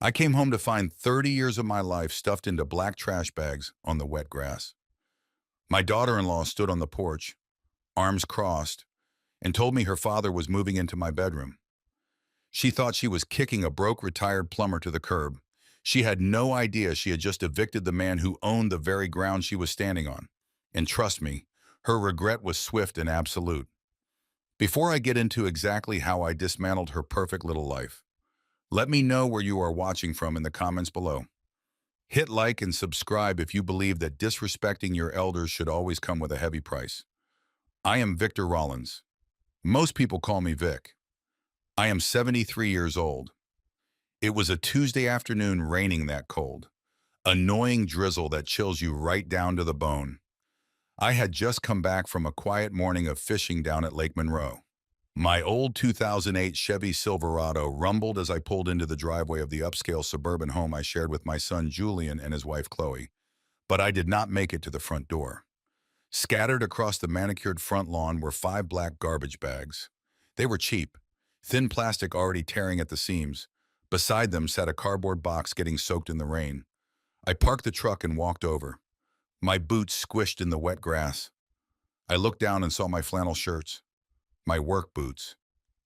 I came home to find 30 years of my life stuffed into black trash bags on the wet grass. My daughter-in-law stood on the porch, arms crossed, and told me her father was moving into my bedroom. She thought she was kicking a broke retired plumber to the curb. She had no idea she had just evicted the man who owned the very ground she was standing on. And trust me, her regret was swift and absolute. Before I get into exactly how I dismantled her perfect little life, let me know where you are watching from in the comments below. Hit like and subscribe if you believe that disrespecting your elders should always come with a heavy price. I am Victor Rollins. Most people call me Vic. I am 73 years old. It was a Tuesday afternoon raining that cold. Annoying drizzle that chills you right down to the bone. I had just come back from a quiet morning of fishing down at Lake Monroe. My old 2008 Chevy Silverado rumbled as I pulled into the driveway of the upscale suburban home I shared with my son Julian and his wife Chloe, but I did not make it to the front door. Scattered across the manicured front lawn were 5 black garbage bags. They were cheap, thin plastic already tearing at the seams. Beside them sat a cardboard box getting soaked in the rain. I parked the truck and walked over, my boots squished in the wet grass. I looked down and saw my flannel shirts, my work boots,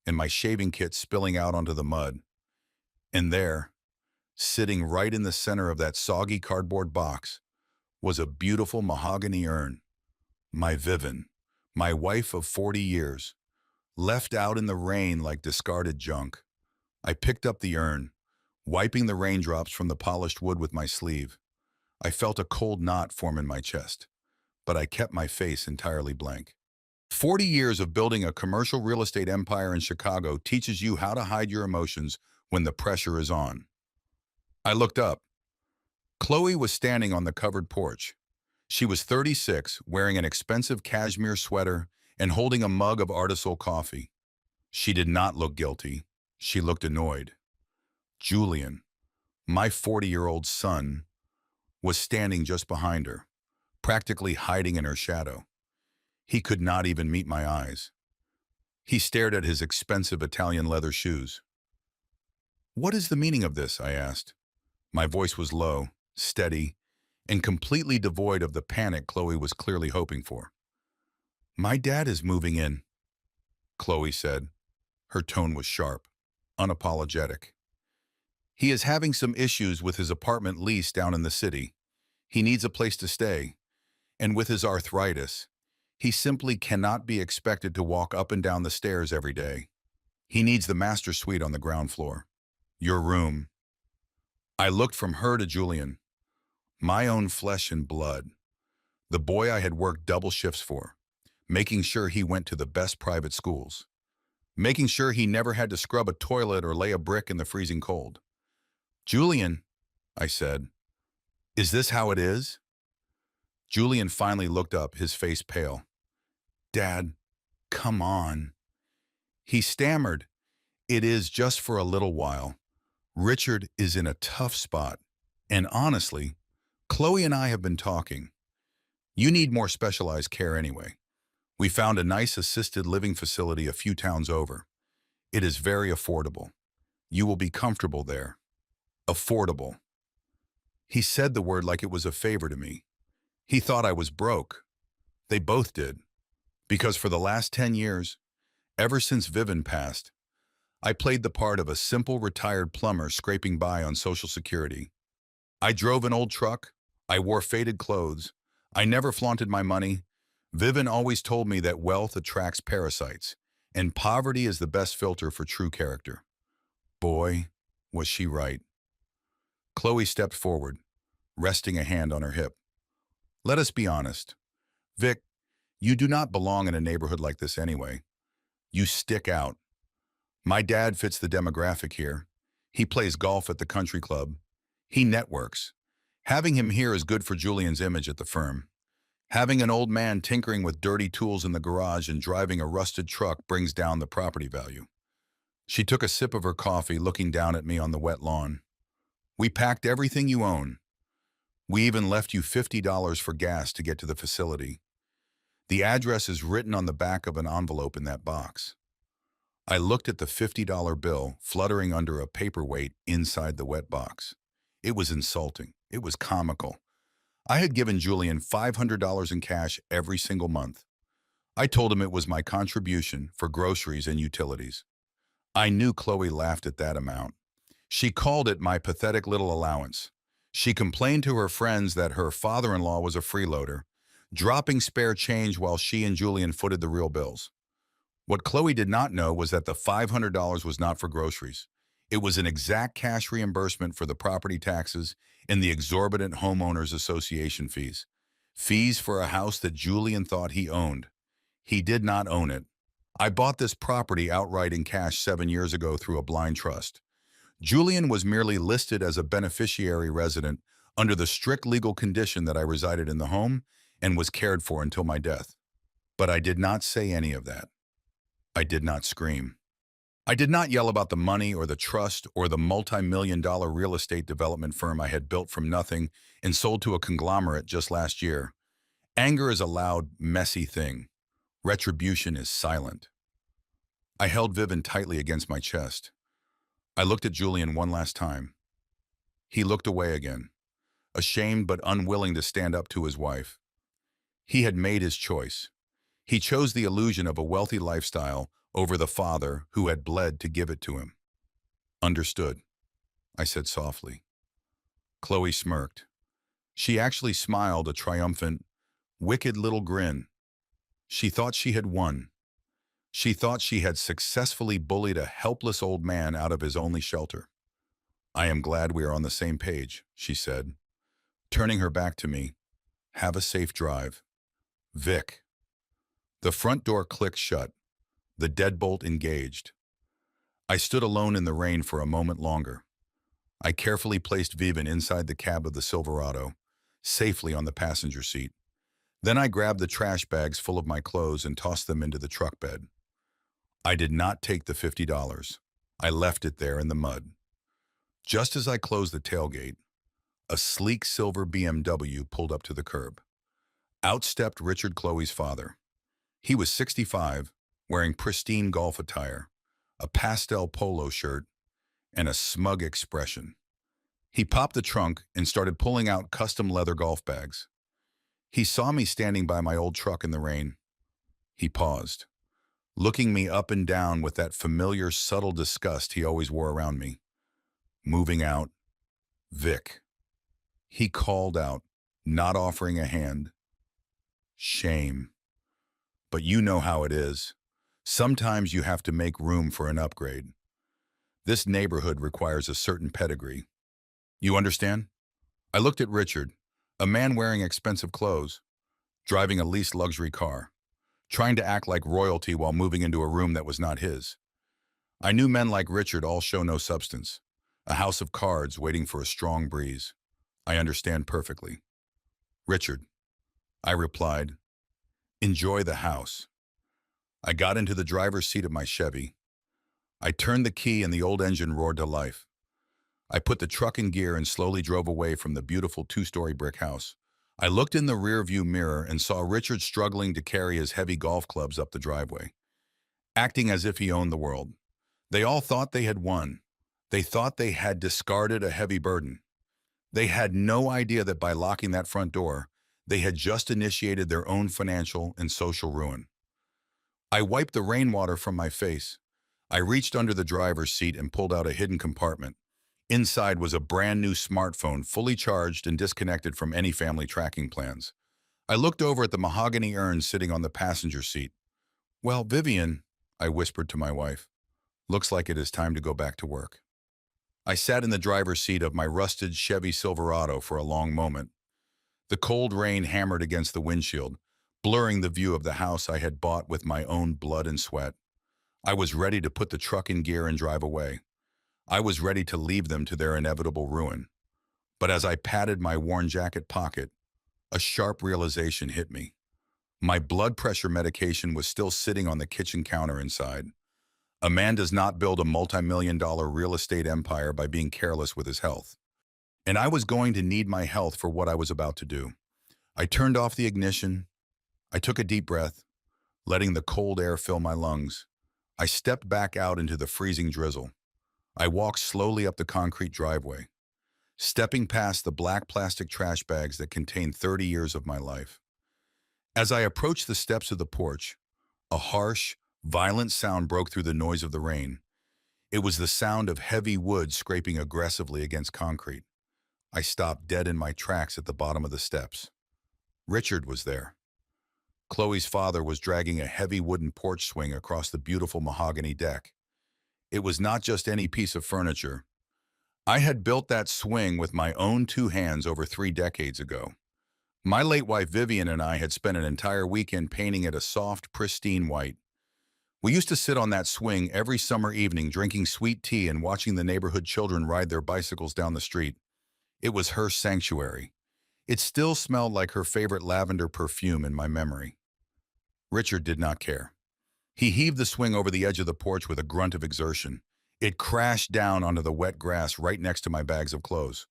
and my shaving kit spilling out onto the mud. And there, sitting right in the center of that soggy cardboard box, was a beautiful mahogany urn. My Vivian, my wife of 40 years, left out in the rain like discarded junk. I picked up the urn, wiping the raindrops from the polished wood with my sleeve. I felt a cold knot form in my chest, but I kept my face entirely blank. 40 years of building a commercial real estate empire in Chicago teaches you how to hide your emotions when the pressure is on. I looked up. Chloe was standing on the covered porch. She was 36, wearing an expensive cashmere sweater and holding a mug of Artisul coffee. She did not look guilty. She looked annoyed. Julian, my 40-year-old son, was standing just behind her, practically hiding in her shadow. He could not even meet my eyes. He stared at his expensive Italian leather shoes. "What is the meaning of this?" I asked. My voice was low, steady, and completely devoid of the panic Chloe was clearly hoping for. "My dad is moving in," Chloe said. Her tone was sharp, unapologetic. "He is having some issues with his apartment lease down in the city. He needs a place to stay, and with his arthritis, he simply cannot be expected to walk up and down the stairs every day. He needs the master suite on the ground floor. Your room." I looked from her to Julian, my own flesh and blood, the boy I had worked double shifts for, making sure he went to the best private schools, making sure he never had to scrub a toilet or lay a brick in the freezing cold. "Julian," I said, "is this how it is?" Julian finally looked up, his face pale. "Dad, come on." He stammered, "It is just for a little while. Richard is in a tough spot. And honestly, Chloe and I have been talking. You need more specialized care anyway. We found a nice assisted living facility a few towns over. It is very affordable. You will be comfortable there." Affordable. He said the word like it was a favor to me. He thought I was broke. They both did. Because for the last 10 years, ever since Vivian passed, I played the part of a simple retired plumber scraping by on Social Security. I drove an old truck. I wore faded clothes. I never flaunted my money. Vivian always told me that wealth attracts parasites, and poverty is the best filter for true character. Boy, was she right. Chloe stepped forward, resting a hand on her hip. "Let us be honest. Vic, you do not belong in a neighborhood like this anyway. You stick out. My dad fits the demographic here. He plays golf at the country club. He networks. Having him here is good for Julian's image at the firm. Having an old man tinkering with dirty tools in the garage and driving a rusted truck brings down the property value." She took a sip of her coffee, looking down at me on the wet lawn. "We packed everything you own. We even left you $50 for gas to get to the facility. The address is written on the back of an envelope in that box. I looked at the $50 bill fluttering under a paperweight inside the wet box. It was insulting. It was comical. I had given Julian $500 in cash every single month. I told him it was my contribution for groceries and utilities. I knew Chloe laughed at that amount. She called it my pathetic little allowance. She complained to her friends that her father-in-law was a freeloader, dropping spare change while she and Julian footed the real bills. What Chloe did not know was that the $500 was not for groceries. It was an exact cash reimbursement for the property taxes and the exorbitant homeowners association fees. Fees for a house that Julian thought he owned. He did not own it. I bought this property outright in cash 7 years ago through a blind trust. Julian was merely listed as a beneficiary resident under the strict legal condition that I resided in the home and was cared for until my death. But I did not say any of that. I did not scream. I did not yell about the money or the trust or the multi-million-dollar real estate development firm I had built from nothing and sold to a conglomerate just last year. Anger is a loud, messy thing. Retribution is silent. I held Vivian tightly against my chest. I looked at Julian one last time. He looked away again, ashamed but unwilling to stand up to his wife. He had made his choice. He chose the illusion of a wealthy lifestyle over the father who had bled to give it to him. Understood, I said softly. Chloe smirked. She actually smiled a triumphant, wicked little grin. She thought she had won. She thought she had successfully bullied a helpless old man out of his only shelter. I am glad we are on the same page, she said, turning her back to me. Have a safe drive. Vic. The front door clicked shut, the deadbolt engaged. I stood alone in the rain for a moment longer. I carefully placed Vivian inside the cab of the Silverado, safely on the passenger seat. Then I grabbed the trash bags full of my clothes and tossed them into the truck bed. I did not take the $50. I left it there in the mud. Just as I closed the tailgate, a sleek silver BMW pulled up to the curb. Out stepped Richard, Chloe's father. He was 65, wearing pristine golf attire, a pastel polo shirt, and a smug expression. He popped the trunk and started pulling out custom leather golf bags. He saw me standing by my old truck in the rain. He paused, looking me up and down with that familiar, subtle disgust he always wore around me. Moving out, Vic. He called out, not offering a hand. Shame. But you know how it is. Sometimes you have to make room for an upgrade. This neighborhood requires a certain pedigree. You understand? I looked at Richard, a man wearing expensive clothes, driving a leased luxury car, trying to act like royalty while moving into a room that was not his. I knew men like Richard all show no substance, a house of cards waiting for a strong breeze. I understand perfectly. Richard, I replied, enjoy the house. I got into the driver's seat of my Chevy. I turned the key and the old engine roared to life. I put the truck in gear and slowly drove away from the beautiful two-story brick house. I looked in the rearview mirror and saw Richard struggling to carry his heavy golf clubs up the driveway, acting as if he owned the world. They all thought they had won. They thought they had discarded a heavy burden. They had no idea that by locking that front door, they had just initiated their own financial and social ruin. I wiped the rainwater from my face. I reached under the driver's seat and pulled out a hidden compartment. Inside was a brand new smartphone, fully charged and disconnected from any family tracking plans. I looked over at the mahogany urn sitting on the passenger seat. Well, Vivian, I whispered to my wife, looks like it is time to go back to work. I sat in the driver's seat of my rusted Chevy Silverado for a long moment. The cold rain hammered against the windshield, blurring the view of the house I had bought with my own blood and sweat. I was ready to put the truck in gear and drive away. I was ready to leave them to their inevitable ruin. But as I patted my worn jacket pocket, a sharp realization hit me. My blood pressure medication was still sitting on the kitchen counter inside. A man does not build a multi-million-dollar real estate empire by being careless with his health. And I was going to need my health for what I was about to do. I turned off the ignition. I took a deep breath, letting the cold air fill my lungs. I stepped back out into the freezing drizzle. I walked slowly up the concrete driveway, stepping past the black plastic trash bags that contained 30 years of my life. As I approached the steps of the porch, a harsh, violent sound broke through the noise of the rain. It was the sound of heavy wood scraping aggressively against concrete. I stopped dead in my tracks at the bottom of the steps. Richard was there. Chloe's father was dragging a heavy wooden porch swing across the beautiful mahogany deck. It was not just any piece of furniture. I had built that swing with my own two hands over 3 decades ago. My late wife Vivian and I had spent an entire weekend painting it a soft, pristine white. We used to sit on that swing every summer evening drinking sweet tea and watching the neighborhood children ride their bicycles down the street. It was her sanctuary. It still smelled like her favorite lavender perfume in my memory. Richard did not care. He heaved the swing over the edge of the porch with a grunt of exertion. It crashed down onto the wet grass right next to my bags of clothes.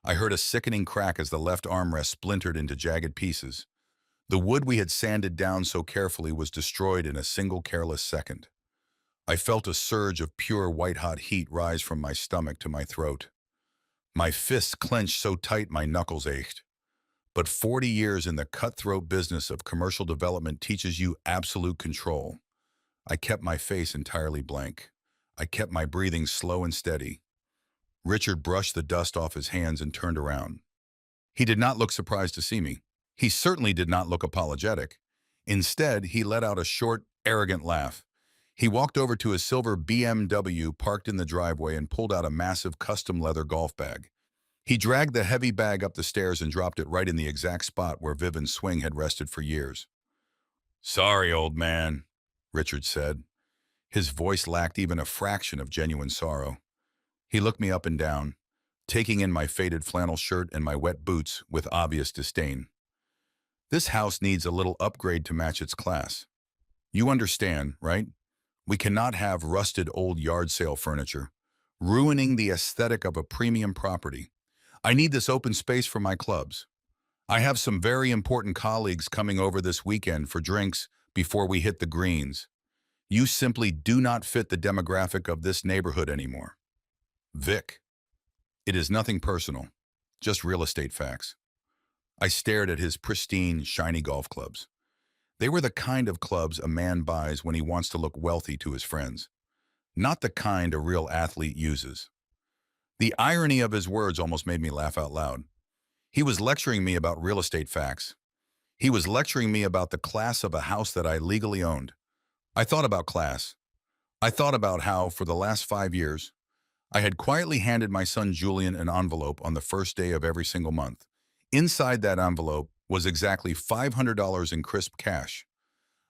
I heard a sickening crack as the left armrest splintered into jagged pieces. The wood we had sanded down so carefully was destroyed in a single careless second. I felt a surge of pure white-hot heat rise from my stomach to my throat. My fists clenched so tight my knuckles ached. But 40 years in the cutthroat business of commercial development teaches you absolute control. I kept my face entirely blank. I kept my breathing slow and steady. Richard brushed the dust off his hands and turned around. He did not look surprised to see me. He certainly did not look apologetic. Instead, he let out a short, arrogant laugh. He walked over to his silver BMW parked in the driveway and pulled out a massive custom leather golf bag. He dragged the heavy bag up the stairs and dropped it right in the exact spot where Vivian's swing had rested for years. "Sorry, old man," Richard said. His voice lacked even a fraction of genuine sorrow. He looked me up and down, taking in my faded flannel shirt and my wet boots with obvious disdain. "This house needs a little upgrade to match its class. You understand, right? We cannot have rusted old yard sale furniture, ruining the aesthetic of a premium property. I need this open space for my clubs. I have some very important colleagues coming over this weekend for drinks before we hit the greens. You simply do not fit the demographic of this neighborhood anymore." Vic. It is nothing personal, just real estate facts. I stared at his pristine, shiny golf clubs. They were the kind of clubs a man buys when he wants to look wealthy to his friends, not the kind a real athlete uses. The irony of his words almost made me laugh out loud. He was lecturing me about real estate facts. He was lecturing me about the class of a house that I legally owned. I thought about class. I thought about how, for the last 5 years, I had quietly handed my son Julian an envelope on the first day of every single month. Inside that envelope was exactly $500 in crisp cash.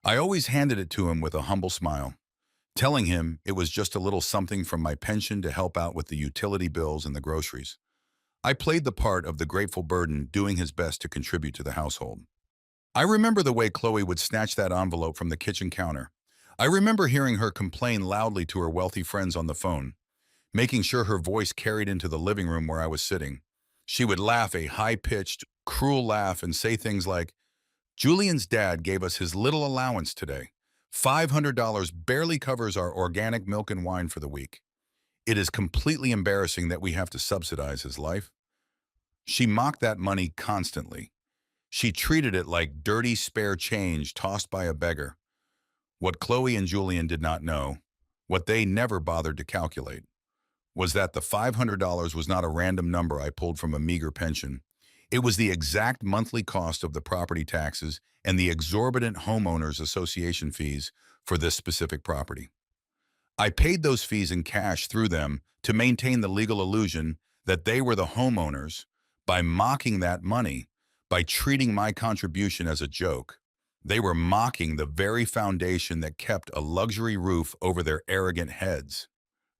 I always handed it to him with a humble smile, telling him it was just a little something from my pension to help out with the utility bills and the groceries. I played the part of the grateful burden, doing his best to contribute to the household. I remember the way Chloe would snatch that envelope from the kitchen counter. I remember hearing her complain loudly to her wealthy friends on the phone, making sure her voice carried into the living room where I was sitting. She would laugh a high-pitched, cruel laugh and say things like, "Julian's dad gave us his little allowance today. $500 barely covers our organic milk and wine for the week. It is completely embarrassing that we have to subsidize his life." She mocked that money constantly. She treated it like dirty spare change tossed by a beggar. What Chloe and Julian did not know, what they never bothered to calculate, was that the $500 was not a random number I pulled from a meager pension. It was the exact monthly cost of the property taxes and the exorbitant homeowners association fees for this specific property. I paid those fees in cash through them to maintain the legal illusion that they were the homeowners by mocking that money, by treating my contribution as a joke. They were mocking the very foundation that kept a luxury roof over their arrogant heads.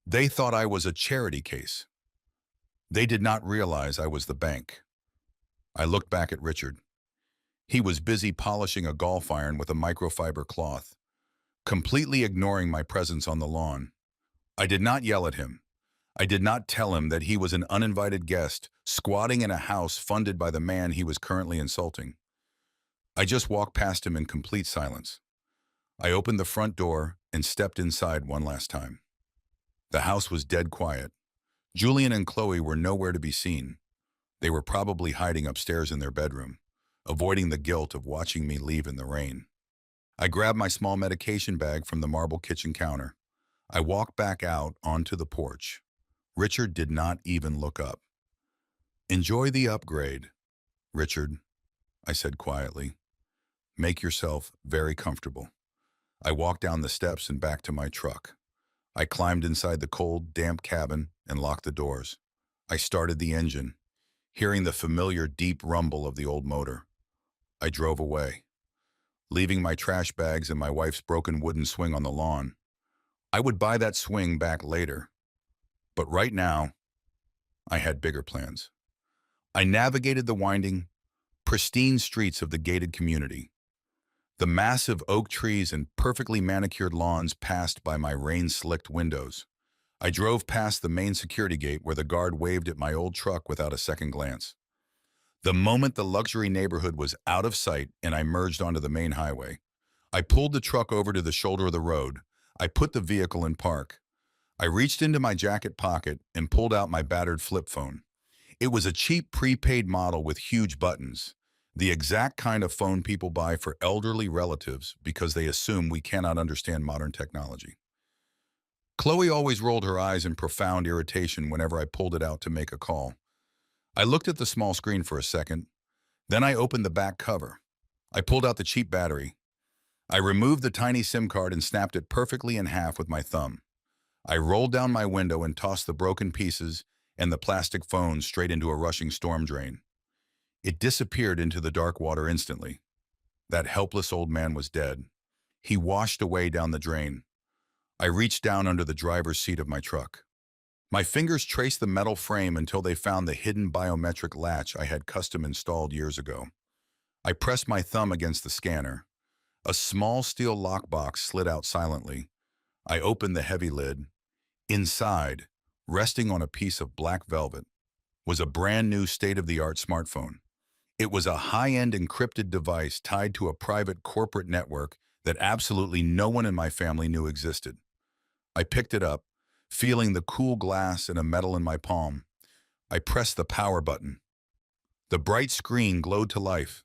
They thought I was a charity case. They did not realize I was the bank. I looked back at Richard. He was busy polishing a golf iron with a microfiber cloth, completely ignoring my presence on the lawn. I did not yell at him. I did not tell him that he was an uninvited guest squatting in a house funded by the man he was currently insulting. I just walked past him in complete silence. I opened the front door and stepped inside one last time. The house was dead quiet. Julian and Chloe were nowhere to be seen. They were probably hiding upstairs in their bedroom, avoiding the guilt of watching me leave in the rain. I grabbed my small medication bag from the marble kitchen counter. I walked back out onto the porch. Richard did not even look up. "Enjoy the upgrade, Richard," I said quietly. "Make yourself very comfortable." I walked down the steps and back to my truck. I climbed inside the cold, damp cabin and locked the doors. I started the engine, hearing the familiar deep rumble of the old motor. I drove away, leaving my trash bags and my wife's broken wooden swing on the lawn. I would buy that swing back later, but right now, I had bigger plans. I navigated the winding, pristine streets of the gated community. The massive oak trees and perfectly manicured lawns passed by my rain-slicked windows. I drove past the main security gate where the guard waved at my old truck without a second glance. The moment the luxury neighborhood was out of sight and I merged onto the main highway, I pulled the truck over to the shoulder of the road. I put the vehicle in park. I reached into my jacket pocket and pulled out my battered flip phone. It was a cheap prepaid model with huge buttons, the exact kind of phone people buy for elderly relatives because they assume we cannot understand modern technology. Chloe always rolled her eyes in profound irritation whenever I pulled it out to make a call. I looked at the small screen for a second, then I opened the back cover. I pulled out the cheap battery. I removed the tiny SIM card and snapped it perfectly in half with my thumb. I rolled down my window and tossed the broken pieces and the plastic phone straight into a rushing storm drain. It disappeared into the dark water instantly. That helpless old man was dead. He washed away down the drain. I reached down under the driver's seat of my truck. My fingers traced the metal frame until they found the hidden biometric latch I had custom installed years ago. I pressed my thumb against the scanner. A small steel lockbox slid out silently. I opened the heavy lid. Inside, resting on a piece of black velvet, was a brand new state-of-the-art smartphone. It was a high-end encrypted device tied to a private corporate network that absolutely no one in my family knew existed. I picked it up, feeling the cool glass and a metal in my palm. I pressed the power button. The bright screen glowed to life,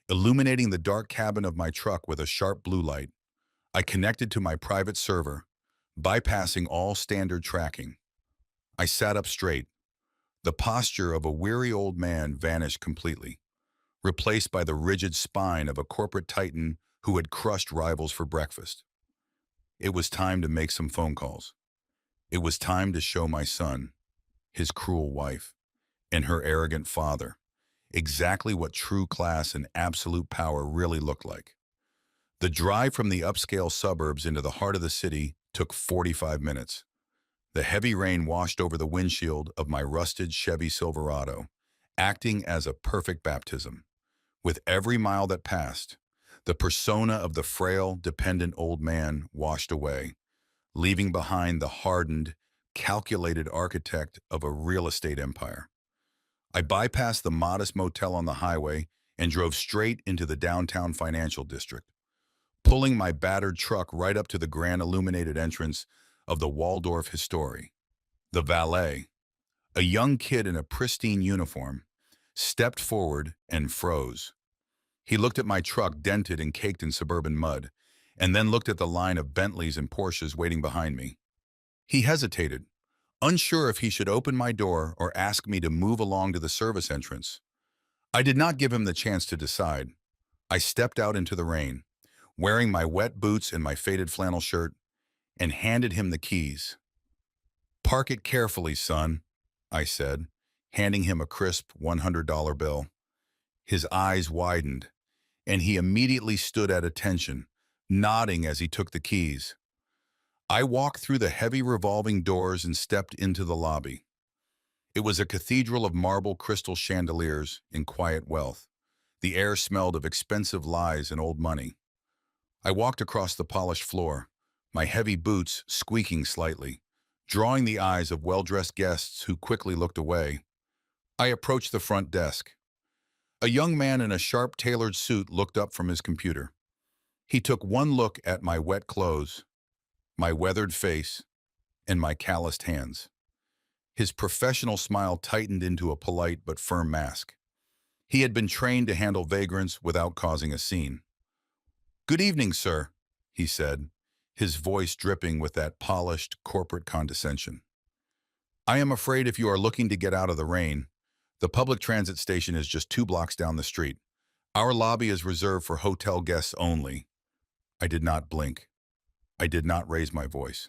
illuminating the dark cabin of my truck with a sharp blue light. I connected to my private server, bypassing all standard tracking. I sat up straight. The posture of a weary old man vanished completely, replaced by the rigid spine of a corporate titan who had crushed rivals for breakfast. It was time to make some phone calls. It was time to show my son, his cruel wife, and her arrogant father exactly what true class and absolute power really looked like. The drive from the upscale suburbs into the heart of the city took 45 minutes. The heavy rain washed over the windshield of my rusted Chevy Silverado, acting as a perfect baptism. With every mile that passed, the persona of the frail, dependent old man washed away, leaving behind the hardened, calculated architect of a real estate empire. I bypassed the modest motel on the highway and drove straight into the downtown financial district, pulling my battered truck right up to the grand illuminated entrance of the Waldorf Astoria. The valet, a young kid in a pristine uniform, stepped forward and froze. He looked at my truck dented and caked in suburban mud, and then looked at the line of Bentleys and Porsches waiting behind me. He hesitated, unsure if he should open my door or ask me to move along to the service entrance. I did not give him the chance to decide. I stepped out into the rain, wearing my wet boots and my faded flannel shirt, and handed him the keys. "Park it carefully, son," I said, handing him a crisp $100 bill. His eyes widened, and he immediately stood at attention, nodding as he took the keys. I walked through the heavy revolving doors and stepped into the lobby. It was a cathedral of marble crystal chandeliers in quiet wealth. The air smelled of expensive lies and old money. I walked across the polished floor, my heavy boots squeaking slightly, drawing the eyes of well-dressed guests who quickly looked away. I approached the front desk. A young man in a sharp tailored suit looked up from his computer. He took one look at my wet clothes, my weathered face, and my calloused hands. His professional smile tightened into a polite but firm mask. He had been trained to handle vagrants without causing a scene. "Good evening, sir," he said, his voice dripping with that polished corporate condescension. "I am afraid if you are looking to get out of the rain, the public transit station is just 2 blocks down the street. Our lobby is reserved for hotel guests only." I did not blink. I did not raise my voice.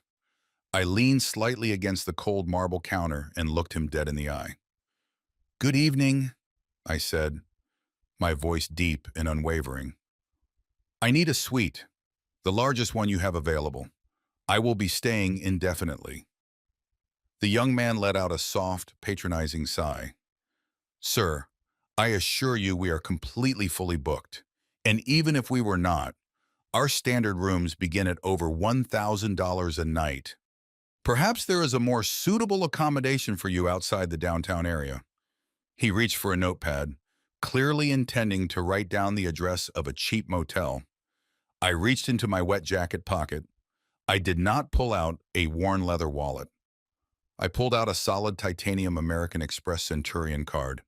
I leaned slightly against the cold marble counter and looked him dead in the eye. "Good evening," I said, my voice deep and unwavering. "I need a suite, the largest one you have available. I will be staying indefinitely." The young man let out a soft, patronizing sigh. "Sir, I assure you we are completely fully booked. And even if we were not, our standard rooms begin at over $1,000 a night. Perhaps there is a more suitable accommodation for you outside the downtown area." He reached for a notepad, clearly intending to write down the address of a cheap motel. I reached into my wet jacket pocket. I did not pull out a worn leather wallet. I pulled out a solid titanium American Express Centurion card,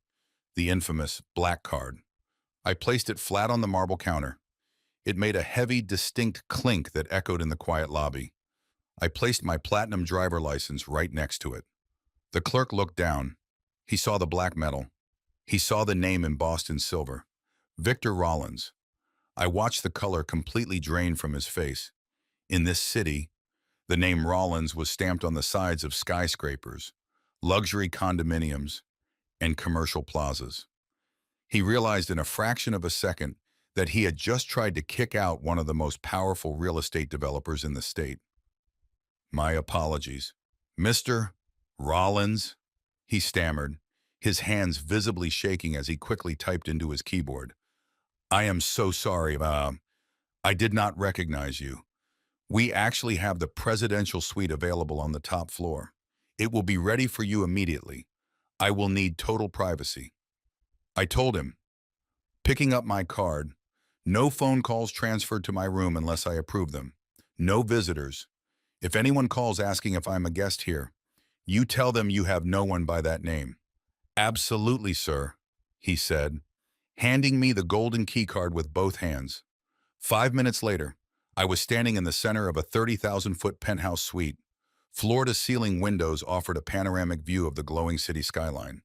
the infamous black card. I placed it flat on the marble counter. It made a heavy, distinct clink that echoed in the quiet lobby. I placed my platinum driver license right next to it. The clerk looked down. He saw the black metal. He saw the name embossed in silver. Victor Rollins. I watched the color completely drain from his face. In this city, the name Rollins was stamped on the sides of skyscrapers, luxury condominiums, and commercial plazas. He realized in a fraction of a second that he had just tried to kick out one of the most powerful real estate developers in the state. "My apologies. Mr. Rollins," he stammered, his hands visibly shaking as he quickly typed into his keyboard. "I am so sorry. I did not recognize you. We actually have the presidential suite available on the top floor. It will be ready for you immediately. I will need total privacy." I told him, picking up my card, "No phone calls transferred to my room unless I approve them. No visitors. If anyone calls asking if I'm a guest here, you tell them you have no one by that name." "Absolutely, sir," he said, handing me the golden key card with both hands. 5 minutes later, I was standing in the center of a 30,000-foot penthouse suite. Floor-to-ceiling windows offered a panoramic view of the glowing city skyline.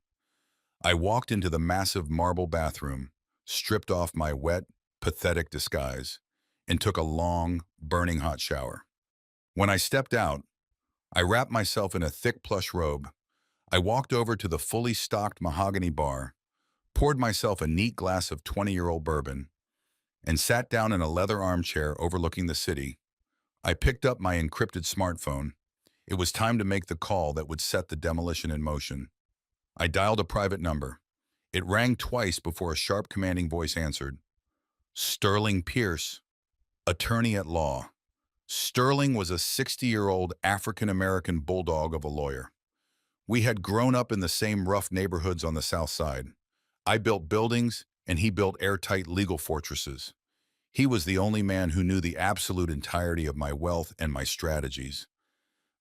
I walked into the massive marble bathroom, stripped off my wet, pathetic disguise, and took a long, burning hot shower. When I stepped out, I wrapped myself in a thick plush robe. I walked over to the fully stocked mahogany bar, poured myself a neat glass of 20-year-old bourbon, and sat down in a leather armchair overlooking the city. I picked up my encrypted smartphone. It was time to make the call that would set the demolition in motion. I dialed a private number. It rang twice before a sharp, commanding voice answered. "Sterling Pierce, attorney at law." Sterling was a 60-year-old African-American bulldog of a lawyer. We had grown up in the same rough neighborhoods on the South Side. I built buildings, and he built airtight legal fortresses. He was the only man who knew the absolute entirety of my wealth and my strategies.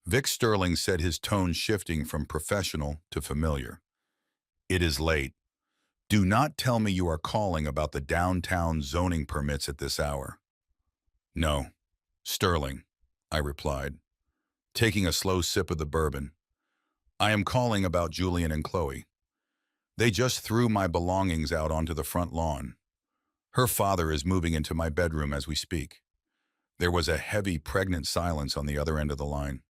Vic Sterling said, his tone shifting from professional to familiar. "It is late. Do not tell me you are calling about the downtown zoning permits at this hour." "No, Sterling," I replied, taking a slow sip of the bourbon. "I am calling about Julian and Chloe. They just threw my belongings out onto the front lawn. Her father is moving into my bedroom as we speak." There was a heavy, pregnant silence on the other end of the line.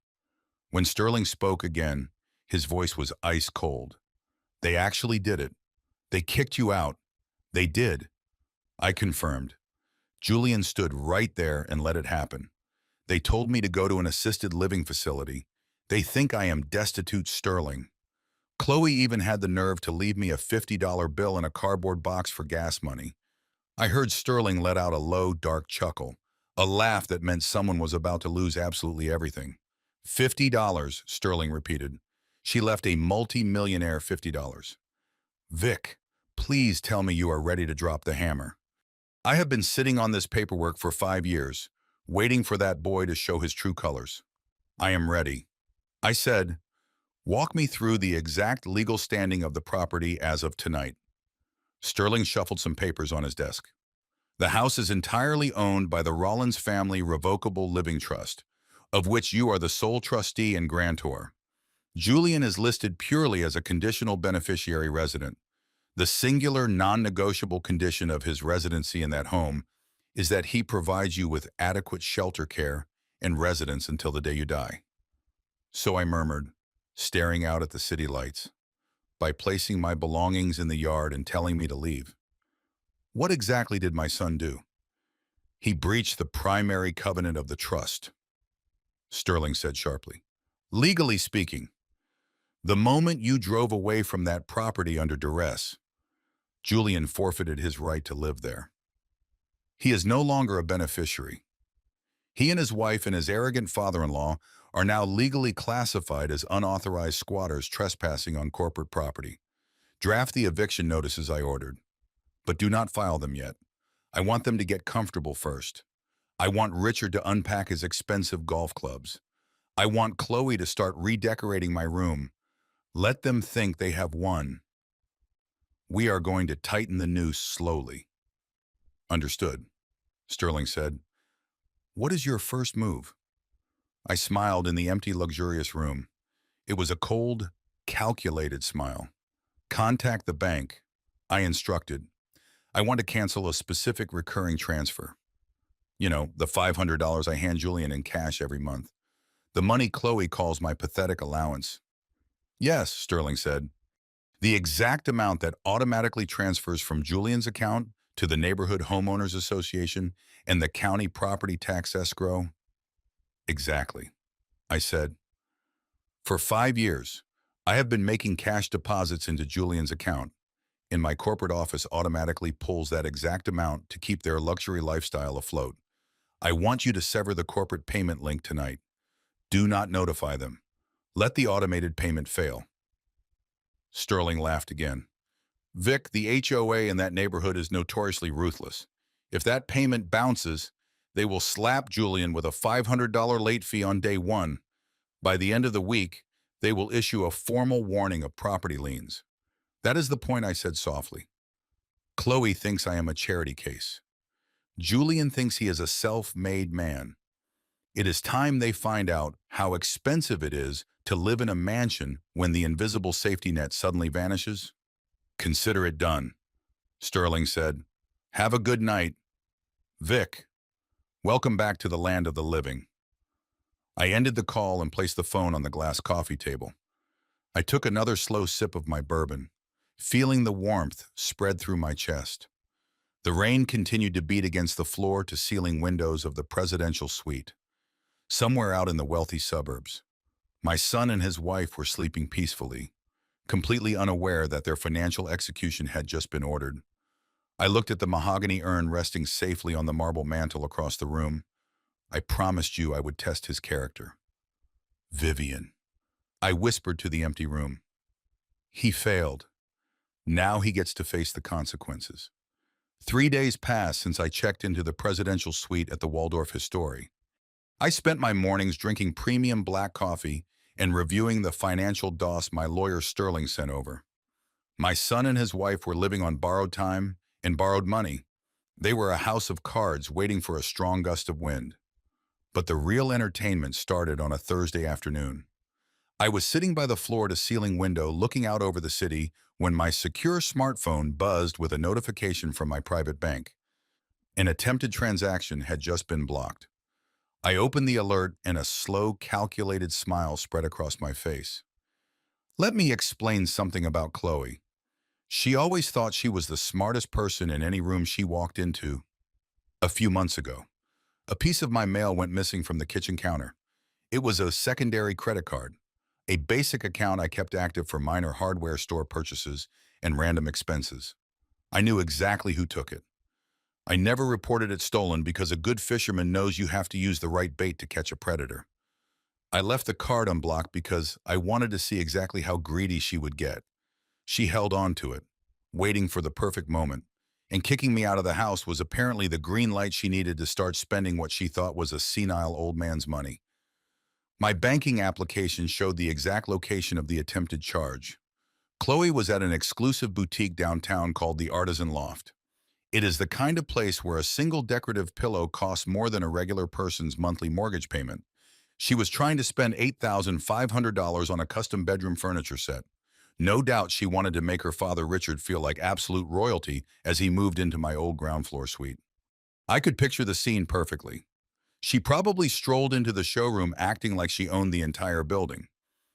When Sterling spoke again, his voice was ice cold. "They actually did it. They kicked you out. They did." I confirmed. "Julian stood right there and let it happen. They told me to go to an assisted living facility. They think I am destitute Sterling. Chloe even had the nerve to leave me a $50 bill in a cardboard box for gas money." I heard Sterling let out a low, dark chuckle, a laugh that meant someone was about to lose absolutely everything. $50, Sterling repeated. "She left a multi-millionaire $50. Vic, please tell me you are ready to drop the hammer." I have been sitting on this paperwork for 5 years, waiting for that boy to show his true colors. I am ready. I said, walk me through the exact legal standing of the property as of tonight. Sterling shuffled some papers on his desk. The house is entirely owned by the Rollins Family Revocable Living Trust, of which you are the sole trustee and grantor. Julian is listed purely as a conditional beneficiary resident. The singular non-negotiable condition of his residency in that home is that he provides you with adequate shelter care and residence until the day you die. So I murmured, staring out at the city lights, by placing my belongings in the yard and telling me to leave. What exactly did my son do? He breached the primary covenant of the trust, Sterling said sharply. Legally speaking, the moment you drove away from that property under duress, Julian forfeited his right to live there. He is no longer a beneficiary. He and his wife and his arrogant father-in-law are now legally classified as unauthorized squatters trespassing on corporate property. Draft the eviction notices I ordered, but do not file them yet. I want them to get comfortable first. I want Richard to unpack his expensive golf clubs. I want Chloe to start redecorating my room. Let them think they have won. We are going to tighten the noose slowly. Understood, Sterling said. What is your first move? I smiled in the empty, luxurious room. It was a cold, calculated smile. Contact the bank, I instructed. I want to cancel a specific recurring transfer. You know, the $500 I hand Julian in cash every month. The money Chloe calls my pathetic allowance. Yes, Sterling said. The exact amount that automatically transfers from Julian's account to the Neighborhood Homeowners Association and the county property tax escrow? Exactly, I said. For 5 years, I have been making cash deposits into Julian's account, and my corporate office automatically pulls that exact amount to keep their luxury lifestyle afloat. I want you to sever the corporate payment link tonight. Do not notify them. Let the automated payment fail. Sterling laughed again. Vic, the HOA in that neighborhood is notoriously ruthless. If that payment bounces, they will slap Julian with a $500 late fee on day one. By the end of the week, they will issue a formal warning of property liens. That is the point, I said softly. Chloe thinks I am a charity case. Julian thinks he is a self-made man. It is time they find out how expensive it is to live in a mansion when the invisible safety net suddenly vanishes. Consider it done, Sterling said. Have a good night. Vic, welcome back to the land of the living. I ended the call and placed the phone on the glass coffee table. I took another slow sip of my bourbon, feeling the warmth spread through my chest. The rain continued to beat against the floor-to-ceiling windows of the presidential suite. Somewhere out in the wealthy suburbs, my son and his wife were sleeping peacefully, completely unaware that their financial execution had just been ordered. I looked at the mahogany urn resting safely on the marble mantel across the room. I promised you I would test his character. Vivian. I whispered to the empty room. He failed. Now he gets to face the consequences. 3 days passed since I checked into the presidential suite at the Waldorf Astoria. I spent my mornings drinking premium black coffee and reviewing the financial doss my lawyer Sterling sent over. My son and his wife were living on borrowed time and borrowed money. They were a house of cards waiting for a strong gust of wind. But the real entertainment started on a Thursday afternoon. I was sitting by the floor-to-ceiling window looking out over the city when my secure smartphone buzzed with a notification from my private bank. An attempted transaction had just been blocked. I opened the alert and a slow, calculated smile spread across my face. Let me explain something about Chloe. She always thought she was the smartest person in any room she walked into. A few months ago, a piece of my mail went missing from the kitchen counter. It was a secondary credit card, a basic account I kept active for minor hardware store purchases and random expenses. I knew exactly who took it. I never reported it stolen because a good fisherman knows you have to use the right bait to catch a predator. I left the card unblocked because I wanted to see exactly how greedy she would get. She held on to it, waiting for the perfect moment, and kicking me out of the house was apparently the green light she needed to start spending what she thought was a senile old man's money. My banking application showed the exact location of the attempted charge. Chloe was at an exclusive boutique downtown called the Artisan Loft. It is the kind of place where a single decorative pillow costs more than a regular person's monthly mortgage payment. She was trying to spend $8,500 on a custom bedroom furniture set. No doubt she wanted to make her father Richard feel like absolute royalty as he moved into my old ground floor suite. I could picture the scene perfectly. She probably strolled into the showroom acting like she owned the entire building.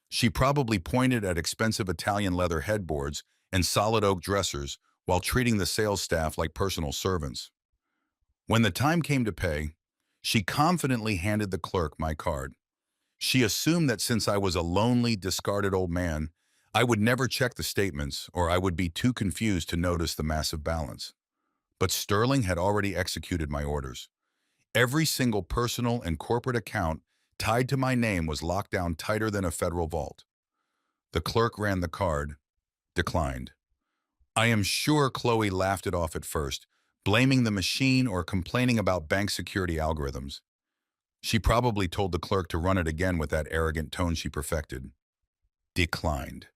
She probably pointed at expensive Italian leather headboards and solid oak dressers while treating the sales staff like personal servants. When the time came to pay, she confidently handed the clerk my card. She assumed that since I was a lonely, discarded old man, I would never check the statements or I would be too confused to notice the massive balance. But Sterling had already executed my orders. Every single personal and corporate account tied to my name was locked down tighter than a federal vault. The clerk ran the card, declined. I am sure Chloe laughed it off at first, blaming the machine or complaining about bank security algorithms. She probably told the clerk to run it again with that arrogant tone she perfected. Declined.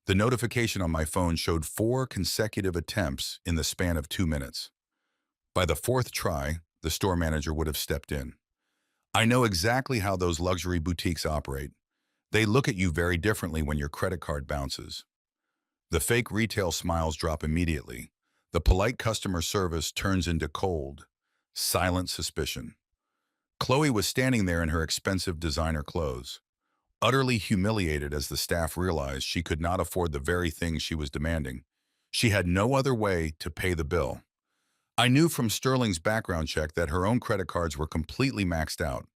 The notification on my phone showed 4 consecutive attempts in the span of 2 minutes. By the 4th try, the store manager would have stepped in. I know exactly how those luxury boutiques operate. They look at you very differently when your credit card bounces. The fake retail smiles drop immediately. The polite customer service turns into cold, silent suspicion. Chloe was standing there in her expensive designer clothes, utterly humiliated as the staff realized she could not afford the very things she was demanding. She had no other way to pay the bill. I knew from Sterling's background check that her own credit cards were completely maxed out.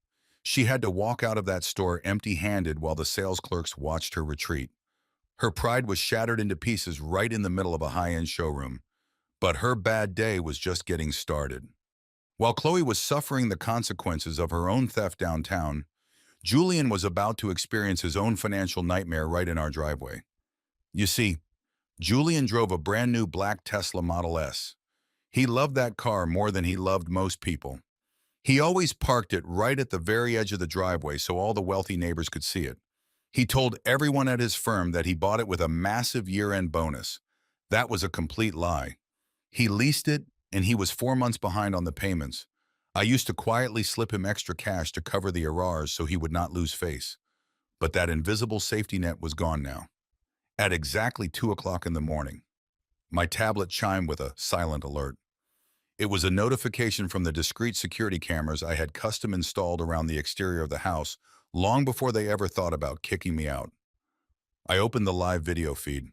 She had to walk out of that store empty-handed while the sales clerks watched her retreat. Her pride was shattered into pieces right in the middle of a high-end showroom. But her bad day was just getting started. While Chloe was suffering the consequences of her own theft downtown, Julian was about to experience his own financial nightmare right in our driveway. You see, Julian drove a brand new black Tesla Model S. He loved that car more than he loved most people. He always parked it right at the very edge of the driveway so all the wealthy neighbors could see it. He told everyone at his firm that he bought it with a massive year-end bonus. That was a complete lie. He leased it, and he was 4 months behind on the payments. I used to quietly slip him extra cash to cover the arrears so he would not lose face. But that invisible safety net was gone now. At exactly 2 o'clock in the morning, my tablet chimed with a silent alert. It was a notification from the discreet security cameras I had custom installed around the exterior of the house long before they ever thought about kicking me out. I opened the live video feed.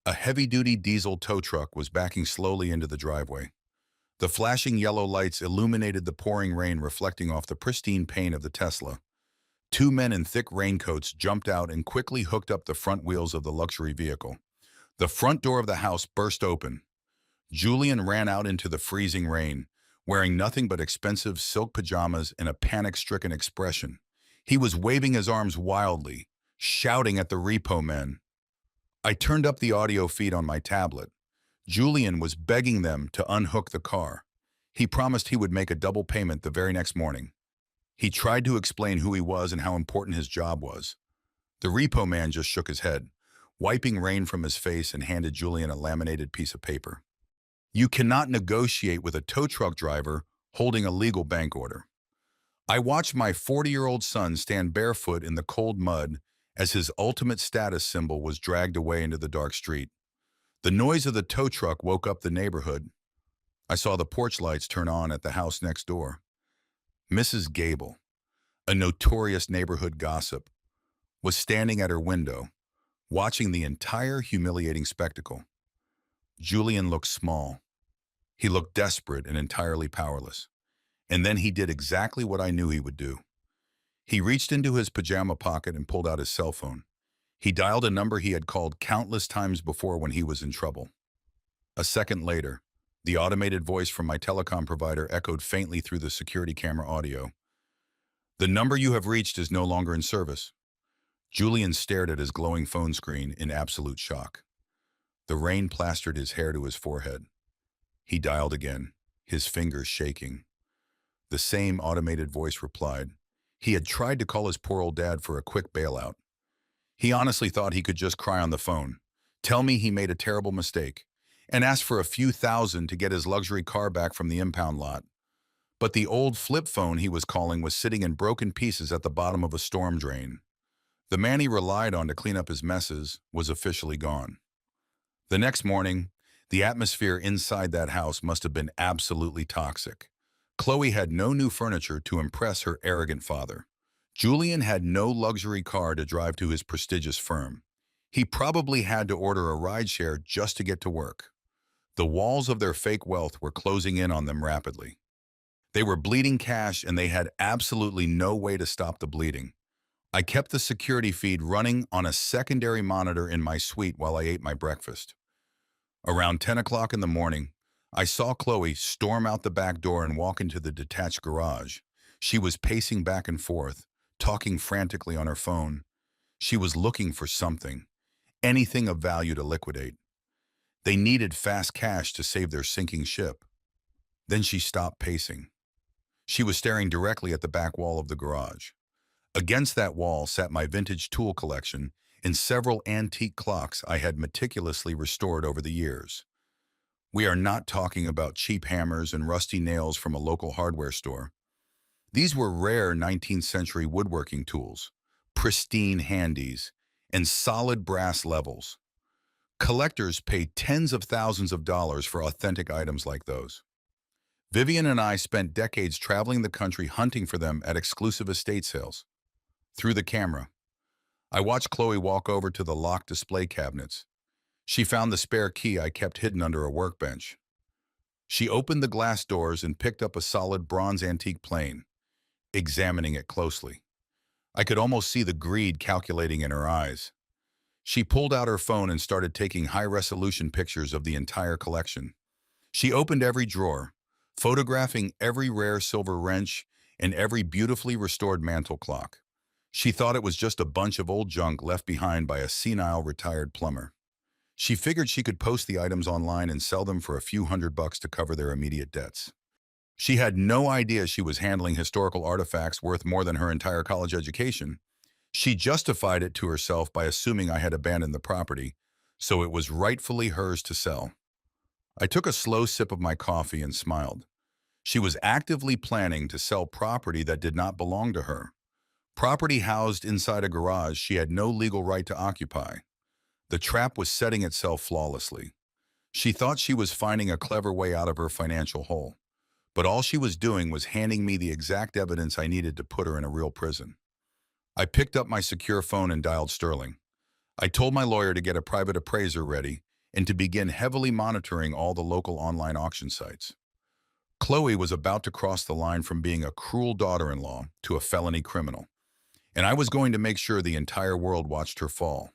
A heavy-duty diesel tow truck was backing slowly into the driveway. The flashing yellow lights illuminated the pouring rain reflecting off the pristine paint of the Tesla. 2 men in thick raincoats jumped out and quickly hooked up the front wheels of the luxury vehicle. The front door of the house burst open. Julian ran out into the freezing rain, wearing nothing but expensive silk pajamas and a panic-stricken expression. He was waving his arms wildly, shouting at the repo men. I turned up the audio feed on my tablet. Julian was begging them to unhook the car. He promised he would make a double payment the very next morning. He tried to explain who he was and how important his job was. The repo man just shook his head, wiping rain from his face, and handed Julian a laminated piece of paper. You cannot negotiate with a tow truck driver holding a legal bank order. I watched my 40-year-old son stand barefoot in the cold mud as his ultimate status symbol was dragged away into the dark street. The noise of the tow truck woke up the neighborhood. I saw the porch lights turn on at the house next door. Mrs. Gable, a notorious neighborhood gossip, was standing at her window, watching the entire humiliating spectacle. Julian looked small. He looked desperate and entirely powerless. And then he did exactly what I knew he would do. He reached into his pajama pocket and pulled out his cell phone. He dialed a number he had called countless times before when he was in trouble. A second later, the automated voice from my telecom provider echoed faintly through the security camera audio. The number you have reached is no longer in service. Julian stared at his glowing phone screen in absolute shock. The rain plastered his hair to his forehead. He dialed again, his fingers shaking. The same automated voice replied. He had tried to call his poor old dad for a quick bailout. He honestly thought he could just cry on the phone, tell me he made a terrible mistake, and ask for a few thousand to get his luxury car back from the impound lot. But the old flip phone he was calling was sitting in broken pieces at the bottom of a storm drain. The man he relied on to clean up his messes was officially gone. The next morning, the atmosphere inside that house must have been absolutely toxic. Chloe had no new furniture to impress her arrogant father. Julian had no luxury car to drive to his prestigious firm. He probably had to order a rideshare just to get to work. The walls of their fake wealth were closing in on them rapidly. They were bleeding cash and they had absolutely no way to stop the bleeding. I kept the security feed running on a secondary monitor in my suite while I ate my breakfast. Around 10 o'clock in the morning, I saw Chloe storm out the back door and walk into the detached garage. She was pacing back and forth, talking frantically on her phone. She was looking for something, anything of value to liquidate. They needed fast cash to save their sinking ship. Then she stopped pacing. She was staring directly at the back wall of the garage. Against that wall sat my vintage tool collection and several antique clocks I had meticulously restored over the years. We are not talking about cheap hammers and rusty nails from a local hardware store. These were rare 19th century woodworking tools, pristine handies, and solid brass levels. Collectors pay tens of thousands of dollars for authentic items like those. Vivian and I spent decades traveling the country hunting for them at exclusive estate sales. Through the camera, I watched Chloe walk over to the locked display cabinets. She found the spare key I kept hidden under a workbench. She opened the glass doors and picked up a solid bronze antique plane, examining it closely. I could almost see the greed calculating in her eyes. She pulled out her phone and started taking high-resolution pictures of the entire collection. She opened every drawer, photographing every rare silver wrench and every beautifully restored mantel clock. She thought it was just a bunch of old junk left behind by a senile retired plumber. She figured she could post the items online and sell them for a few $100 to cover their immediate debts. She had no idea she was handling historical artifacts worth more than her entire college education. She justified it to herself by assuming I had abandoned the property, so it was rightfully hers to sell. I took a slow sip of my coffee and smiled. She was actively planning to sell property that did not belong to her. Property housed inside a garage she had no legal right to occupy. The trap was setting itself flawlessly. She thought she was finding a clever way out of her financial hole, but all she was doing was handing me the exact evidence I needed to put her in a real prison. I picked up my secure phone and dialed Sterling. I told my lawyer to get a private appraiser ready and to begin heavily monitoring all the local online auction sites. Chloe was about to cross the line from being a cruel daughter-in-law to a felony criminal, and I was going to make sure the entire world watched her fall.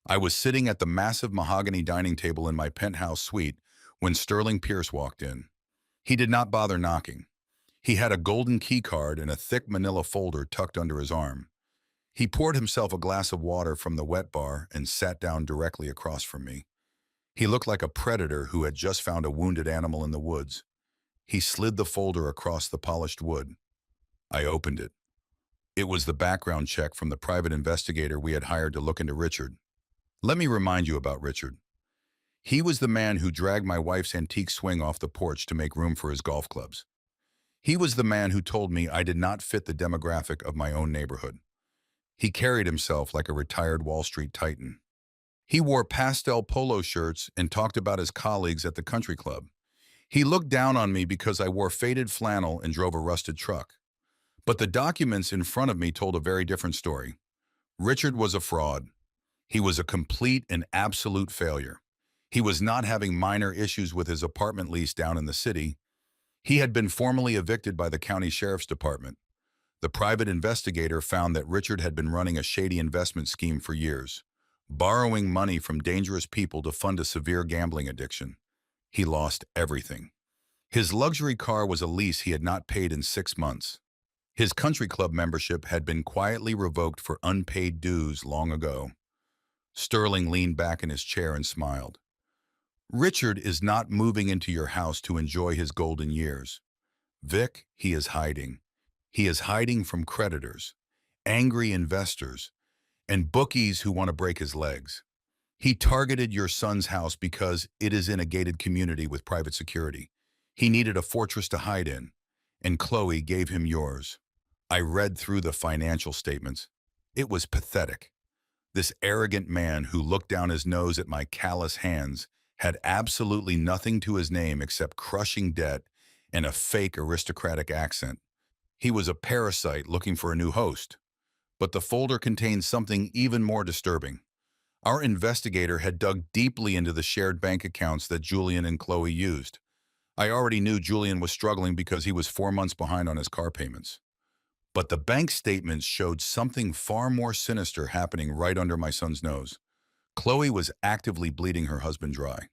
I was sitting at the massive mahogany dining table in my penthouse suite when Sterling Pierce walked in. He did not bother knocking. He had a golden key card and a thick manila folder tucked under his arm. He poured himself a glass of water from the wet bar and sat down directly across from me. He looked like a predator who had just found a wounded animal in the woods. He slid the folder across the polished wood. I opened it. It was the background check from the private investigator we had hired to look into Richard. Let me remind you about Richard. He was the man who dragged my wife's antique swing off the porch to make room for his golf clubs. He was the man who told me I did not fit the demographic of my own neighborhood. He carried himself like a retired Wall Street titan. He wore pastel polo shirts and talked about his colleagues at the country club. He looked down on me because I wore faded flannel and drove a rusted truck. But the documents in front of me told a very different story. Richard was a fraud. He was a complete and absolute failure. He was not having minor issues with his apartment lease down in the city. He had been formally evicted by the county sheriff's department. The private investigator found that Richard had been running a shady investment scheme for years, borrowing money from dangerous people to fund a severe gambling addiction. He lost everything. His luxury car was a lease he had not paid in 6 months. His country club membership had been quietly revoked for unpaid dues long ago. Sterling leaned back in his chair and smiled. Richard is not moving into your house to enjoy his golden years. Vic, he is hiding. He is hiding from creditors, angry investors, and bookies who want to break his legs. He targeted your son's house because it is in a gated community with private security. He needed a fortress to hide in, and Chloe gave him yours. I read through the financial statements. It was pathetic. This arrogant man who looked down his nose at my callous hands had absolutely nothing to his name except crushing debt and a fake aristocratic accent. He was a parasite looking for a new host. But the folder contained something even more disturbing. Our investigator had dug deeply into the shared bank accounts that Julian and Chloe used. I already knew Julian was struggling because he was 4 months behind on his car payments. But the bank statements showed something far more sinister happening right under my son's nose. Chloe was actively bleeding her husband dry.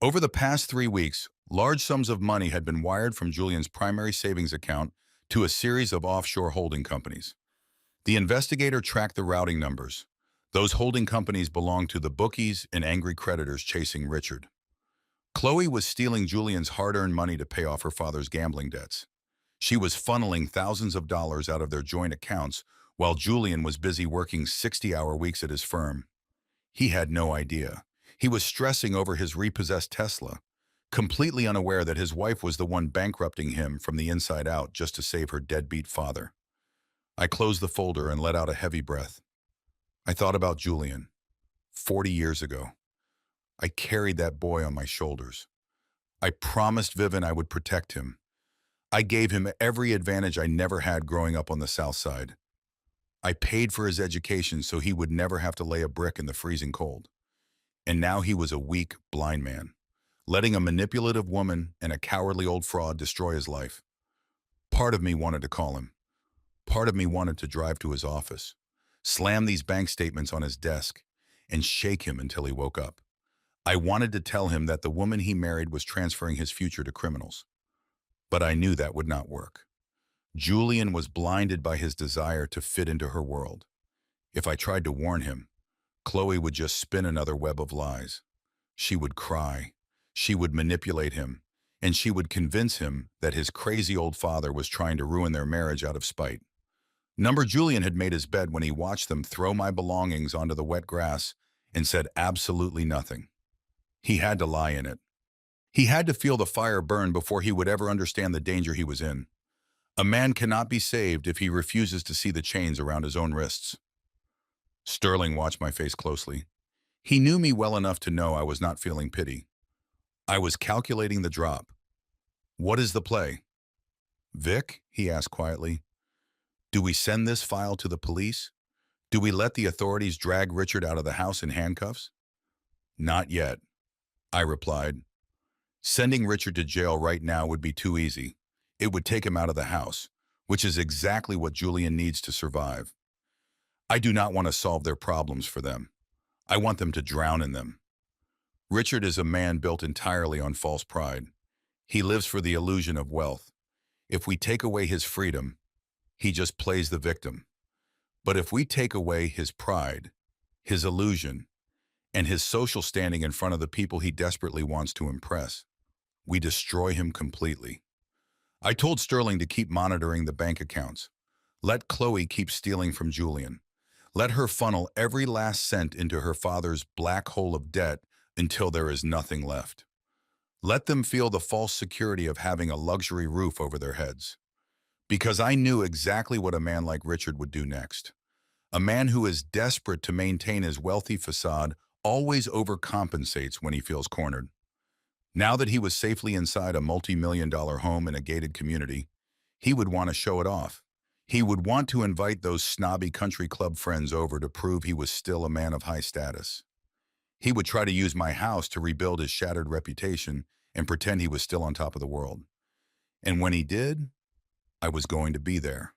Over the past 3 weeks, large sums of money had been wired from Julian's primary savings account to a series of offshore holding companies. The investigator tracked the routing numbers. Those holding companies belonged to the bookies and angry creditors chasing Richard. Chloe was stealing Julian's hard-earned money to pay off her father's gambling debts. She was funneling thousands of dollars out of their joint accounts while Julian was busy working 60-hour weeks at his firm. He had no idea. He was stressing over his repossessed Tesla, completely unaware that his wife was the one bankrupting him from the inside out just to save her deadbeat father. I closed the folder and let out a heavy breath. I thought about Julian. 40 years ago. I carried that boy on my shoulders. I promised Vivian I would protect him. I gave him every advantage I never had growing up on the South Side. I paid for his education so he would never have to lay a brick in the freezing cold. And now he was a weak, blind man, letting a manipulative woman and a cowardly old fraud destroy his life. Part of me wanted to call him. Part of me wanted to drive to his office, slam these bank statements on his desk, and shake him until he woke up. I wanted to tell him that the woman he married was transferring his future to criminals. But I knew that would not work. Julian was blinded by his desire to fit into her world. If I tried to warn him, Chloe would just spin another web of lies. She would cry, she would manipulate him, and she would convince him that his crazy old father was trying to ruin their marriage out of spite. Number Julian had made his bed when he watched them throw my belongings onto the wet grass and said absolutely nothing. He had to lie in it. He had to feel the fire burn before he would ever understand the danger he was in. A man cannot be saved if he refuses to see the chains around his own wrists. Sterling watched my face closely. He knew me well enough to know I was not feeling pity. I was calculating the drop. What is the play? Vic, he asked quietly, do we send this file to the police? Do we let the authorities drag Richard out of the house in handcuffs? Not yet, I replied. Sending Richard to jail right now would be too easy. It would take him out of the house, which is exactly what Julian needs to survive. I do not want to solve their problems for them. I want them to drown in them. Richard is a man built entirely on false pride. He lives for the illusion of wealth. If we take away his freedom, he just plays the victim. But if we take away his pride, his illusion, and his social standing in front of the people he desperately wants to impress, we destroy him completely. I told Sterling to keep monitoring the bank accounts. Let Chloe keep stealing from Julian. Let her funnel every last cent into her father's black hole of debt until there is nothing left. Let them feel the false security of having a luxury roof over their heads. Because I knew exactly what a man like Richard would do next. A man who is desperate to maintain his wealthy facade always overcompensates when he feels cornered. Now that he was safely inside a multi-million-dollar home in a gated community, he would want to show it off. He would want to invite those snobby country club friends over to prove he was still a man of high status. He would try to use my house to rebuild his shattered reputation and pretend he was still on top of the world. And when he did, I was going to be there.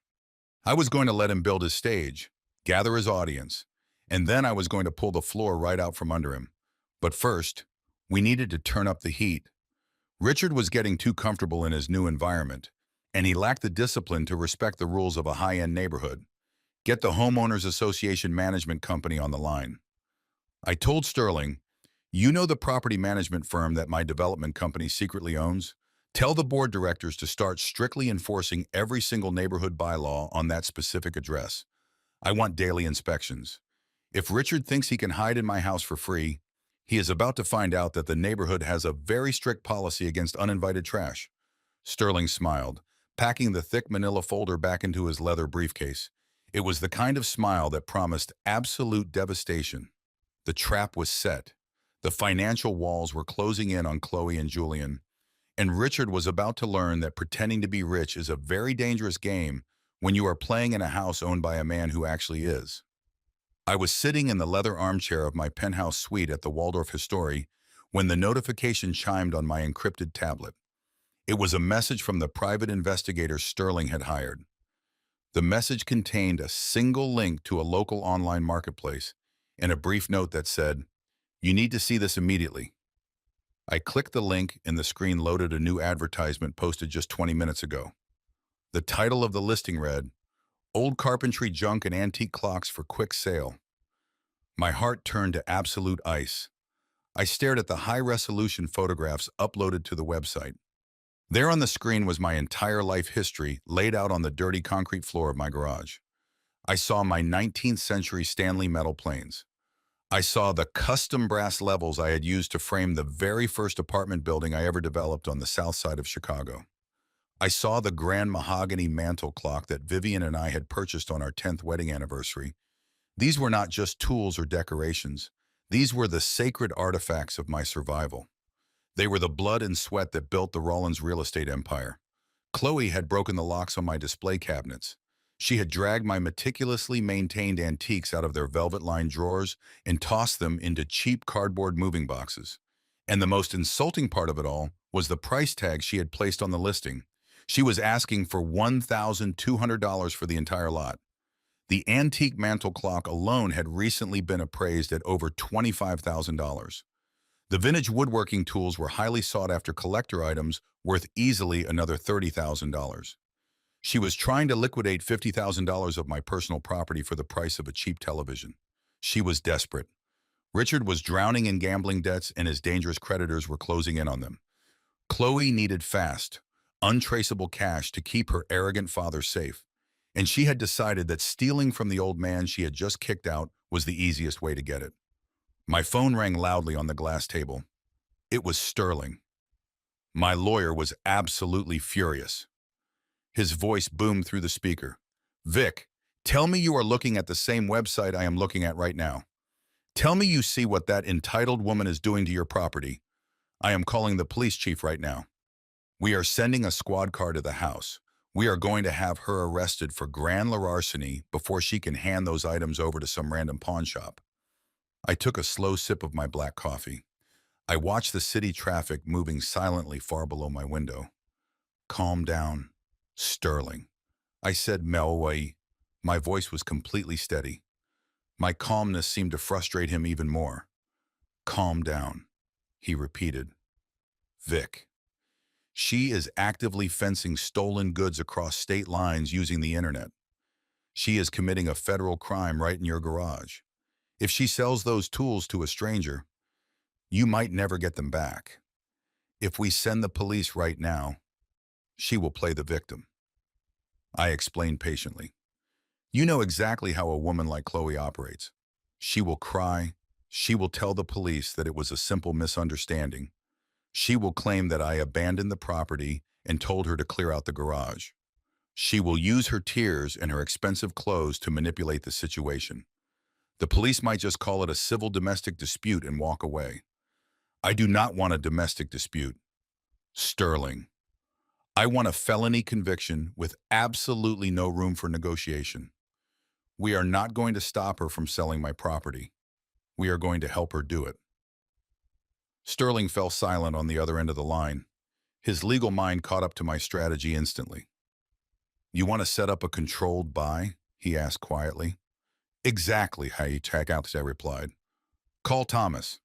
I was going to let him build his stage, gather his audience, and then I was going to pull the floor right out from under him. But first, we needed to turn up the heat. Richard was getting too comfortable in his new environment, and he lacked the discipline to respect the rules of a high-end neighborhood. Get the Homeowners Association Management Company on the line. I told Sterling, You know the property management firm that my development company secretly owns? Tell the board directors to start strictly enforcing every single neighborhood bylaw on that specific address. I want daily inspections. If Richard thinks he can hide in my house for free, he is about to find out that the neighborhood has a very strict policy against uninvited trash. Sterling smiled, packing the thick manila folder back into his leather briefcase. It was the kind of smile that promised absolute devastation. The trap was set. The financial walls were closing in on Chloe and Julian, and Richard was about to learn that pretending to be rich is a very dangerous game when you are playing in a house owned by a man who actually is. I was sitting in the leather armchair of my penthouse suite at the Waldorf Astoria when the notification chimed on my encrypted tablet. It was a message from the private investigator Sterling had hired. The message contained a single link to a local online marketplace and a brief note that said, "You need to see this immediately." I clicked the link and the screen loaded a new advertisement posted just 20 minutes ago. The title of the listing read, "Old Carpentry Junk and Antique Clocks for Quick Sale." My heart turned to absolute ice. I stared at the high-resolution photographs uploaded to the website. There on the screen was my entire life history laid out on the dirty concrete floor of my garage. I saw my 19th century Stanley metal planes. I saw the custom brass levels I had used to frame the very first apartment building I ever developed on the south side of Chicago. I saw the grand mahogany mantel clock that Vivian and I had purchased on our 10th wedding anniversary. These were not just tools or decorations. These were the sacred artifacts of my survival. They were the blood and sweat that built the Rollins real estate empire. Chloe had broken the locks on my display cabinets. She had dragged my meticulously maintained antiques out of their velvet-lined drawers and tossed them into cheap cardboard moving boxes. And the most insulting part of it all was the price tag she had placed on the listing. She was asking for $1,200 for the entire lot. The antique mantel clock alone had recently been appraised at over $25,000. The vintage woodworking tools were highly sought-after collector items worth easily another $30,000. She was trying to liquidate $50,000 of my personal property for the price of a cheap television. She was desperate. Richard was drowning in gambling debts and his dangerous creditors were closing in on them. Chloe needed fast, untraceable cash to keep her arrogant father safe, and she had decided that stealing from the old man she had just kicked out was the easiest way to get it. My phone rang loudly on the glass table. It was Sterling. My lawyer was absolutely furious. His voice boomed through the speaker. "Vic, tell me you are looking at the same website I am looking at right now. Tell me you see what that entitled woman is doing to your property. I am calling the police chief right now. We are sending a squad car to the house. We are going to have her arrested for grand larceny before she can hand those items over to some random pawn shop." I took a slow sip of my black coffee. I watched the city traffic moving silently far below my window. "Calm down, Sterling," I said mellowy. My voice was completely steady. My calmness seemed to frustrate him even more. "Calm down," he repeated. "Vic, she is actively fencing stolen goods across state lines using the internet. She is committing a federal crime right in your garage. If she sells those tools to a stranger, you might never get them back. If we send the police right now, she will play the victim." I explained patiently. "You know exactly how a woman like Chloe operates. She will cry. She will tell the police that it was a simple misunderstanding. She will claim that I abandoned the property and told her to clear out the garage. She will use her tears and her expensive clothes to manipulate the situation. The police might just call it a civil domestic dispute and walk away. I do not want a domestic dispute, Sterling. I want a felony conviction with absolutely no room for negotiation. We are not going to stop her from selling my property. We are going to help her do it." Sterling fell silent on the other end of the line. His legal mind caught up to my strategy instantly. "You want to set up a controlled buy?" he asked quietly. "Exactly," I replied. "Call Thomas."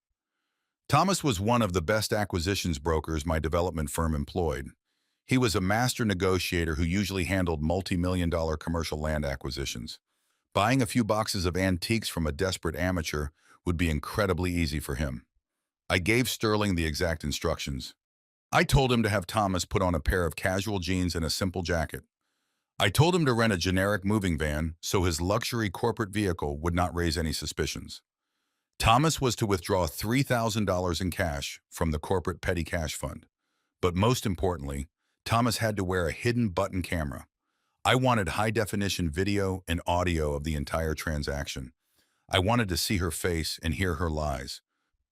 Thomas was one of the best acquisitions brokers my development firm employed. He was a master negotiator who usually handled multi-million-dollar commercial land acquisitions. Buying a few boxes of antiques from a desperate amateur would be incredibly easy for him. I gave Sterling the exact instructions. I told him to have Thomas put on a pair of casual jeans and a simple jacket. I told him to rent a generic moving van so his luxury corporate vehicle would not raise any suspicions. Thomas was to withdraw $3,000 in cash from the corporate petty cash fund. But most importantly, Thomas had to wear a hidden button camera. I wanted high-definition video and audio of the entire transaction. I wanted to see her face and hear her lies.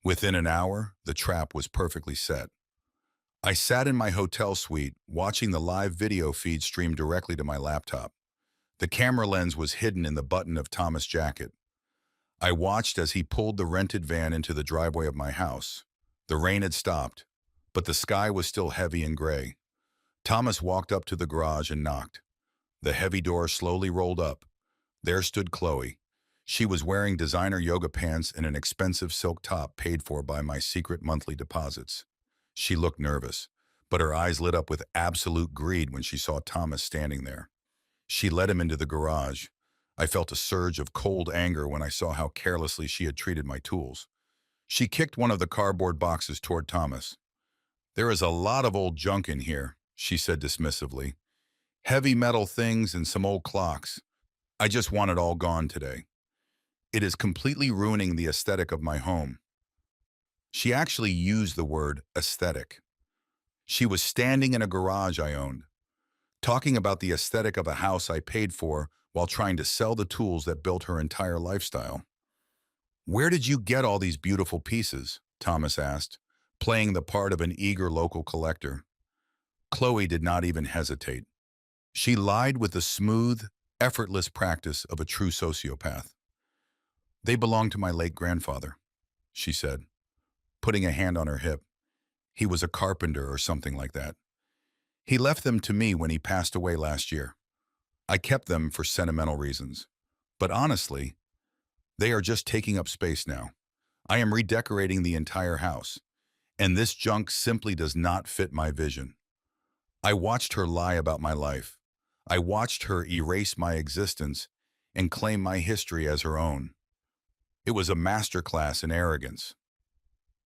Within an hour, the trap was perfectly set. I sat in my hotel suite, watching the live video feed stream directly to my laptop. The camera lens was hidden in the button of Thomas' jacket. I watched as he pulled the rented van into the driveway of my house. The rain had stopped, but the sky was still heavy and gray. Thomas walked up to the garage and knocked. The heavy door slowly rolled up. There stood Chloe. She was wearing designer yoga pants and an expensive silk top paid for by my secret monthly deposits. She looked nervous, but her eyes lit up with absolute greed when she saw Thomas standing there. She led him into the garage. I felt a surge of cold anger when I saw how carelessly she had treated my tools. She kicked one of the cardboard boxes toward Thomas. "There is a lot of old junk in here," she said dismissively. "Heavy metal things and some old clocks. I just want it all gone today. It is completely ruining the aesthetic of my home." She actually used the word aesthetic. She was standing in a garage I owned, talking about the aesthetic of a house I paid for while trying to sell the tools that built her entire lifestyle. "Where did you get all these beautiful pieces?" Thomas asked, playing the part of an eager local collector. Chloe did not even hesitate. She lied with the smooth, effortless practice of a true sociopath. "They belonged to my late grandfather," she said, putting a hand on her hip. "He was a carpenter or something like that. He left them to me when he passed away last year. I kept them for sentimental reasons. But honestly, they are just taking up space now. I am redecorating the entire house, and this junk simply does not fit my vision." I watched her lie about my life. I watched her erase my existence and claim my history as her own. It was a masterclass in arrogance.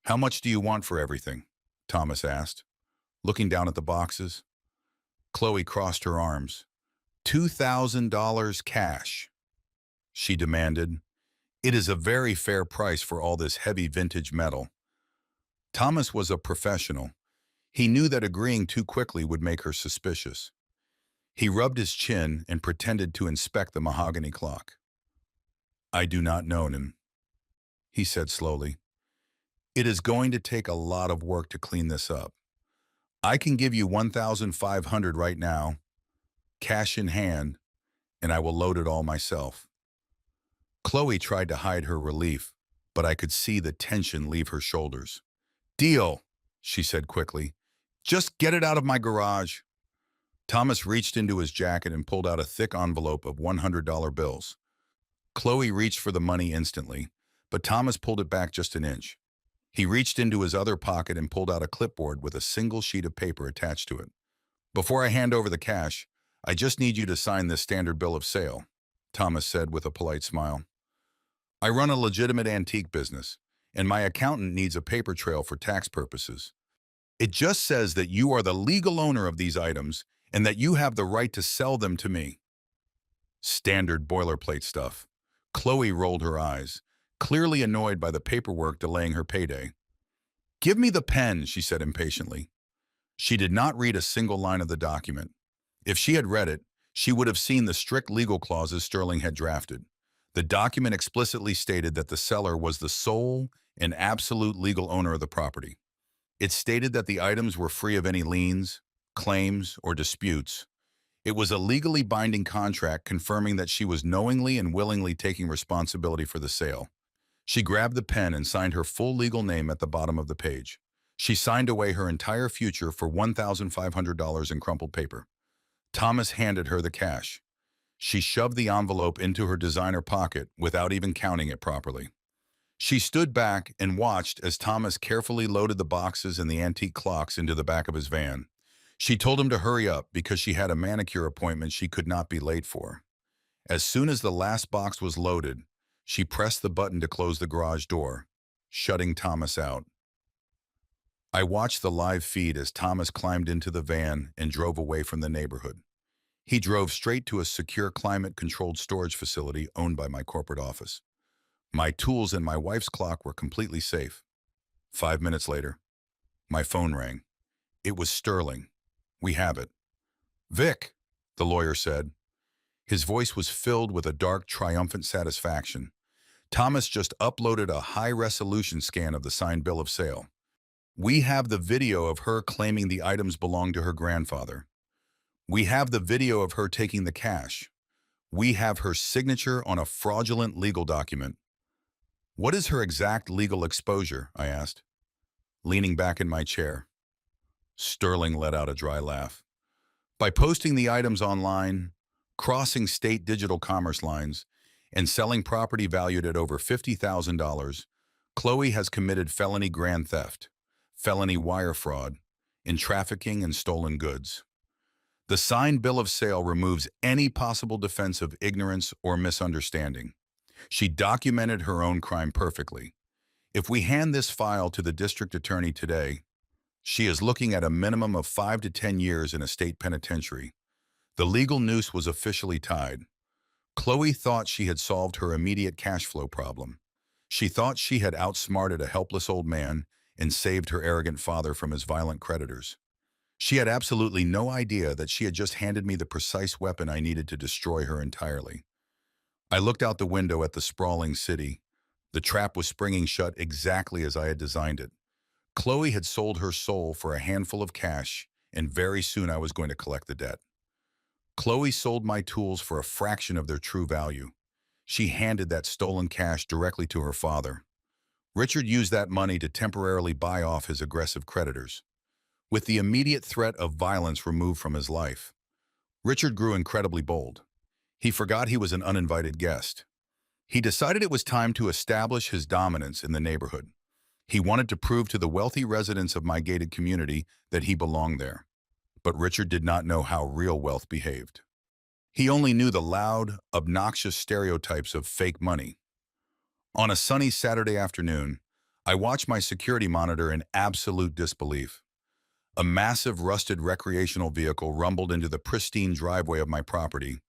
"How much do you want for everything?" Thomas asked, looking down at the boxes. Chloe crossed her arms. $2,000 cash, she demanded. "It is a very fair price for all this heavy vintage metal." Thomas was a professional. He knew that agreeing too quickly would make her suspicious. He rubbed his chin and pretended to inspect the mahogany clock. "I do not know him," he said slowly. "It is going to take a lot of work to clean this up. I can give you $1,500 right now, cash in hand, and I will load it all myself." Chloe tried to hide her relief, but I could see the tension leave her shoulders. "Deal," she said quickly. "Just get it out of my garage." Thomas reached into his jacket and pulled out a thick envelope of $100 bills. Chloe reached for the money instantly, but Thomas pulled it back just an inch. He reached into his other pocket and pulled out a clipboard with a single sheet of paper attached to it. "Before I hand over the cash, I just need you to sign this standard bill of sale," Thomas said with a polite smile. "I run a legitimate antique business, and my accountant needs a paper trail for tax purposes. It just says that you are the legal owner of these items and that you have the right to sell them to me." Standard boilerplate stuff. Chloe rolled her eyes, clearly annoyed by the paperwork delaying her payday. "Give me the pen," she said impatiently. She did not read a single line of the document. If she had read it, she would have seen the strict legal clauses Sterling had drafted. The document explicitly stated that the seller was the sole and absolute legal owner of the property. It stated that the items were free of any liens, claims, or disputes. It was a legally binding contract confirming that she was knowingly and willingly taking responsibility for the sale. She grabbed the pen and signed her full legal name at the bottom of the page. She signed away her entire future for $1,500 in crumpled paper. Thomas handed her the cash. She shoved the envelope into her designer pocket without even counting it properly. She stood back and watched as Thomas carefully loaded the boxes and the antique clocks into the back of his van. She told him to hurry up because she had a manicure appointment she could not be late for. As soon as the last box was loaded, she pressed the button to close the garage door, shutting Thomas out. I watched the live feed as Thomas climbed into the van and drove away from the neighborhood. He drove straight to a secure climate-controlled storage facility owned by my corporate office. My tools and my wife's clock were completely safe. 5 minutes later, my phone rang. It was Sterling. We have it. Vic, the lawyer said. His voice was filled with a dark, triumphant satisfaction. Thomas just uploaded a high-resolution scan of the signed bill of sale. We have the video of her claiming the items belonged to her grandfather. We have the video of her taking the cash. We have her signature on a fraudulent legal document. What is her exact legal exposure? I asked, leaning back in my chair. Sterling let out a dry laugh. By posting the items online, crossing state digital commerce lines, and selling property valued at over $50,000, Chloe has committed felony grand theft, felony wire fraud, and trafficking in stolen goods. The signed bill of sale removes any possible defense of ignorance or misunderstanding. She documented her own crime perfectly. If we hand this file to the district attorney today, she is looking at a minimum of 5 to 10 years in a state penitentiary. The legal noose was officially tied. Chloe thought she had solved her immediate cash flow problem. She thought she had outsmarted a helpless old man and saved her arrogant father from his violent creditors. She had absolutely no idea that she had just handed me the precise weapon I needed to destroy her entirely. I looked out the window at the sprawling city. The trap was springing shut exactly as I had designed it. Chloe had sold her soul for a handful of cash, and very soon I was going to collect the debt. Chloe sold my tools for a fraction of their true value. She handed that stolen cash directly to her father. Richard used that money to temporarily buy off his aggressive creditors. With the immediate threat of violence removed from his life, Richard grew incredibly bold. He forgot he was an uninvited guest. He decided it was time to establish his dominance in the neighborhood. He wanted to prove to the wealthy residents of my gated community that he belonged there. But Richard did not know how real wealth behaved. He only knew the loud, obnoxious stereotypes of fake money. On a sunny Saturday afternoon, I watched my security monitor in absolute disbelief. A massive rusted recreational vehicle rumbled into the pristine driveway of my property.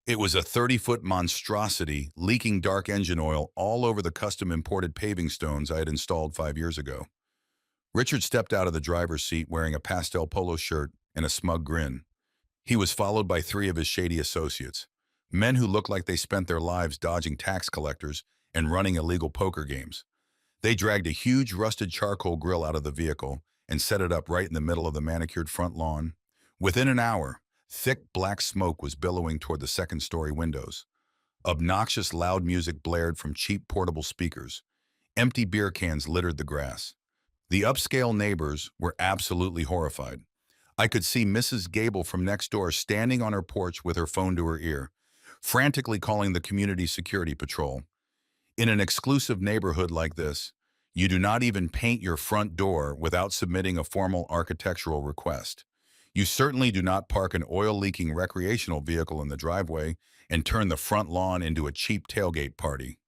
It was a 30-foot monstrosity, leaking dark engine oil all over the custom-imported paving stones I had installed 5 years ago. Richard stepped out of the driver's seat wearing a pastel polo shirt and a smug grin. He was followed by 3 of his shady associates, men who looked like they spent their lives dodging tax collectors and running illegal poker games. They dragged a huge rusted charcoal grill out of the vehicle and set it up right in the middle of the manicured front lawn. Within an hour, thick black smoke was billowing toward the second-story windows. Obnoxious loud music blared from cheap portable speakers. Empty beer cans littered the grass. The upscale neighbors were absolutely horrified. I could see Mrs. Gable from next door standing on her porch with her phone to her ear, frantically calling the community security patrol. In an exclusive neighborhood like this, you do not even paint your front door without submitting a formal architectural request. You certainly do not park an oil-leaking recreational vehicle in the driveway and turn the front lawn into a cheap tailgate party.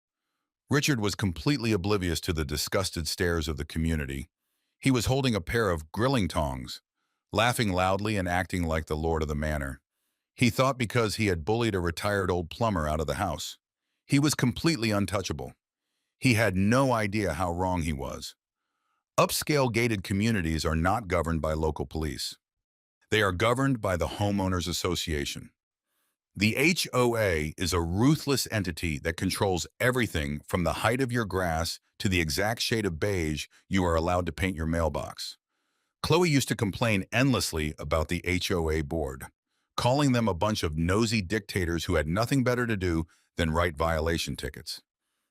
Richard was completely oblivious to the disgusted stares of the community. He was holding a pair of grilling tongs, laughing loudly and acting like the lord of the manor. He thought because he had bullied a retired old plumber out of the house, he was completely untouchable. He had no idea how wrong he was. Upscale gated communities are not governed by local police. They are governed by the Homeowners Association. The HOA is a ruthless entity that controls everything from the height of your grass to the exact shade of beige you are allowed to paint your mailbox. Chloe used to complain endlessly about the HOA board, calling them a bunch of nosy dictators who had nothing better to do than write violation tickets.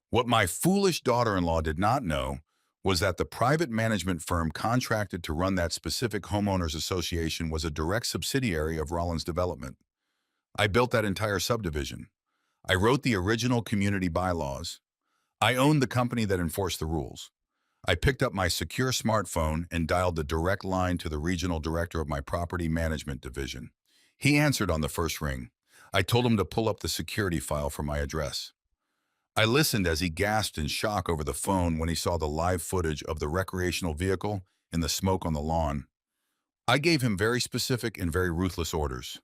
What my foolish daughter-in-law did not know was that the private management firm contracted to run that specific homeowners association was a direct subsidiary of Rollins Development. I built that entire subdivision. I wrote the original community bylaws. I owned the company that enforced the rules. I picked up my secure smartphone and dialed the direct line to the regional director of my property management division. He answered on the first ring. I told him to pull up the security file for my address. I listened as he gasped in shock over the phone when he saw the live footage of the recreational vehicle in the smoke on the lawn. I gave him very specific and very ruthless orders.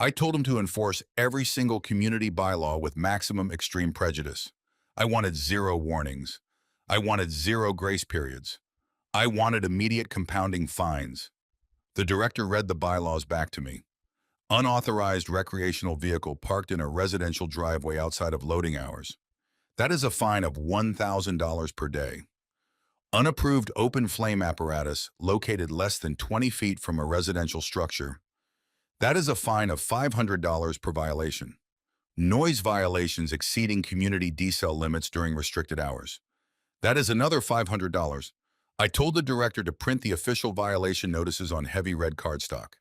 I told him to enforce every single community bylaw with maximum extreme prejudice. I wanted zero warnings. I wanted zero grace periods. I wanted immediate compounding fines. The director read the bylaws back to me. Unauthorized recreational vehicle parked in a residential driveway outside of loading hours. That is a fine of $1,000 per day. Unapproved open flame apparatus located less than 20 feet from a residential structure. That is a fine of $500 per violation. Noise violations exceeding community decel limits during restricted hours. That is another $500. I told the director to print the official violation notices on heavy red cardstock.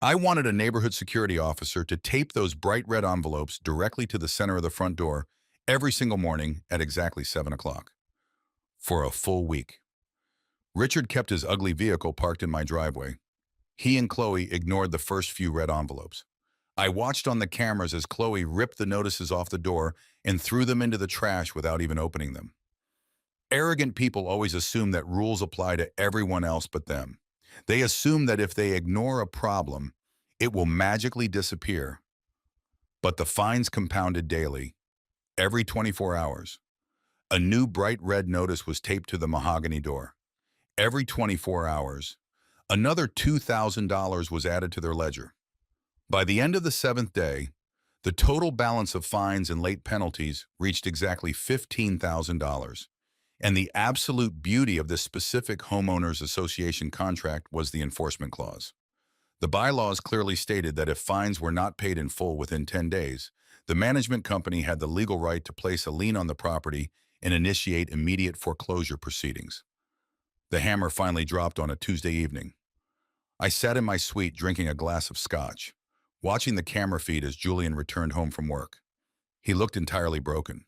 I wanted a neighborhood security officer to tape those bright red envelopes directly to the center of the front door every single morning at exactly 7 o'clock. For a full week. Richard kept his ugly vehicle parked in my driveway. He and Chloe ignored the first few red envelopes. I watched on the cameras as Chloe ripped the notices off the door and threw them into the trash without even opening them. Arrogant people always assume that rules apply to everyone else but them. They assume that if they ignore a problem, it will magically disappear. But the fines compounded daily, every 24 hours. A new bright red notice was taped to the mahogany door. Every 24 hours, another $2,000 was added to their ledger. By the end of the seventh day, the total balance of fines and late penalties reached exactly $15,000. And the absolute beauty of this specific homeowners association contract was the enforcement clause. The bylaws clearly stated that if fines were not paid in full within 10 days, the management company had the legal right to place a lien on the property and initiate immediate foreclosure proceedings. The hammer finally dropped on a Tuesday evening. I sat in my suite drinking a glass of scotch, watching the camera feed as Julian returned home from work. He looked entirely broken.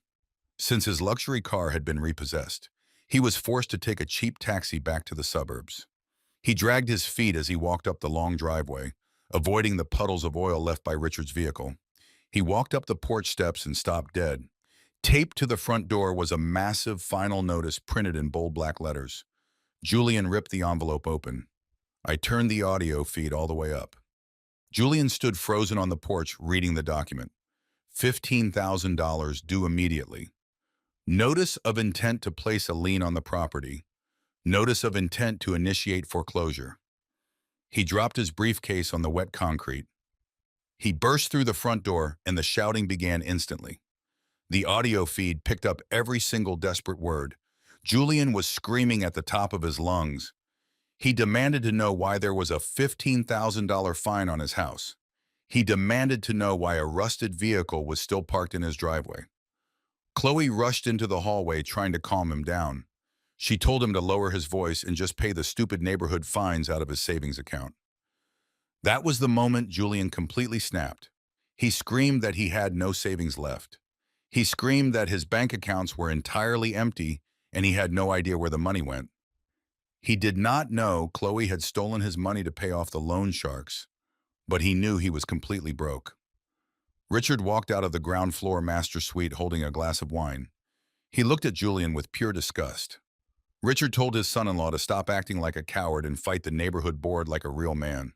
Since his luxury car had been repossessed, he was forced to take a cheap taxi back to the suburbs. He dragged his feet as he walked up the long driveway, avoiding the puddles of oil left by Richard's vehicle. He walked up the porch steps and stopped dead. Taped to the front door was a massive final notice printed in bold black letters. Julian ripped the envelope open. I turned the audio feed all the way up. Julian stood frozen on the porch reading the document. $15,000 due immediately. Notice of intent to place a lien on the property. Notice of intent to initiate foreclosure. He dropped his briefcase on the wet concrete. He burst through the front door and the shouting began instantly. The audio feed picked up every single desperate word. Julian was screaming at the top of his lungs. He demanded to know why there was a $15,000 fine on his house. He demanded to know why a rusted vehicle was still parked in his driveway. Chloe rushed into the hallway trying to calm him down. She told him to lower his voice and just pay the stupid neighborhood fines out of his savings account. That was the moment Julian completely snapped. He screamed that he had no savings left. He screamed that his bank accounts were entirely empty and he had no idea where the money went. He did not know Chloe had stolen his money to pay off the loan sharks, but he knew he was completely broke. Richard walked out of the ground floor master suite holding a glass of wine. He looked at Julian with pure disgust. Richard told his son-in-law to stop acting like a coward and fight the neighborhood board like a real man.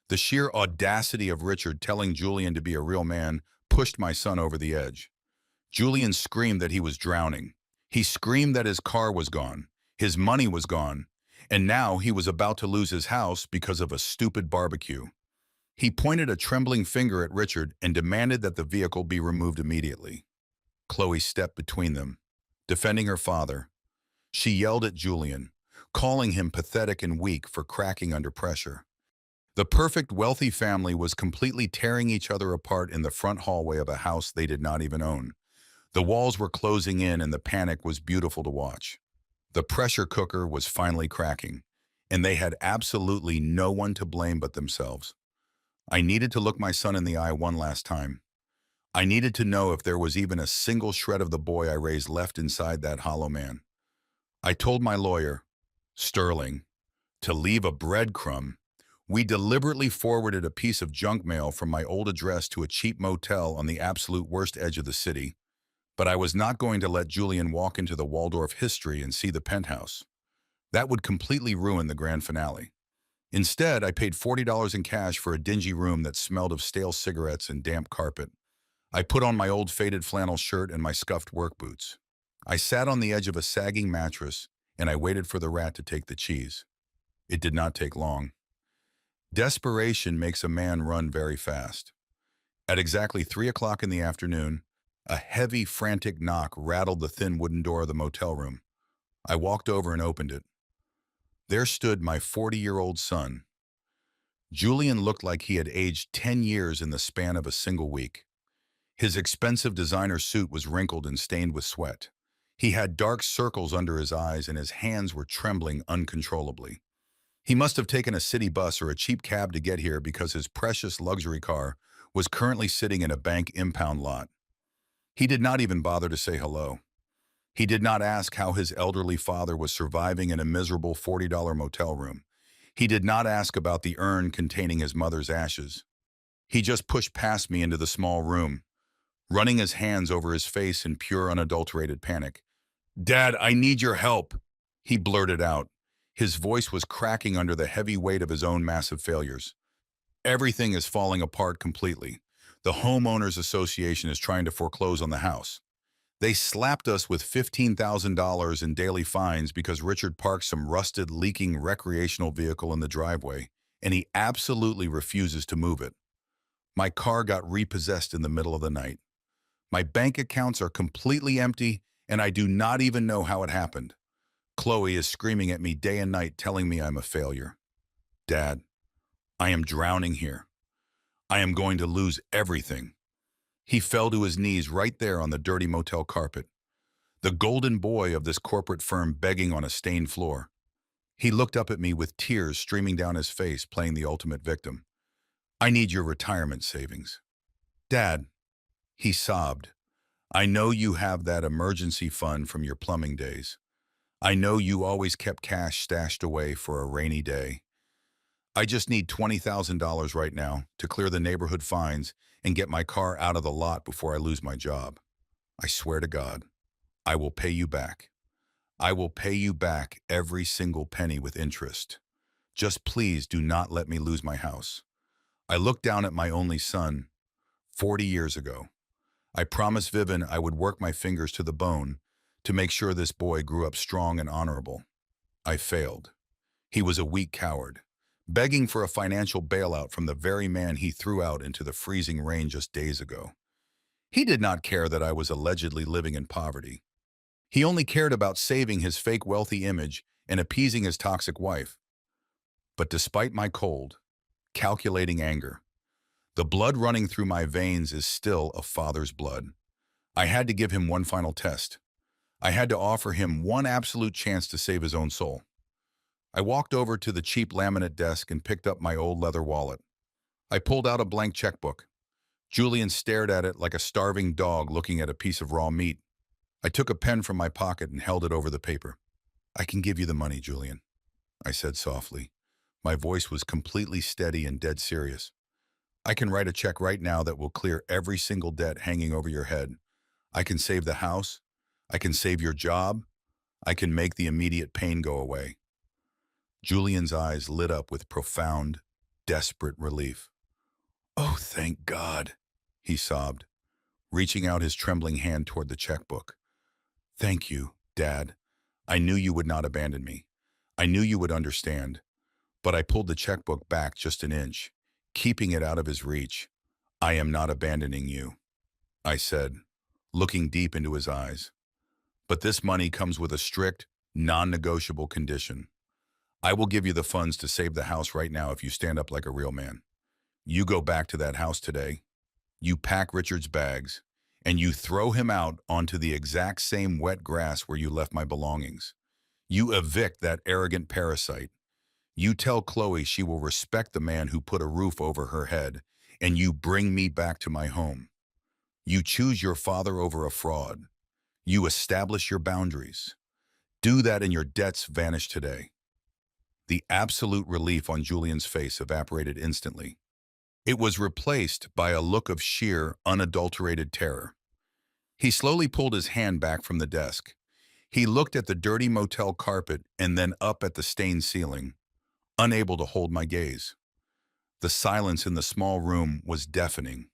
The sheer audacity of Richard telling Julian to be a real man pushed my son over the edge. Julian screamed that he was drowning. He screamed that his car was gone, his money was gone, and now he was about to lose his house because of a stupid barbecue. He pointed a trembling finger at Richard and demanded that the vehicle be removed immediately. Chloe stepped between them, defending her father. She yelled at Julian, calling him pathetic and weak for cracking under pressure. The perfect wealthy family was completely tearing each other apart in the front hallway of a house they did not even own. The walls were closing in and the panic was beautiful to watch. The pressure cooker was finally cracking, and they had absolutely no one to blame but themselves. I needed to look my son in the eye one last time. I needed to know if there was even a single shred of the boy I raised left inside that hollow man. I told my lawyer, Sterling, to leave a breadcrumb. We deliberately forwarded a piece of junk mail from my old address to a cheap motel on the absolute worst edge of the city. But I was not going to let Julian walk into the Waldorf history and see the penthouse. That would completely ruin the grand finale. Instead, I paid $40 in cash for a dingy room that smelled of stale cigarettes and damp carpet. I put on my old faded flannel shirt and my scuffed work boots. I sat on the edge of a sagging mattress and I waited for the rat to take the cheese. It did not take long. Desperation makes a man run very fast. At exactly 3 o'clock in the afternoon, a heavy, frantic knock rattled the thin wooden door of the motel room. I walked over and opened it. There stood my 40-year-old son. Julian looked like he had aged 10 years in the span of a single week. His expensive designer suit was wrinkled and stained with sweat. He had dark circles under his eyes and his hands were trembling uncontrollably. He must have taken a city bus or a cheap cab to get here because his precious luxury car was currently sitting in a bank impound lot. He did not even bother to say hello. He did not ask how his elderly father was surviving in a miserable $40 motel room. He did not ask about the urn containing his mother's ashes. He just pushed past me into the small room, running his hands over his face in pure unadulterated panic. "Dad, I need your help," he blurted out. His voice was cracking under the heavy weight of his own massive failures. "Everything is falling apart completely. The homeowners association is trying to foreclose on the house. They slapped us with $15,000 in daily fines because Richard parked some rusted, leaking recreational vehicle in the driveway, and he absolutely refuses to move it. My car got repossessed in the middle of the night. My bank accounts are completely empty, and I do not even know how it happened. Chloe is screaming at me day and night, telling me I'm a failure. Dad, I am drowning here. I am going to lose everything." He fell to his knees right there on the dirty motel carpet, the golden boy of this corporate firm begging on a stained floor. He looked up at me with tears streaming down his face, playing the ultimate victim. "I need your retirement savings." "Dad," he sobbed, "I know you have that emergency fund from your plumbing days. I know you always kept cash stashed away for a rainy day. I just need $20,000 right now to clear the neighborhood fines and get my car out of the lot before I lose my job. I swear to God, I will pay you back. I will pay you back every single penny with interest. Just please do not let me lose my house." I looked down at my only son, 40 years ago. I promised Vivian I would work my fingers to the bone to make sure this boy grew up strong and honorable. I failed. He was a weak coward, begging for a financial bailout from the very man he threw out into the freezing rain just days ago. He did not care that I was allegedly living in poverty. He only cared about saving his fake wealthy image and appeasing his toxic wife. But despite my cold, calculating anger, the blood running through my veins is still a father's blood. I had to give him one final test. I had to offer him one absolute chance to save his own soul. I walked over to the cheap laminate desk and picked up my old leather wallet. I pulled out a blank checkbook. Julian stared at it like a starving dog looking at a piece of raw meat. I took a pen from my pocket and held it over the paper. "I can give you the money, Julian," I said softly. My voice was completely steady and dead serious. "I can write a check right now that will clear every single debt hanging over your head. I can save the house. I can save your job. I can make the immediate pain go away." Julian's eyes lit up with profound, desperate relief. "Oh, thank God," he sobbed, reaching out his trembling hand toward the checkbook. "Thank you, Dad. I knew you would not abandon me. I knew you would understand." But I pulled the checkbook back just an inch, keeping it out of his reach. "I am not abandoning you," I said, looking deep into his eyes. "But this money comes with a strict, non-negotiable condition. I will give you the funds to save the house right now if you stand up like a real man. You go back to that house today, you pack Richard's bags, and you throw him out onto the exact same wet grass where you left my belongings. You evict that arrogant parasite. You tell Chloe she will respect the man who put a roof over her head, and you bring me back to my home. You choose your father over a fraud. You establish your boundaries. Do that and your debts vanish today." The absolute relief on Julian's face evaporated instantly. It was replaced by a look of sheer, unadulterated terror. He slowly pulled his hand back from the desk. He looked at the dirty motel carpet and then up at the stained ceiling, unable to hold my gaze. The silence in the small room was deafening.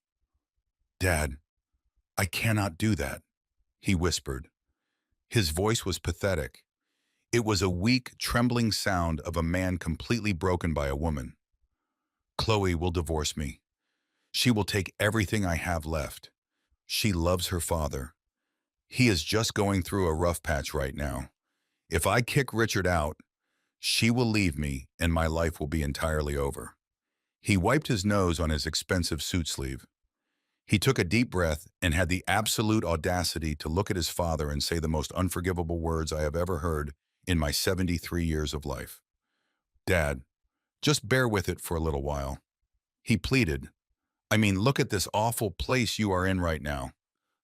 "Dad, I cannot do that," he whispered. His voice was pathetic. It was a weak, trembling sound of a man completely broken by a woman. "Chloe will divorce me. She will take everything I have left. She loves her father. He is just going through a rough patch right now. If I kick Richard out, she will leave me and my life will be entirely over." He wiped his nose on his expensive suit sleeve. He took a deep breath and had the absolute audacity to look at his father and say the most unforgivable words I have ever heard in my 73 years of life. "Dad, just bear with it for a little while." He pleaded. "I mean, look at this awful place you are in right now.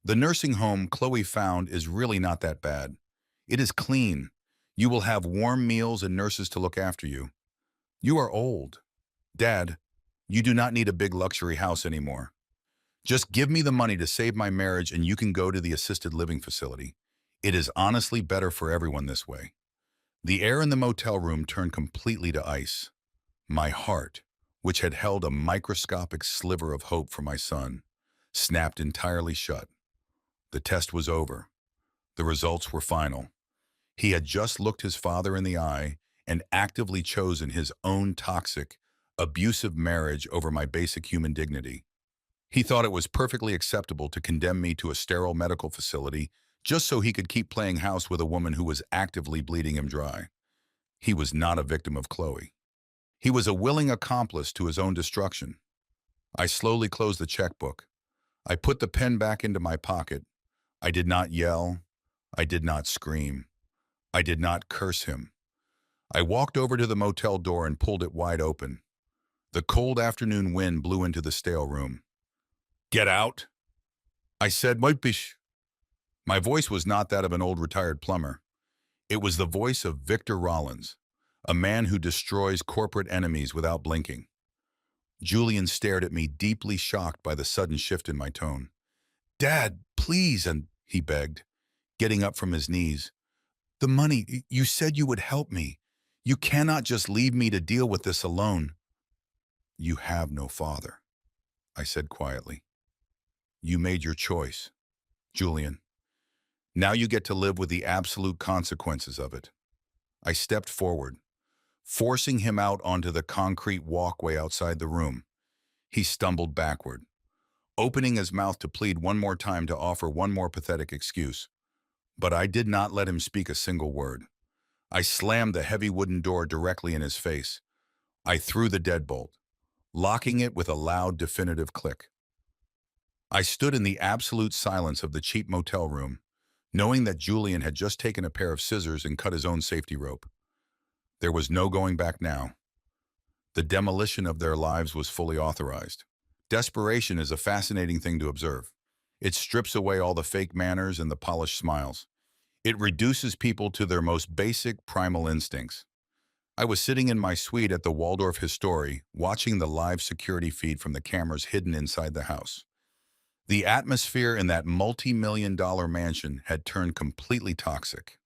The nursing home Chloe found is really not that bad. It is clean. You will have warm meals and nurses to look after you. You are old. Dad, you do not need a big luxury house anymore. Just give me the money to save my marriage and you can go to the assisted living facility. It is honestly better for everyone this way." The air in the motel room turned completely to ice. My heart, which had held a microscopic sliver of hope for my son, snapped entirely shut. The test was over. The results were final. He had just looked his father in the eye and actively chosen his own toxic, abusive marriage over my basic human dignity. He thought it was perfectly acceptable to condemn me to a sterile medical facility just so he could keep playing house with a woman who was actively bleeding him dry. He was not a victim of Chloe. He was a willing accomplice to his own destruction. I slowly closed the checkbook. I put the pen back into my pocket. I did not yell. I did not scream. I did not curse him. I walked over to the motel door and pulled it wide open. The cold afternoon wind blew into the stale room. "Get out," I said, "Whitefish." My voice was not that of an old retired plumber. It was the voice of Victor Rollins, a man who destroys corporate enemies without blinking. Julian stared at me, deeply shocked by the sudden shift in my tone. "Dad, please," and he begged, getting up from his knees. "The money, you said you would help me. You cannot just leave me to deal with this alone." "You have no father," I said quietly. "You made your choice, Julian. Now you get to live with the absolute consequences of it." I stepped forward, forcing him out onto the concrete walkway outside the room. He stumbled backward, opening his mouth to plead one more time, to offer one more pathetic excuse. But I did not let him speak a single word. I slammed the heavy wooden door directly in his face. I threw the deadbolt, locking it with a loud, definitive click. I stood in the absolute silence of the cheap motel room, knowing that Julian had just taken a pair of scissors and cut his own safety rope. There was no going back now. The demolition of their lives was fully authorized. Desperation is a fascinating thing to observe. It strips away all the fake manners and the polished smiles. It reduces people to their most basic, primal instincts. I was sitting in my suite at the Waldorf Astoria, watching the live security feed from the cameras hidden inside the house. The atmosphere in that multi-million-dollar mansion had turned completely toxic.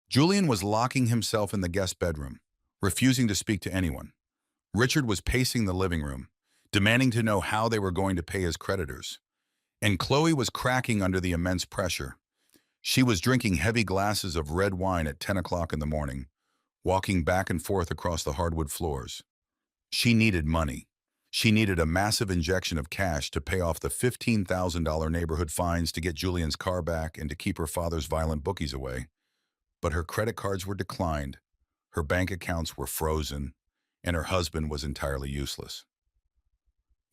Julian was locking himself in the guest bedroom, refusing to speak to anyone. Richard was pacing the living room, demanding to know how they were going to pay his creditors. And Chloe was cracking under the immense pressure. She was drinking heavy glasses of red wine at 10 o'clock in the morning, walking back and forth across the hardwood floors. She needed money. She needed a massive injection of cash to pay off the $15,000 neighborhood fines, to get Julian's car back, and to keep her father's violent bookies away. But her credit cards were declined, her bank accounts were frozen, and her husband was entirely useless.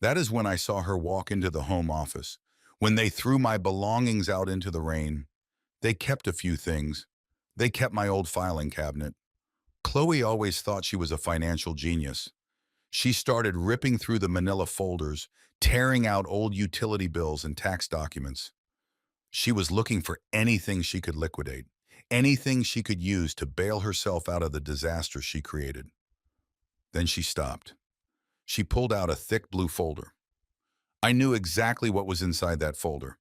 That is when I saw her walk into the home office. When they threw my belongings out into the rain, they kept a few things. They kept my old filing cabinet. Chloe always thought she was a financial genius. She started ripping through the manila folders, tearing out old utility bills and tax documents. She was looking for anything she could liquidate, anything she could use to bail herself out of the disaster she created. Then she stopped. She pulled out a thick blue folder. I knew exactly what was inside that folder.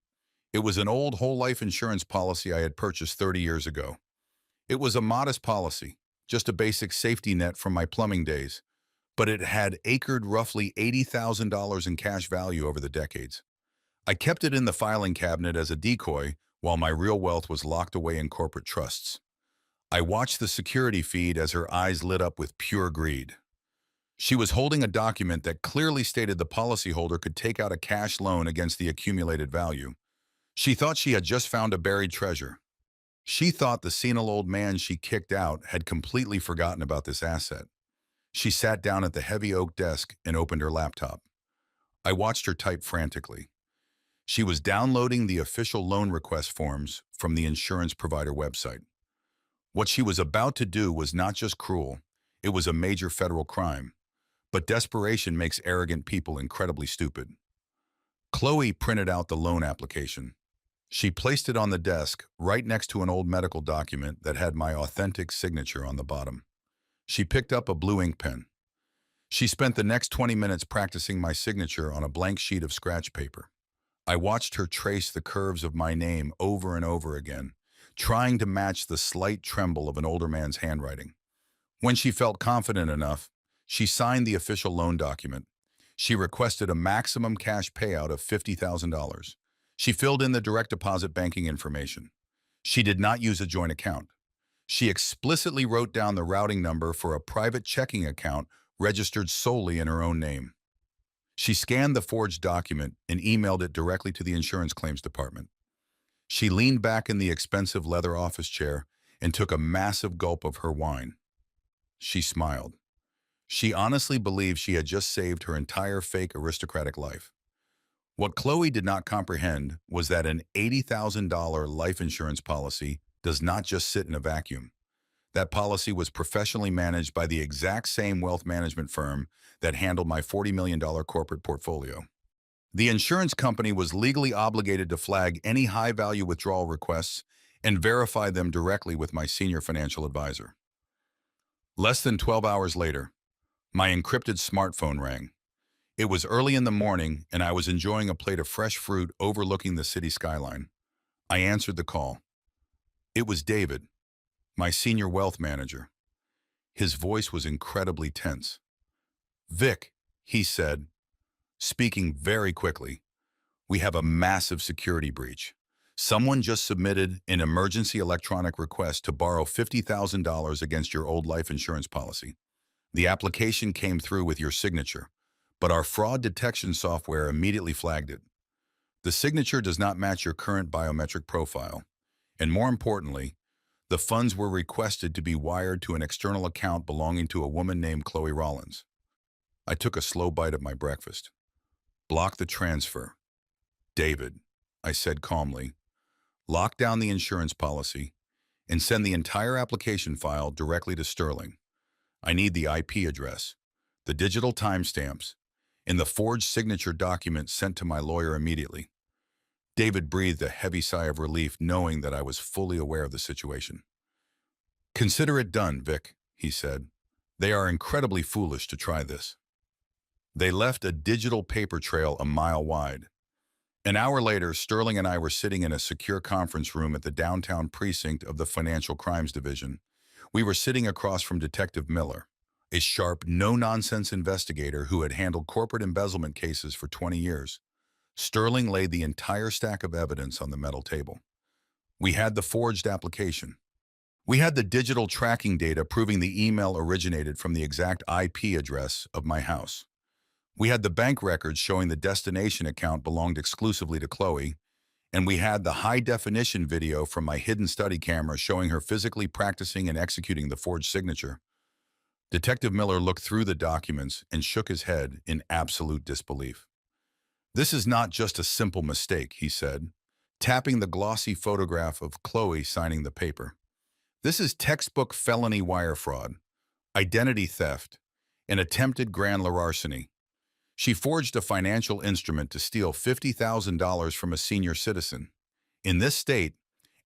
It was an old whole life insurance policy I had purchased 30 years ago. It was a modest policy, just a basic safety net from my plumbing days, but it had acred roughly $80,000 in cash value over the decades. I kept it in the filing cabinet as a decoy while my real wealth was locked away in corporate trusts. I watched the security feed as her eyes lit up with pure greed. She was holding a document that clearly stated the policyholder could take out a cash loan against the accumulated value. She thought she had just found a buried treasure. She thought the senile old man she kicked out had completely forgotten about this asset. She sat down at the heavy oak desk and opened her laptop. I watched her type frantically. She was downloading the official loan request forms from the insurance provider website. What she was about to do was not just cruel, it was a major federal crime. But desperation makes arrogant people incredibly stupid. Chloe printed out the loan application. She placed it on the desk right next to an old medical document that had my authentic signature on the bottom. She picked up a blue ink pen. She spent the next 20 minutes practicing my signature on a blank sheet of scratch paper. I watched her trace the curves of my name over and over again, trying to match the slight tremble of an older man's handwriting. When she felt confident enough, she signed the official loan document. She requested a maximum cash payout of $50,000. She filled in the direct deposit banking information. She did not use a joint account. She explicitly wrote down the routing number for a private checking account registered solely in her own name. She scanned the forged document and emailed it directly to the insurance claims department. She leaned back in the expensive leather office chair and took a massive gulp of her wine. She smiled. She honestly believed she had just saved her entire fake aristocratic life. What Chloe did not comprehend was that an $80,000 life insurance policy does not just sit in a vacuum. That policy was professionally managed by the exact same wealth management firm that handled my $40 million corporate portfolio. The insurance company was legally obligated to flag any high-value withdrawal requests and verify them directly with my senior financial advisor. Less than 12 hours later, my encrypted smartphone rang. It was early in the morning, and I was enjoying a plate of fresh fruit overlooking the city skyline. I answered the call. It was David, my senior wealth manager. His voice was incredibly tense. "Vic," he said, speaking very quickly, "we have a massive security breach. Someone just submitted an emergency electronic request to borrow $50,000 against your old life insurance policy. The application came through with your signature, but our fraud detection software immediately flagged it. The signature does not match your current biometric profile, and more importantly, the funds were requested to be wired to an external account belonging to a woman named Chloe Rollins." I took a slow bite of my breakfast. "Block the transfer. David," I said calmly. "Lock down the insurance policy and send the entire application file directly to Sterling. I need the IP address, the digital timestamps, and the forged signature document sent to my lawyer immediately." David breathed a heavy sigh of relief, knowing that I was fully aware of the situation. "Consider it done, Vic," he said. "They are incredibly foolish to try this." They left a digital paper trail a mile wide. An hour later, Sterling and I were sitting in a secure conference room at the downtown precinct of the Financial Crimes Division. We were sitting across from Detective Miller, a sharp, no-nonsense investigator who had handled corporate embezzlement cases for 20 years. Sterling laid the entire stack of evidence on the metal table. We had the forged application. We had the digital tracking data proving the email originated from the exact IP address of my house. We had the bank records showing the destination account belonged exclusively to Chloe, and we had the high-definition video from my hidden study camera showing her physically practicing and executing the forged signature. Detective Miller looked through the documents and shook his head in absolute disbelief. "This is not just a simple mistake," he said, tapping the glossy photograph of Chloe signing the paper. "This is textbook felony wire fraud, identity theft, and attempted grand larceny. She forged a financial instrument to steal $50,000 from a senior citizen. In this state,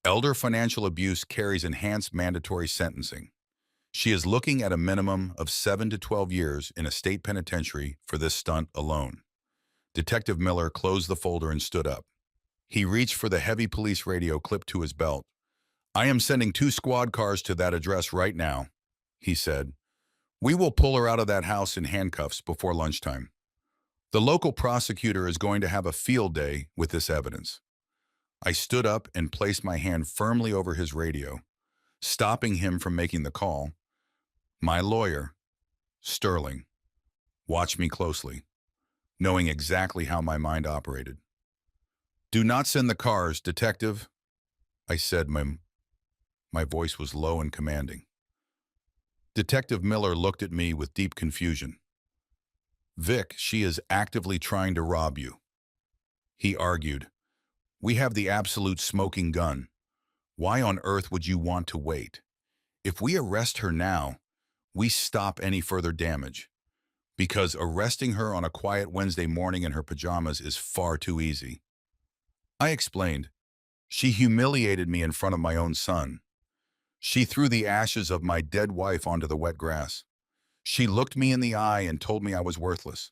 elder financial abuse carries enhanced mandatory sentencing. She is looking at a minimum of 7 to 12 years in a state penitentiary for this stunt alone." Detective Miller closed the folder and stood up. He reached for the heavy police radio clipped to his belt. I am sending 2 squad cars to that address right now, he said. We will pull her out of that house in handcuffs before lunchtime. The local prosecutor is going to have a field day with this evidence. I stood up and placed my hand firmly over his radio, stopping him from making the call. My lawyer, Sterling, watched me closely, knowing exactly how my mind operated. Do not send the cars, detective, I said. My voice was low and commanding. Detective Miller looked at me with deep confusion. Vic, she is actively trying to rob you. He argued. We have the absolute smoking gun. Why on earth would you want to wait? If we arrest her now, we stop any further damage. Because arresting her on a quiet Wednesday morning in her pajamas is far too easy. I explained. She humiliated me in front of my own son. She threw the ashes of my dead wife onto the wet grass. She looked me in the eye and told me I was worthless.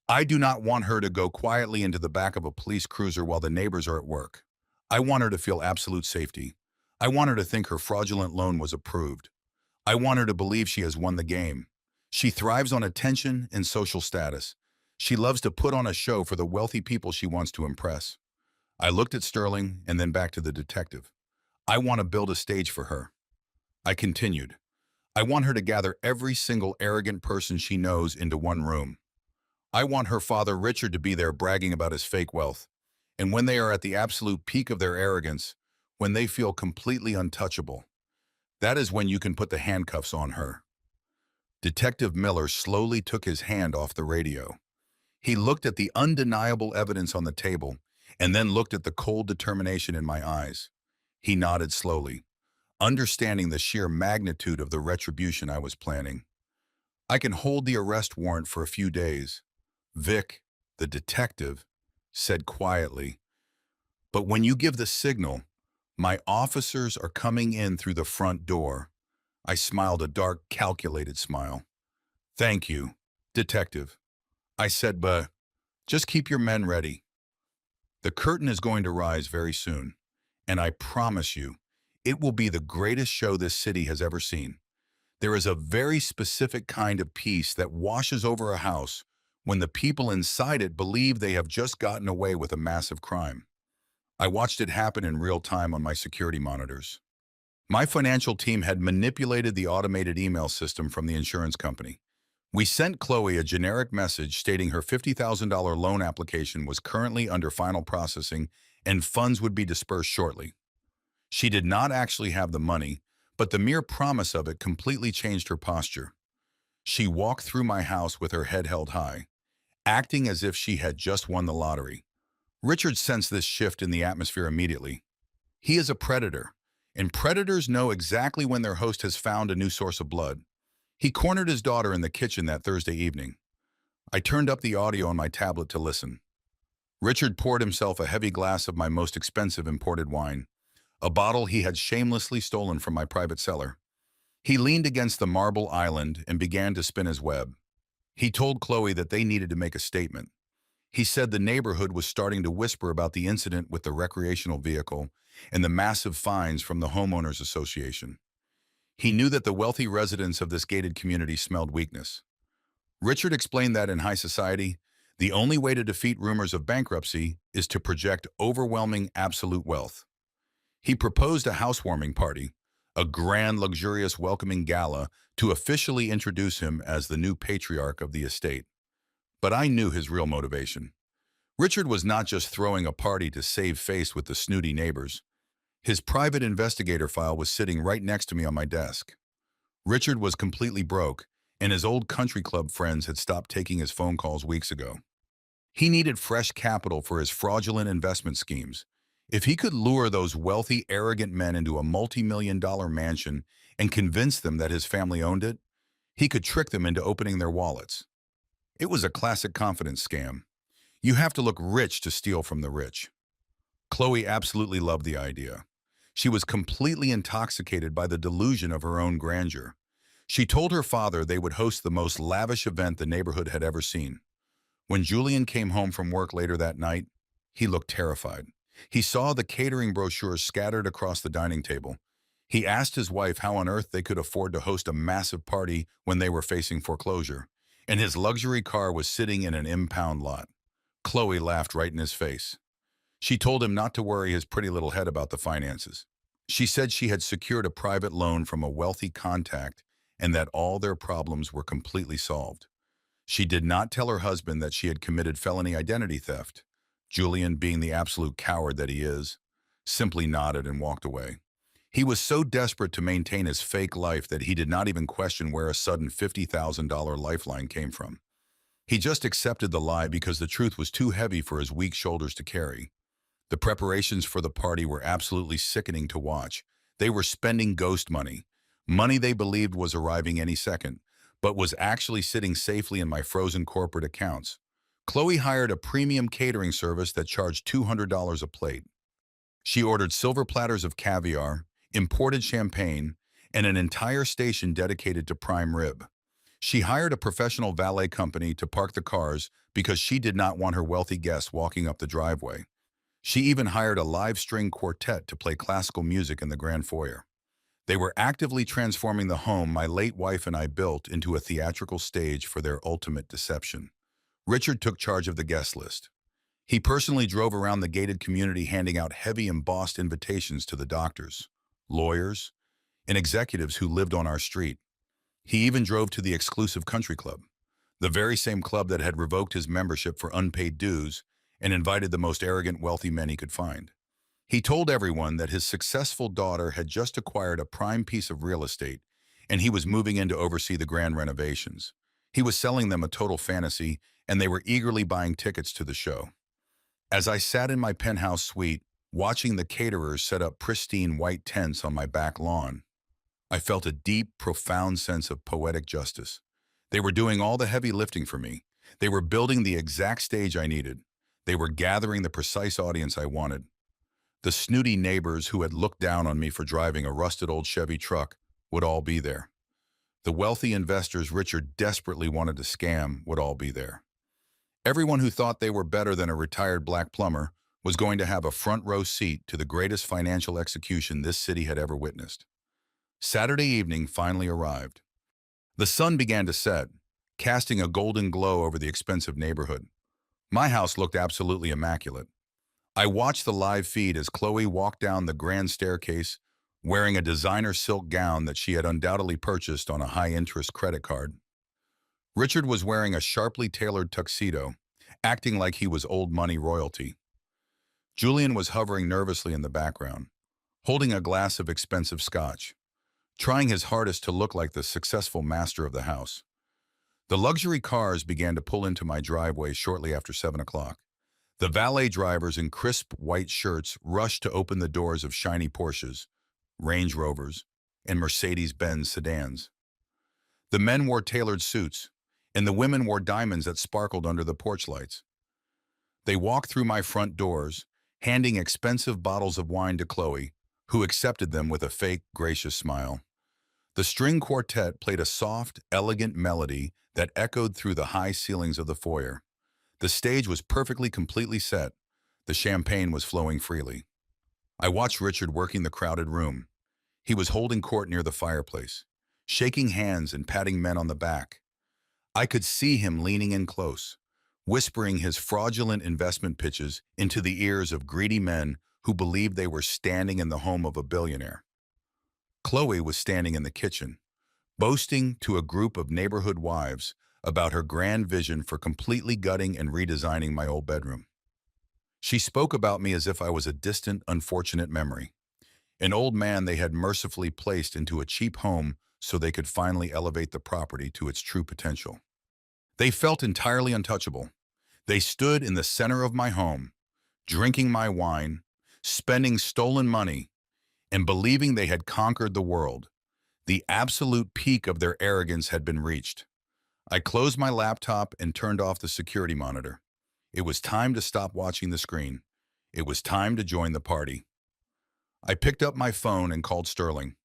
I do not want her to go quietly into the back of a police cruiser while the neighbors are at work. I want her to feel absolute safety. I want her to think her fraudulent loan was approved. I want her to believe she has won the game. She thrives on attention and social status. She loves to put on a show for the wealthy people she wants to impress. I looked at Sterling and then back to the detective. I want to build a stage for her. I continued. I want her to gather every single arrogant person she knows into one room. I want her father Richard to be there bragging about his fake wealth. And when they are at the absolute peak of their arrogance, when they feel completely untouchable, that is when you can put the handcuffs on her. Detective Miller slowly took his hand off the radio. He looked at the undeniable evidence on the table and then looked at the cold determination in my eyes. He nodded slowly, understanding the sheer magnitude of the retribution I was planning. I can hold the arrest warrant for a few days, Vic, the detective, said quietly. But when you give the signal, my officers are coming in through the front door. I smiled a dark, calculated smile. Thank you, detective. I said, but just keep your men ready. The curtain is going to rise very soon, and I promise you, it will be the greatest show this city has ever seen. There is a very specific kind of peace that washes over a house when the people inside it believe they have just gotten away with a massive crime. I watched it happen in real time on my security monitors. My financial team had manipulated the automated email system from the insurance company. We sent Chloe a generic message stating her $50,000 loan application was currently under final processing and funds would be dispersed shortly. She did not actually have the money, but the mere promise of it completely changed her posture. She walked through my house with her head held high, acting as if she had just won the lottery. Richard sensed this shift in the atmosphere immediately. He is a predator, and predators know exactly when their host has found a new source of blood. He cornered his daughter in the kitchen that Thursday evening. I turned up the audio on my tablet to listen. Richard poured himself a heavy glass of my most expensive imported wine, a bottle he had shamelessly stolen from my private cellar. He leaned against the marble island and began to spin his web. He told Chloe that they needed to make a statement. He said the neighborhood was starting to whisper about the incident with the recreational vehicle and the massive fines from the homeowners association. He knew that the wealthy residents of this gated community smelled weakness. Richard explained that in high society, the only way to defeat rumors of bankruptcy is to project overwhelming absolute wealth. He proposed a housewarming party, a grand, luxurious welcoming gala to officially introduce him as the new patriarch of the estate. But I knew his real motivation. Richard was not just throwing a party to save face with the snooty neighbors. His private investigator file was sitting right next to me on my desk. Richard was completely broke, and his old country club friends had stopped taking his phone calls weeks ago. He needed fresh capital for his fraudulent investment schemes. If he could lure those wealthy, arrogant men into a multi-million-dollar mansion and convince them that his family owned it, he could trick them into opening their wallets. It was a classic confidence scam. You have to look rich to steal from the rich. Chloe absolutely loved the idea. She was completely intoxicated by the delusion of her own grandeur. She told her father they would host the most lavish event the neighborhood had ever seen. When Julian came home from work later that night, he looked terrified. He saw the catering brochures scattered across the dining table, He asked his wife how on earth they could afford to host a massive party when they were facing foreclosure, and his luxury car was sitting in an impound lot. Chloe laughed right in his face. She told him not to worry his pretty little head about the finances. She said she had secured a private loan from a wealthy contact and that all their problems were completely solved. She did not tell her husband that she had committed felony identity theft. Julian, being the absolute coward that he is, simply nodded and walked away. He was so desperate to maintain his fake life that he did not even question where a sudden $50,000 lifeline came from. He just accepted the lie because the truth was too heavy for his weak shoulders to carry. The preparations for the party were absolutely sickening to watch. They were spending ghost money, money they believed was arriving any second, but was actually sitting safely in my frozen corporate accounts. Chloe hired a premium catering service that charged $200 a plate. She ordered silver platters of caviar, imported champagne, and an entire station dedicated to prime rib. She hired a professional valet company to park the cars because she did not want her wealthy guests walking up the driveway. She even hired a live string quartet to play classical music in the grand foyer. They were actively transforming the home my late wife and I built into a theatrical stage for their ultimate deception. Richard took charge of the guest list. He personally drove around the gated community handing out heavy embossed invitations to the doctors, lawyers, and executives who lived on our street. He even drove to the exclusive country club, the very same club that had revoked his membership for unpaid dues and invited the most arrogant wealthy men he could find. He told everyone that his successful daughter had just acquired a prime piece of real estate and he was moving in to oversee the grand renovations. He was selling them a total fantasy and they were eagerly buying tickets to the show. As I sat in my penthouse suite, watching the caterers set up pristine white tents on my back lawn, I felt a deep, profound sense of poetic justice. They were doing all the heavy lifting for me. They were building the exact stage I needed. They were gathering the precise audience I wanted. The snooty neighbors who had looked down on me for driving a rusted old Chevy truck would all be there. The wealthy investors Richard desperately wanted to scam would all be there. Everyone who thought they were better than a retired black plumber was going to have a front row seat to the greatest financial execution this city had ever witnessed. Saturday evening finally arrived. The sun began to set, casting a golden glow over the expensive neighborhood. My house looked absolutely immaculate. I watched the live feed as Chloe walked down the grand staircase wearing a designer silk gown that she had undoubtedly purchased on a high-interest credit card. Richard was wearing a sharply tailored tuxedo, acting like he was old money royalty. Julian was hovering nervously in the background, holding a glass of expensive scotch, trying his hardest to look like the successful master of the house. The luxury cars began to pull into my driveway shortly after 7 o'clock. The valet drivers in crisp white shirts rushed to open the doors of shiny Porsches, Range Rovers, and Mercedes-Benz sedans. The men wore tailored suits, and the women wore diamonds that sparkled under the porch lights. They walked through my front doors, handing expensive bottles of wine to Chloe, who accepted them with a fake, gracious smile. The string quartet played a soft, elegant melody that echoed through the high ceilings of the foyer. The stage was perfectly completely set. The champagne was flowing freely. I watched Richard working the crowded room. He was holding court near the fireplace, shaking hands and patting men on the back. I could see him leaning in close, whispering his fraudulent investment pitches into the ears of greedy men who believed they were standing in the home of a billionaire. Chloe was standing in the kitchen, boasting to a group of neighborhood wives about her grand vision for completely gutting and redesigning my old bedroom. She spoke about me as if I was a distant, unfortunate memory, an old man they had mercifully placed into a cheap home so they could finally elevate the property to its true potential. They felt entirely untouchable. They stood in the center of my home, drinking my wine, spending stolen money, and believing they had conquered the world. The absolute peak of their arrogance had been reached. I closed my laptop and turned off the security monitor. It was time to stop watching the screen. It was time to join the party. I picked up my phone and called Sterling.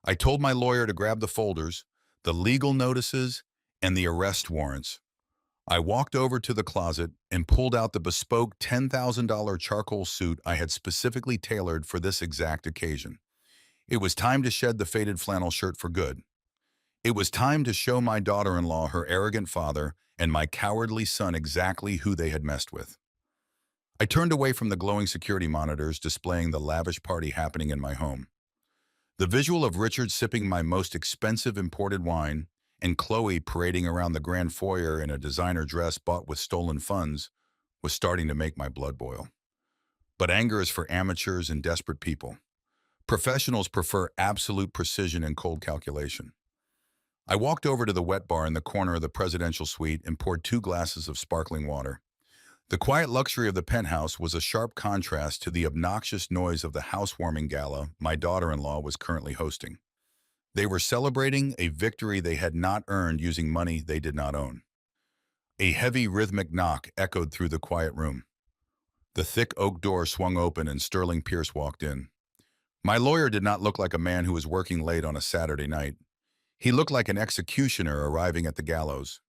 I told my lawyer to grab the folders, the legal notices, and the arrest warrants. I walked over to the closet and pulled out the bespoke $10,000 charcoal suit I had specifically tailored for this exact occasion. It was time to shed the faded flannel shirt for good. It was time to show my daughter-in-law, her arrogant father, and my cowardly son exactly who they had messed with. I turned away from the glowing security monitors displaying the lavish party happening in my home. The visual of Richard sipping my most expensive imported wine and Chloe parading around the grand foyer in a designer dress bought with stolen funds was starting to make my blood boil. But anger is for amateurs and desperate people. Professionals prefer absolute precision and cold calculation. I walked over to the wet bar in the corner of the presidential suite and poured 2 glasses of sparkling water. The quiet luxury of the penthouse was a sharp contrast to the obnoxious noise of the housewarming gala my daughter-in-law was currently hosting. They were celebrating a victory they had not earned using money they did not own. A heavy rhythmic knock echoed through the quiet room. The thick oak door swung open and Sterling Pierce walked in. My lawyer did not look like a man who was working late on a Saturday night. He looked like an executioner arriving at the gallows.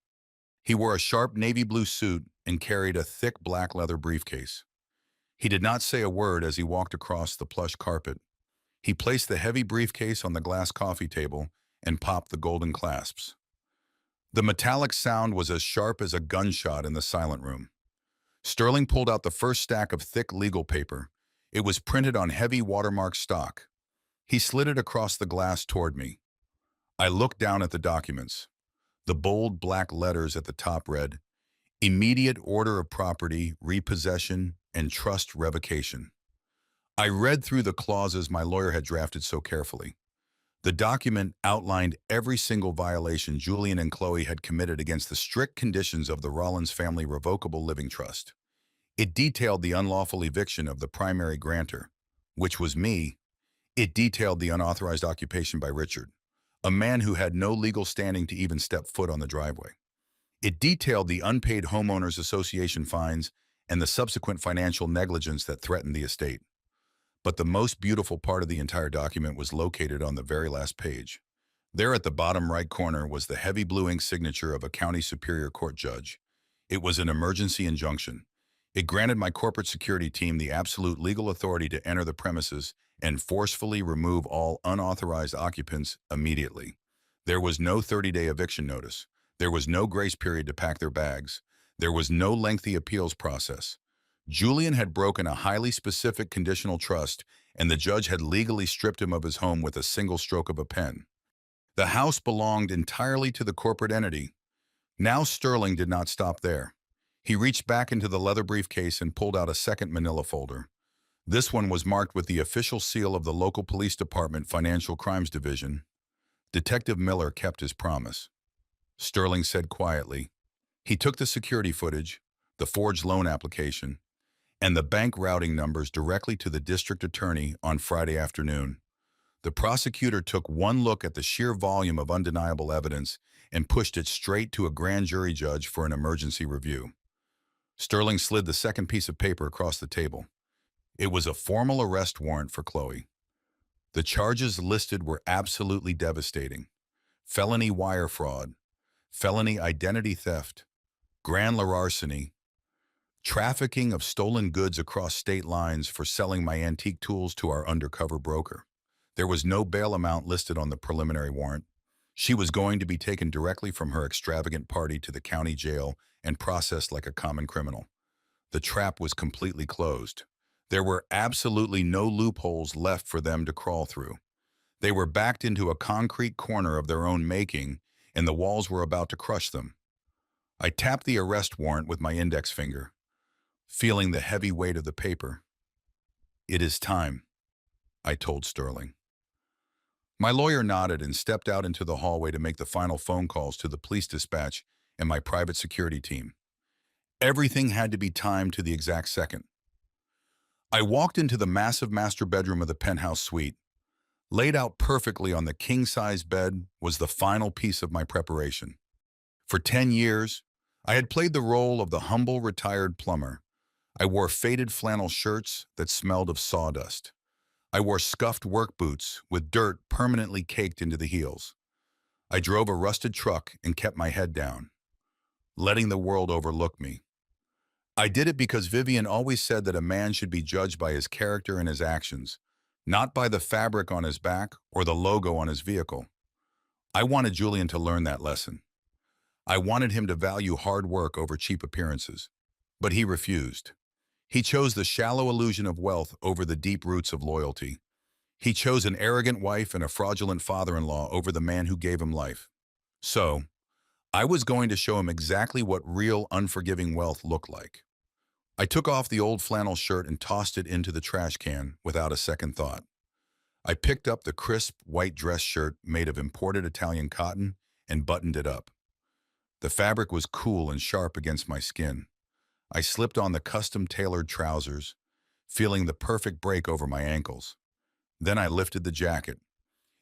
He wore a sharp navy blue suit and carried a thick black leather briefcase. He did not say a word as he walked across the plush carpet. He placed the heavy briefcase on the glass coffee table and popped the golden clasps. The metallic sound was as sharp as a gunshot in the silent room. Sterling pulled out the first stack of thick legal paper. It was printed on heavy watermark stock. He slid it across the glass toward me. I looked down at the documents. The bold black letters at the top read, "Immediate order of property, repossession, and trust revocation." I read through the clauses my lawyer had drafted so carefully. The document outlined every single violation Julian and Chloe had committed against the strict conditions of the Rollins Family Revocable Living Trust. It detailed the unlawful eviction of the primary grantor, which was me. It detailed the unauthorized occupation by Richard, a man who had no legal standing to even step foot on the driveway. It detailed the unpaid homeowners association fines and the subsequent financial negligence that threatened the estate. But the most beautiful part of the entire document was located on the very last page. There at the bottom right corner was the heavy blue ink signature of a county superior court judge. It was an emergency injunction. It granted my corporate security team the absolute legal authority to enter the premises and forcefully remove all unauthorized occupants immediately. There was no 30-day eviction notice. There was no grace period to pack their bags. There was no lengthy appeals process. Julian had broken a highly specific conditional trust, and the judge had legally stripped him of his home with a single stroke of a pen. The house belonged entirely to the corporate entity. Now Sterling did not stop there. He reached back into the leather briefcase and pulled out a second manila folder. This one was marked with the official seal of the local police department Financial Crimes Division. Detective Miller kept his promise. Sterling said quietly. He took the security footage, the forged loan application, and the bank routing numbers directly to the district attorney on Friday afternoon. The prosecutor took one look at the sheer volume of undeniable evidence and pushed it straight to a grand jury judge for an emergency review. Sterling slid the second piece of paper across the table. It was a formal arrest warrant for Chloe. The charges listed were absolutely devastating. Felony wire fraud, felony identity theft, grand larceny, trafficking of stolen goods across state lines for selling my antique tools to our undercover broker. There was no bail amount listed on the preliminary warrant. She was going to be taken directly from her extravagant party to the county jail and processed like a common criminal. The trap was completely closed. There were absolutely no loopholes left for them to crawl through. They were backed into a concrete corner of their own making, and the walls were about to crush them. I tapped the arrest warrant with my index finger, feeling the heavy weight of the paper. "It is time," I told Sterling. My lawyer nodded and stepped out into the hallway to make the final phone calls to the police dispatch and my private security team. Everything had to be timed to the exact second. I walked into the massive master bedroom of the penthouse suite. Laid out perfectly on the king-size bed was the final piece of my preparation. For 10 years, I had played the role of the humble retired plumber. I wore faded flannel shirts that smelled of sawdust. I wore scuffed work boots with dirt permanently caked into the heels. I drove a rusted truck and kept my head down, letting the world overlook me. I did it because Vivian always said that a man should be judged by his character and his actions, not by the fabric on his back or the logo on his vehicle. I wanted Julian to learn that lesson. I wanted him to value hard work over cheap appearances. But he refused. He chose the shallow illusion of wealth over the deep roots of loyalty. He chose an arrogant wife and a fraudulent father-in-law over the man who gave him life. So, I was going to show him exactly what real, unforgiving wealth looked like. I took off the old flannel shirt and tossed it into the trash can without a second thought. I picked up the crisp, white dress shirt made of imported Italian cotton and buttoned it up. The fabric was cool and sharp against my skin. I slipped on the custom-tailored trousers, feeling the perfect break over my ankles. Then I lifted the jacket.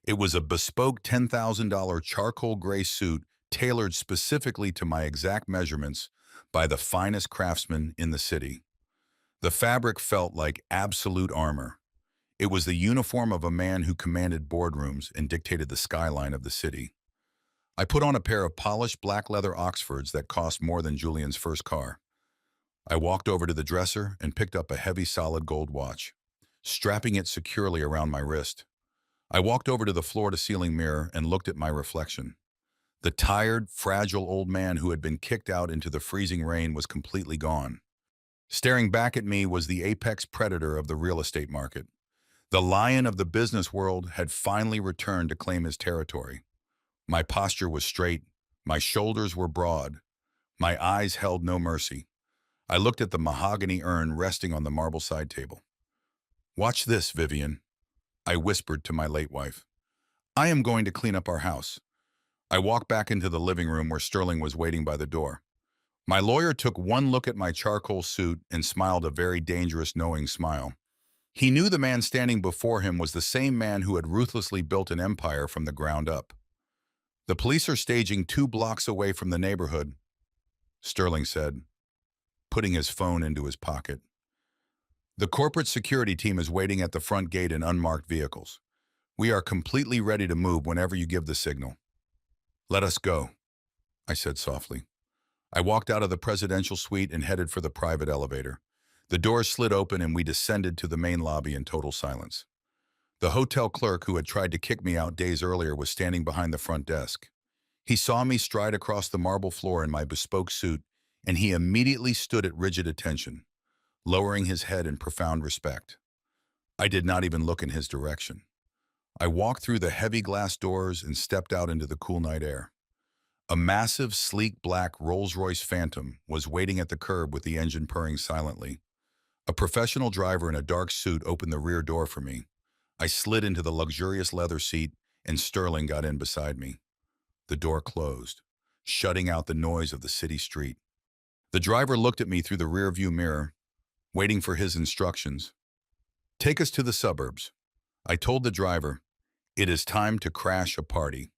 It was a bespoke $10,000 charcoal gray suit tailored specifically to my exact measurements by the finest craftsmen in the city. The fabric felt like absolute armor. It was the uniform of a man who commanded boardrooms and dictated the skyline of the city. I put on a pair of polished black leather Oxfords that cost more than Julian's first car. I walked over to the dresser and picked up a heavy solid gold watch, strapping it securely around my wrist. I walked over to the floor-to-ceiling mirror and looked at my reflection. The tired, fragile old man who had been kicked out into the freezing rain was completely gone. Staring back at me was the apex predator of the real estate market. The lion of the business world had finally returned to claim his territory. My posture was straight, my shoulders were broad, my eyes held no mercy. I looked at the mahogany urn resting on the marble side table. "Watch this, Vivian," I whispered to my late wife. "I am going to clean up our house." I walked back into the living room where Sterling was waiting by the door. My lawyer took one look at my charcoal suit and smiled a very dangerous, knowing smile. He knew the man standing before him was the same man who had ruthlessly built an empire from the ground up. "The police are staging 2 blocks away from the neighborhood," Sterling said, putting his phone into his pocket. "The corporate security team is waiting at the front gate in unmarked vehicles. We are completely ready to move whenever you give the signal." "Let us go," I said softly. I walked out of the presidential suite and headed for the private elevator. The doors slid open and we descended to the main lobby in total silence. The hotel clerk who had tried to kick me out days earlier was standing behind the front desk. He saw me stride across the marble floor in my bespoke suit, and he immediately stood at rigid attention, lowering his head in profound respect. I did not even look in his direction. I walked through the heavy glass doors and stepped out into the cool night air. A massive, sleek black Rolls-Royce Phantom was waiting at the curb with the engine purring silently. A professional driver in a dark suit opened the rear door for me. I slid into the luxurious leather seat, and Sterling got in beside me. The door closed, shutting out the noise of the city street. The driver looked at me through the rearview mirror, waiting for his instructions. "Take us to the suburbs." I told the driver, "It is time to crash a party."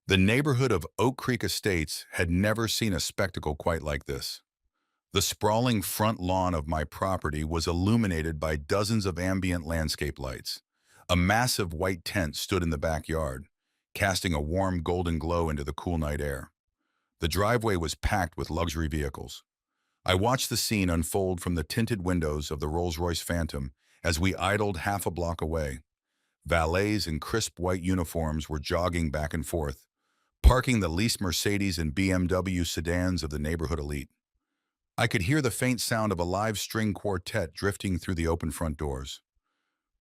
The neighborhood of Oak Creek Estates had never seen a spectacle quite like this. The sprawling front lawn of my property was illuminated by dozens of ambient landscape lights. A massive white tent stood in the backyard, casting a warm golden glow into the cool night air. The driveway was packed with luxury vehicles. I watched the scene unfold from the tinted windows of the Rolls-Royce Phantom as we idled half a block away. Valets in crisp white uniforms were jogging back and forth, parking the leased Mercedes and BMW sedans of the neighborhood elite. I could hear the faint sound of a live string quartet drifting through the open front doors.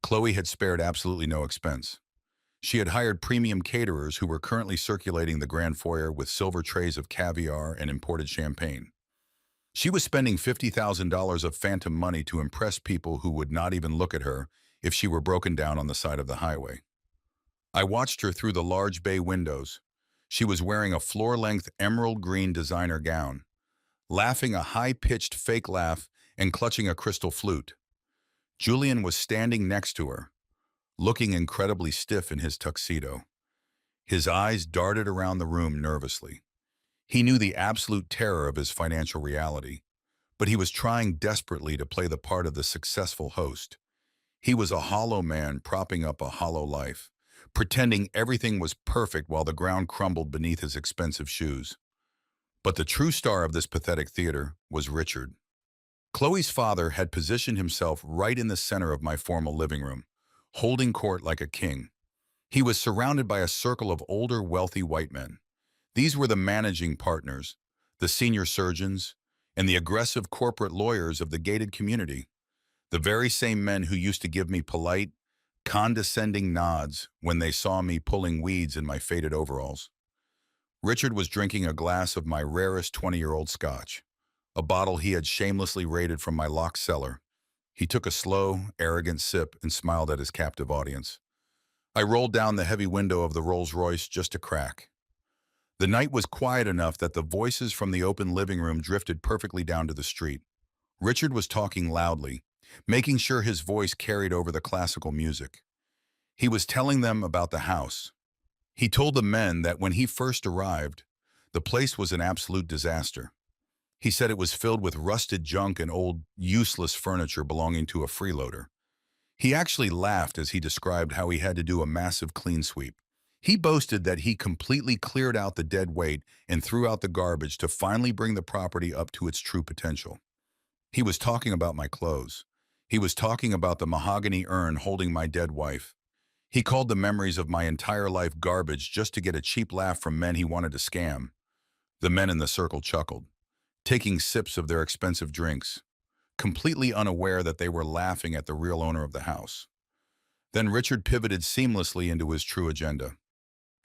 Chloe had spared absolutely no expense. She had hired premium caterers who were currently circulating the grand foyer with silver trays of caviar and imported champagne. She was spending $50,000 of phantom money to impress people who would not even look at her if she were broken down on the side of the highway. I watched her through the large bay windows. She was wearing a floor-length emerald green designer gown, laughing a high-pitched fake laugh and clutching a crystal flute. Julian was standing next to her, looking incredibly stiff in his tuxedo. His eyes darted around the room nervously. He knew the absolute terror of his financial reality, but he was trying desperately to play the part of the successful host. He was a hollow man propping up a hollow life, pretending everything was perfect while the ground crumbled beneath his expensive shoes. But the true star of this pathetic theater was Richard. Chloe's father had positioned himself right in the center of my formal living room, holding court like a king. He was surrounded by a circle of older, wealthy white men. These were the managing partners, the senior surgeons, and the aggressive corporate lawyers of the gated community, the very same men who used to give me polite, condescending nods when they saw me pulling weeds in my faded overalls. Richard was drinking a glass of my rarest 20-year-old scotch, a bottle he had shamelessly raided from my locked cellar. He took a slow, arrogant sip and smiled at his captive audience. I rolled down the heavy window of the Rolls-Royce just a crack. The night was quiet enough that the voices from the open living room drifted perfectly down to the street. Richard was talking loudly, making sure his voice carried over the classical music. He was telling them about the house. He told the men that when he first arrived, the place was an absolute disaster. He said it was filled with rusted junk and old, useless furniture belonging to a freeloader. He actually laughed as he described how he had to do a massive clean sweep. He boasted that he completely cleared out the dead weight and threw out the garbage to finally bring the property up to its true potential. He was talking about my clothes. He was talking about the mahogany urn holding my dead wife. He called the memories of my entire life garbage just to get a cheap laugh from men he wanted to scam. The men in the circle chuckled, taking sips of their expensive drinks, completely unaware that they were laughing at the real owner of the house. Then Richard pivoted seamlessly into his true agenda.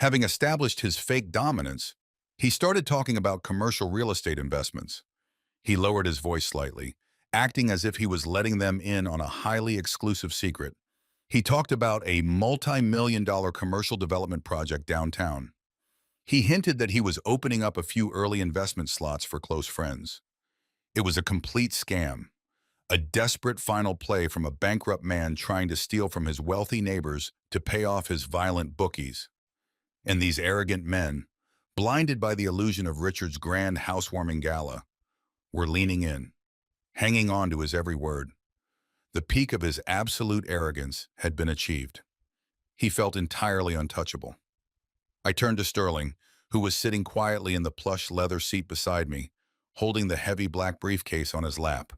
Having established his fake dominance, he started talking about commercial real estate investments. He lowered his voice slightly, acting as if he was letting them in on a highly exclusive secret. He talked about a multi-million-dollar commercial development project downtown. He hinted that he was opening up a few early investment slots for close friends. It was a complete scam, a desperate final play from a bankrupt man trying to steal from his wealthy neighbors to pay off his violent bookies. And these arrogant men, blinded by the illusion of Richard's grand housewarming gala, were leaning in, hanging on to his every word. The peak of his absolute arrogance had been achieved. He felt entirely untouchable. I turned to Sterling, who was sitting quietly in the plush leather seat beside me, holding the heavy black briefcase on his lap.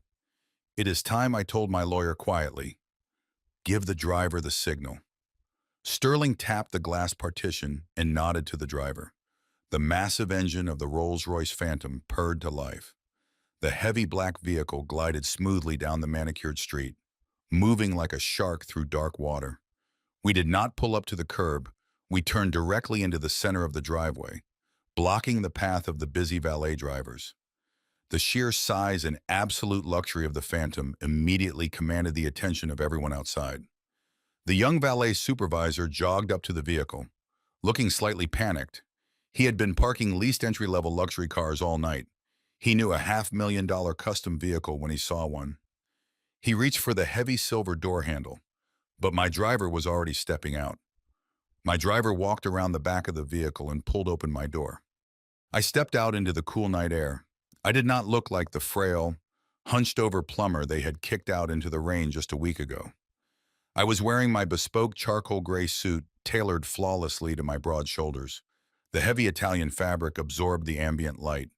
"It is time," I told my lawyer quietly. "Give the driver the signal." Sterling tapped the glass partition and nodded to the driver. The massive engine of the Rolls-Royce Phantom purred to life. The heavy black vehicle glided smoothly down the manicured street, moving like a shark through dark water. We did not pull up to the curb. We turned directly into the center of the driveway, blocking the path of the busy valet drivers. The sheer size and absolute luxury of the Phantom immediately commanded the attention of everyone outside. The young valet supervisor jogged up to the vehicle, looking slightly panicked. He had been parking leased entry-level luxury cars all night. He knew a $500,000 custom vehicle when he saw one. He reached for the heavy silver door handle, but my driver was already stepping out. My driver walked around the back of the vehicle and pulled open my door. I stepped out into the cool night air. I did not look like the frail, hunched-over plumber they had kicked out into the rain just a week ago. I was wearing my bespoke charcoal gray suit, tailored flawlessly to my broad shoulders. The heavy Italian fabric absorbed the ambient light.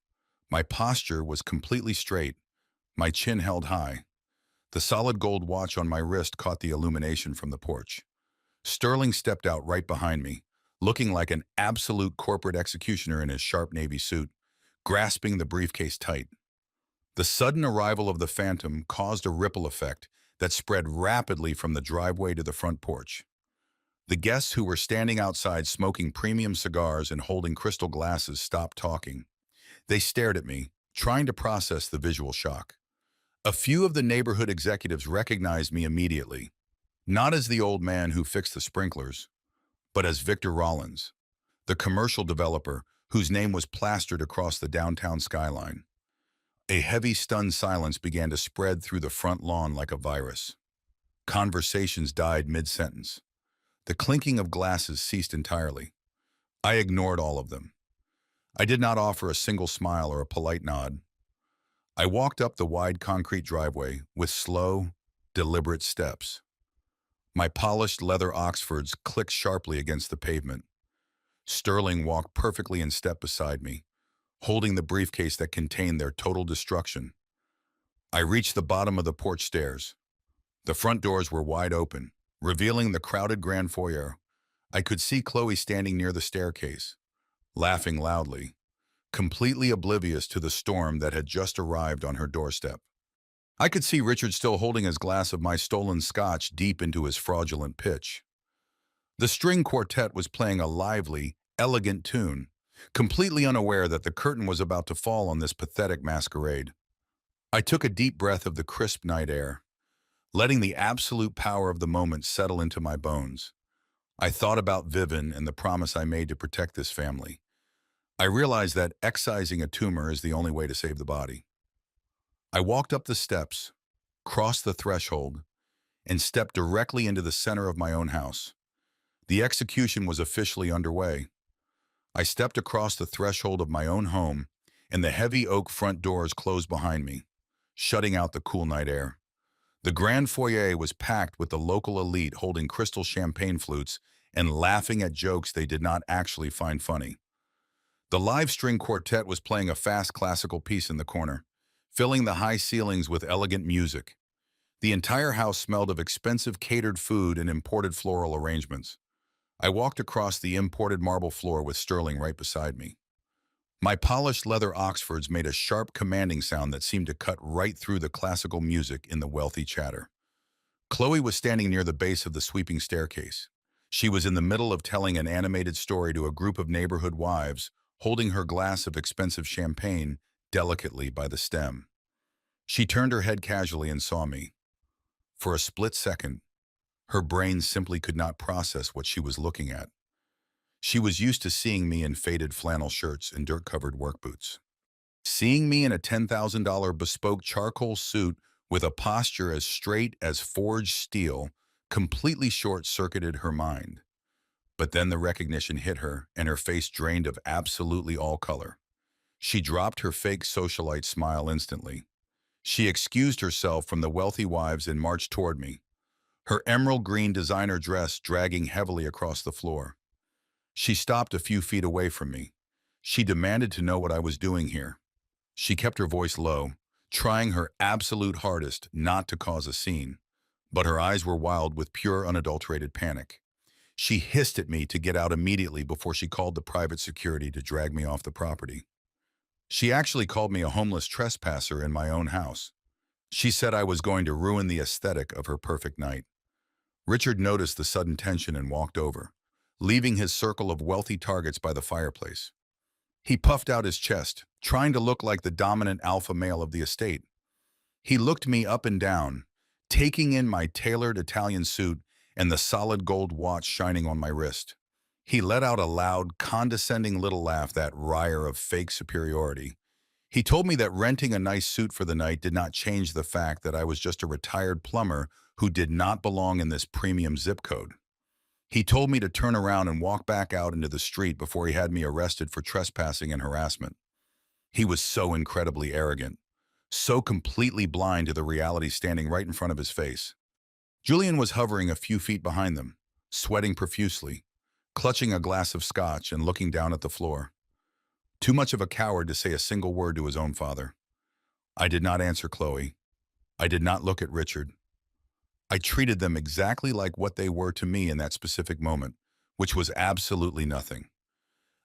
My posture was completely straight, my chin held high. The solid gold watch on my wrist caught the illumination from the porch. Sterling stepped out right behind me, looking like an absolute corporate executioner in his sharp navy suit, grasping the briefcase tight. The sudden arrival of the Phantom caused a ripple effect that spread rapidly from the driveway to the front porch. The guests who were standing outside smoking premium cigars and holding crystal glasses stopped talking. They stared at me, trying to process the visual shock. A few of the neighborhood executives recognized me immediately, not as the old man who fixed the sprinklers, but as Victor Rollins, the commercial developer whose name was plastered across the downtown skyline. A heavy, stunned silence began to spread through the front lawn like a virus. Conversations died mid-sentence. The clinking of glasses ceased entirely. I ignored all of them. I did not offer a single smile or a polite nod. I walked up the wide concrete driveway with slow, deliberate steps. My polished leather Oxfords clicked sharply against the pavement. Sterling walked perfectly in step beside me, holding the briefcase that contained their total destruction. I reached the bottom of the porch stairs. The front doors were wide open, Revealing the crowded grand foyer, I could see Chloe standing near the staircase, laughing loudly, completely oblivious to the storm that had just arrived on her doorstep. I could see Richard still holding his glass of my stolen scotch deep into his fraudulent pitch. The string quartet was playing a lively, elegant tune, completely unaware that the curtain was about to fall on this pathetic masquerade. I took a deep breath of the crisp night air, letting the absolute power of the moment settle into my bones. I thought about Vivian and the promise I made to protect this family. I realized that excising a tumor is the only way to save the body. I walked up the steps, crossed the threshold, and stepped directly into the center of my own house. The execution was officially underway. I stepped across the threshold of my own home, and the heavy oak front doors closed behind me, shutting out the cool night air. The grand foyer was packed with the local elite holding crystal champagne flutes and laughing at jokes they did not actually find funny. The live string quartet was playing a fast classical piece in the corner, filling the high ceilings with elegant music. The entire house smelled of expensive catered food and imported floral arrangements. I walked across the imported marble floor with Sterling right beside me. My polished leather Oxfords made a sharp, commanding sound that seemed to cut right through the classical music in the wealthy chatter. Chloe was standing near the base of the sweeping staircase. She was in the middle of telling an animated story to a group of neighborhood wives, holding her glass of expensive champagne delicately by the stem. She turned her head casually and saw me. For a split second, her brain simply could not process what she was looking at. She was used to seeing me in faded flannel shirts and dirt-covered work boots. Seeing me in a $10,000 bespoke charcoal suit with a posture as straight as forged steel completely short-circuited her mind. But then the recognition hit her, and her face drained of absolutely all color. She dropped her fake socialite smile instantly. She excused herself from the wealthy wives and marched toward me, her emerald green designer dress dragging heavily across the floor. She stopped a few feet away from me. She demanded to know what I was doing here. She kept her voice low, trying her absolute hardest not to cause a scene, but her eyes were wild with pure unadulterated panic. She hissed at me to get out immediately before she called the private security to drag me off the property. She actually called me a homeless trespasser in my own house. She said I was going to ruin the aesthetic of her perfect night. Richard noticed the sudden tension and walked over, leaving his circle of wealthy targets by the fireplace. He puffed out his chest, trying to look like the dominant alpha male of the estate. He looked me up and down, taking in my tailored Italian suit and the solid gold watch shining on my wrist. He let out a loud, condescending little laugh, that wryer of fake superiority. He told me that renting a nice suit for the night did not change the fact that I was just a retired plumber who did not belong in this premium zip code. He told me to turn around and walk back out into the street before he had me arrested for trespassing and harassment. He was so incredibly arrogant, so completely blind to the reality standing right in front of his face. Julian was hovering a few feet behind them, sweating profusely, clutching a glass of scotch and looking down at the floor. Too much of a coward to say a single word to his own father. I did not answer Chloe. I did not look at Richard. I treated them exactly like what they were to me in that specific moment, which was absolutely nothing.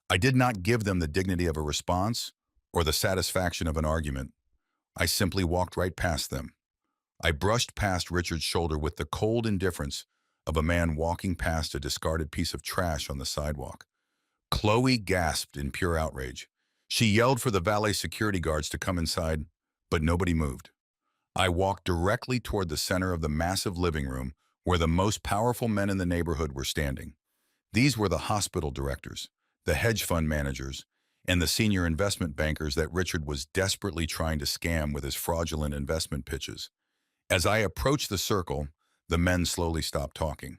I did not give them the dignity of a response or the satisfaction of an argument. I simply walked right past them. I brushed past Richard's shoulder with the cold indifference of a man walking past a discarded piece of trash on the sidewalk. Chloe gasped in pure outrage. She yelled for the valet security guards to come inside, but nobody moved. I walked directly toward the center of the massive living room where the most powerful men in the neighborhood were standing. These were the hospital directors, the hedge fund managers, and the senior investment bankers that Richard was desperately trying to scam with his fraudulent investment pitches. As I approached the circle, the men slowly stopped talking.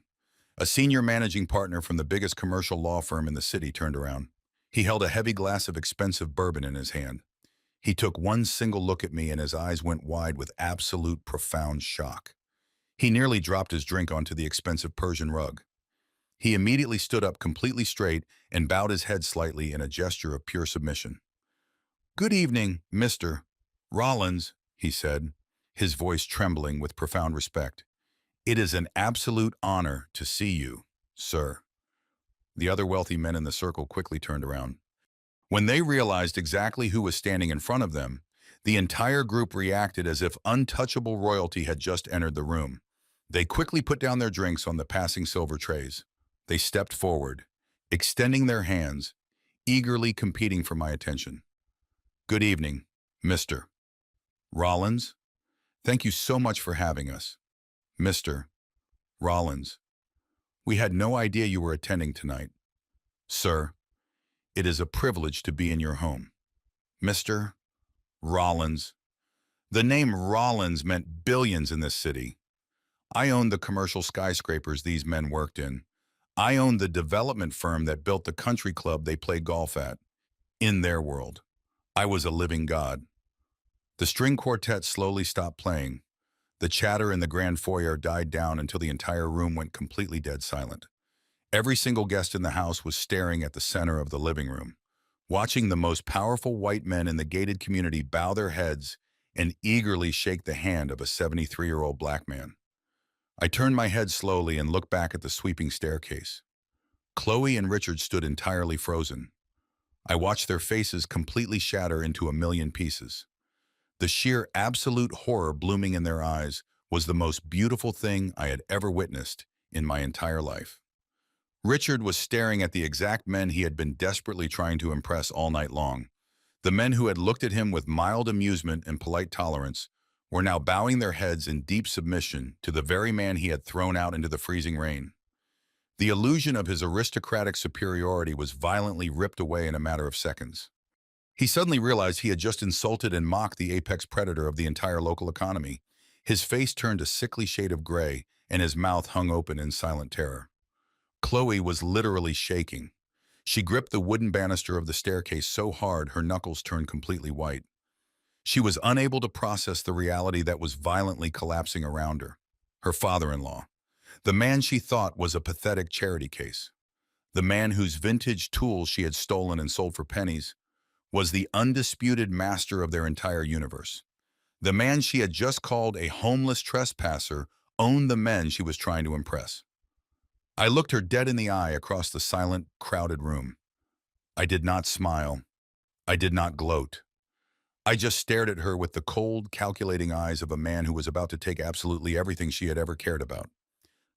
A senior managing partner from the biggest commercial law firm in the city turned around. He held a heavy glass of expensive bourbon in his hand. He took one single look at me and his eyes went wide with absolute profound shock. He nearly dropped his drink onto the expensive Persian rug. He immediately stood up completely straight and bowed his head slightly in a gesture of pure submission. "Good evening, Mr. Rollins," he said, his voice trembling with profound respect. It is an absolute honor to see you, sir. The other wealthy men in the circle quickly turned around. When they realized exactly who was standing in front of them, the entire group reacted as if untouchable royalty had just entered the room. They quickly put down their drinks on the passing silver trays. They stepped forward, extending their hands, eagerly competing for my attention. Good evening, Mr. Rollins. Thank you so much for having us. Mr. Rollins. We had no idea you were attending tonight. Sir, it is a privilege to be in your home. Mr. Rollins. The name Rollins meant billions in this city. I owned the commercial skyscrapers these men worked in. I owned the development firm that built the country club they play golf at. In their world, I was a living god. The string quartet slowly stopped playing. The chatter in the grand foyer died down until the entire room went completely dead silent. Every single guest in the house was staring at the center of the living room, watching the most powerful white men in the gated community bow their heads and eagerly shake the hand of a 73-year-old black man. I turned my head slowly and looked back at the sweeping staircase. Chloe and Richard stood entirely frozen. I watched their faces completely shatter into a million pieces. The sheer absolute horror blooming in their eyes was the most beautiful thing I had ever witnessed in my entire life. Richard was staring at the exact men he had been desperately trying to impress all night long. The men who had looked at him with mild amusement and polite tolerance were now bowing their heads in deep submission to the very man he had thrown out into the freezing rain. The illusion of his aristocratic superiority was violently ripped away in a matter of seconds. He suddenly realized he had just insulted and mocked the apex predator of the entire local economy. His face turned a sickly shade of gray, and his mouth hung open in silent terror. Chloe was literally shaking. She gripped the wooden banister of the staircase so hard her knuckles turned completely white. She was unable to process the reality that was violently collapsing around her. Her father-in-law, the man she thought was a pathetic charity case, the man whose vintage tools she had stolen and sold for pennies, was the undisputed master of their entire universe. The man she had just called a homeless trespasser owned the men she was trying to impress. I looked her dead in the eye across the silent, crowded room. I did not smile. I did not gloat. I just stared at her with the cold, calculating eyes of a man who was about to take absolutely everything she had ever cared about.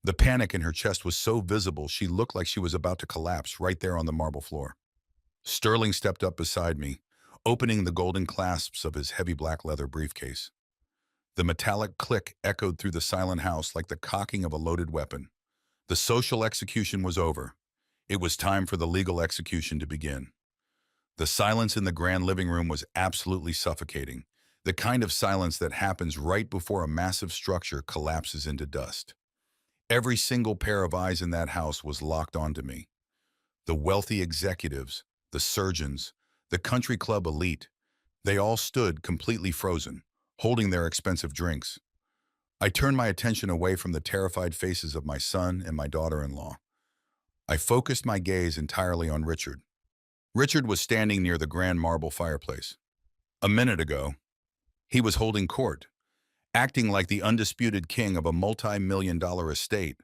The panic in her chest was so visible she looked like she was about to collapse right there on the marble floor. Sterling stepped up beside me, opening the golden clasps of his heavy black leather briefcase. The metallic click echoed through the silent house like the cocking of a loaded weapon. The social execution was over. It was time for the legal execution to begin. The silence in the grand living room was absolutely suffocating, the kind of silence that happens right before a massive structure collapses into dust. Every single pair of eyes in that house was locked onto me. The wealthy executives, the surgeons, the country club elite, they all stood completely frozen, holding their expensive drinks. I turned my attention away from the terrified faces of my son and my daughter-in-law. I focused my gaze entirely on Richard. Richard was standing near the grand marble fireplace. A minute ago, he was holding court, acting like the undisputed king of a multi-million-dollar estate.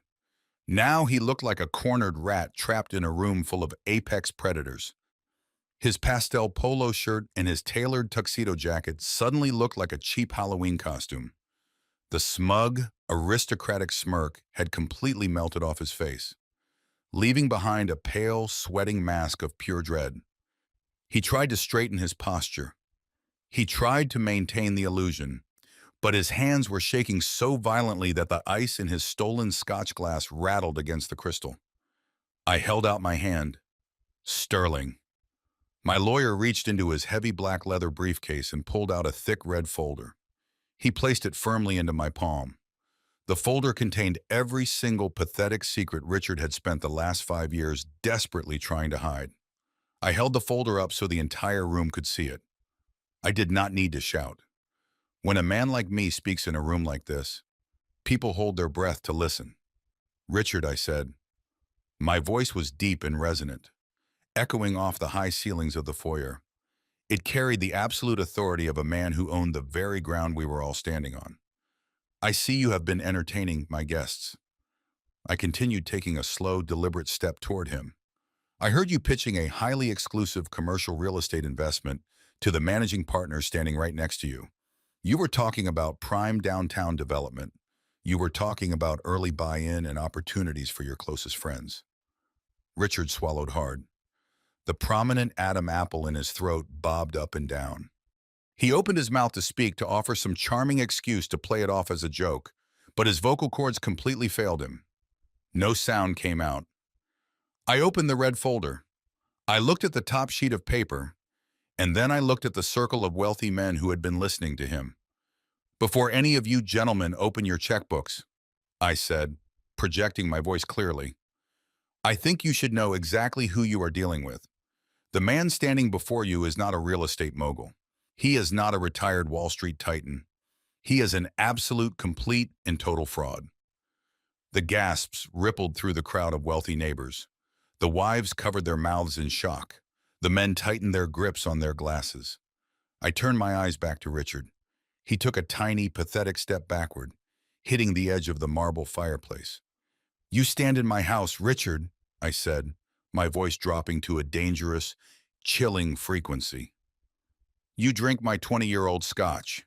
Now he looked like a cornered rat trapped in a room full of apex predators. His pastel polo shirt and his tailored tuxedo jacket suddenly looked like a cheap Halloween costume. The smug, aristocratic smirk had completely melted off his face, leaving behind a pale, sweating mask of pure dread. He tried to straighten his posture. He tried to maintain the illusion, but his hands were shaking so violently that the ice in his stolen scotch glass rattled against the crystal. I held out my hand. Sterling. My lawyer reached into his heavy black leather briefcase and pulled out a thick red folder. He placed it firmly into my palm. The folder contained every single pathetic secret Richard had spent the last 5 years desperately trying to hide. I held the folder up so the entire room could see it. I did not need to shout. When a man like me speaks in a room like this, people hold their breath to listen. Richard, I said. My voice was deep and resonant, echoing off the high ceilings of the foyer. It carried the absolute authority of a man who owned the very ground we were all standing on. I see you have been entertaining my guests. I continued taking a slow, deliberate step toward him. I heard you pitching a highly exclusive commercial real estate investment to the managing partner standing right next to you. You were talking about prime downtown development. You were talking about early buy-in and opportunities for your closest friends. Richard swallowed hard. The prominent Adam apple in his throat bobbed up and down. He opened his mouth to speak, to offer some charming excuse to play it off as a joke, but his vocal cords completely failed him. No sound came out. I opened the red folder. I looked at the top sheet of paper, and then I looked at the circle of wealthy men who had been listening to him. Before any of you gentlemen open your checkbooks, I said, projecting my voice clearly, I think you should know exactly who you are dealing with. The man standing before you is not a real estate mogul. He is not a retired Wall Street titan. He is an absolute, complete, and total fraud. The gasps rippled through the crowd of wealthy neighbors. The wives covered their mouths in shock. The men tightened their grips on their glasses. I turned my eyes back to Richard. He took a tiny, pathetic step backward, hitting the edge of the marble fireplace. You stand in my house, Richard, I said, my voice dropping to a dangerous, chilling frequency. You drink my 20-year-old scotch.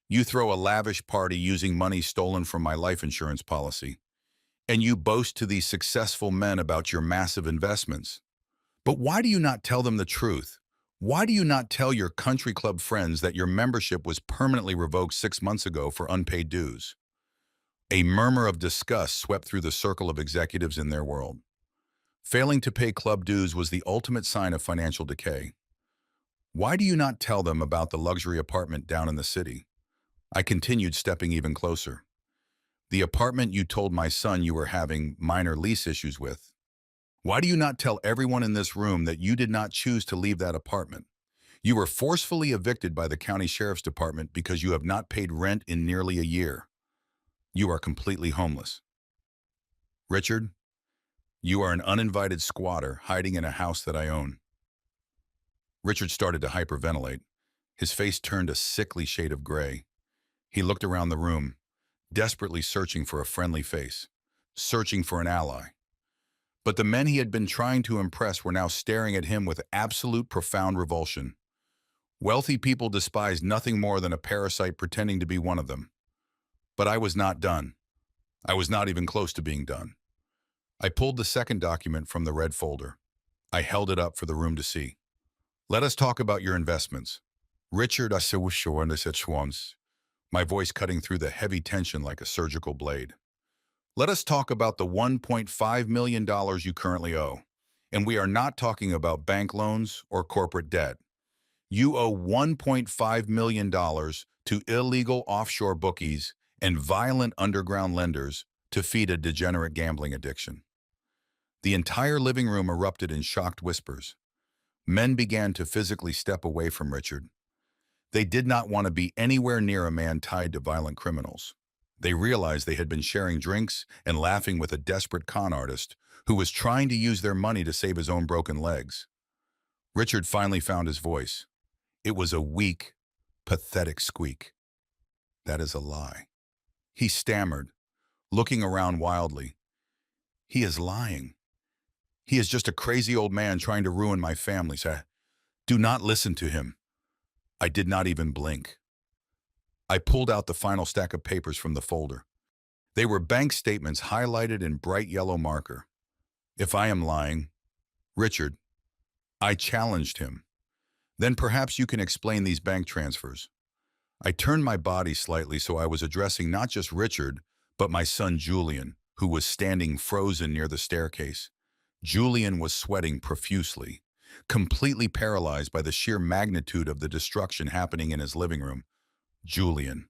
You throw a lavish party using money stolen from my life insurance policy. And you boast to these successful men about your massive investments. But why do you not tell them the truth? Why do you not tell your country club friends that your membership was permanently revoked 6 months ago for unpaid dues? A murmur of disgust swept through the circle of executives in their world. Failing to pay club dues was the ultimate sign of financial decay. Why do you not tell them about the luxury apartment down in the city? I continued, stepping even closer. The apartment you told my son you were having minor lease issues with. Why do you not tell everyone in this room that you did not choose to leave that apartment? You were forcefully evicted by the county sheriff's department because you have not paid rent in nearly a year. You are completely homeless. Richard, you are an uninvited squatter hiding in a house that I own. Richard started to hyperventilate. His face turned a sickly shade of gray. He looked around the room, desperately searching for a friendly face, searching for an ally. But the men he had been trying to impress were now staring at him with absolute profound revulsion. Wealthy people despise nothing more than a parasite pretending to be one of them. But I was not done. I was not even close to being done. I pulled the second document from the red folder. I held it up for the room to see. Let us talk about your investments. Richard, I said once, my voice cutting through the heavy tension like a surgical blade. Let us talk about the $1.5 million you currently owe. And we are not talking about bank loans or corporate debt. You owe $1.5 million to illegal offshore bookies and violent underground lenders to feed a degenerate gambling addiction. The entire living room erupted in shocked whispers. Men began to physically step away from Richard. They did not want to be anywhere near a man tied to violent criminals. They realized they had been sharing drinks and laughing with a desperate con artist who was trying to use their money to save his own broken legs. Richard finally found his voice. It was a weak, pathetic squeak. That is a lie. He stammered, looking around wildly. He is lying. He is just a crazy old man trying to ruin my family. Do not listen to him. I did not even blink. I pulled out the final stack of papers from the folder. They were bank statements highlighted in bright yellow marker. If I am lying, Richard, I challenged him. Then perhaps you can explain these bank transfers. I turned my body slightly so I was addressing not just Richard, but my son Julian, who was standing frozen near the staircase. Julian was sweating profusely, completely paralyzed by the sheer magnitude of the destruction happening in his living room. Julian.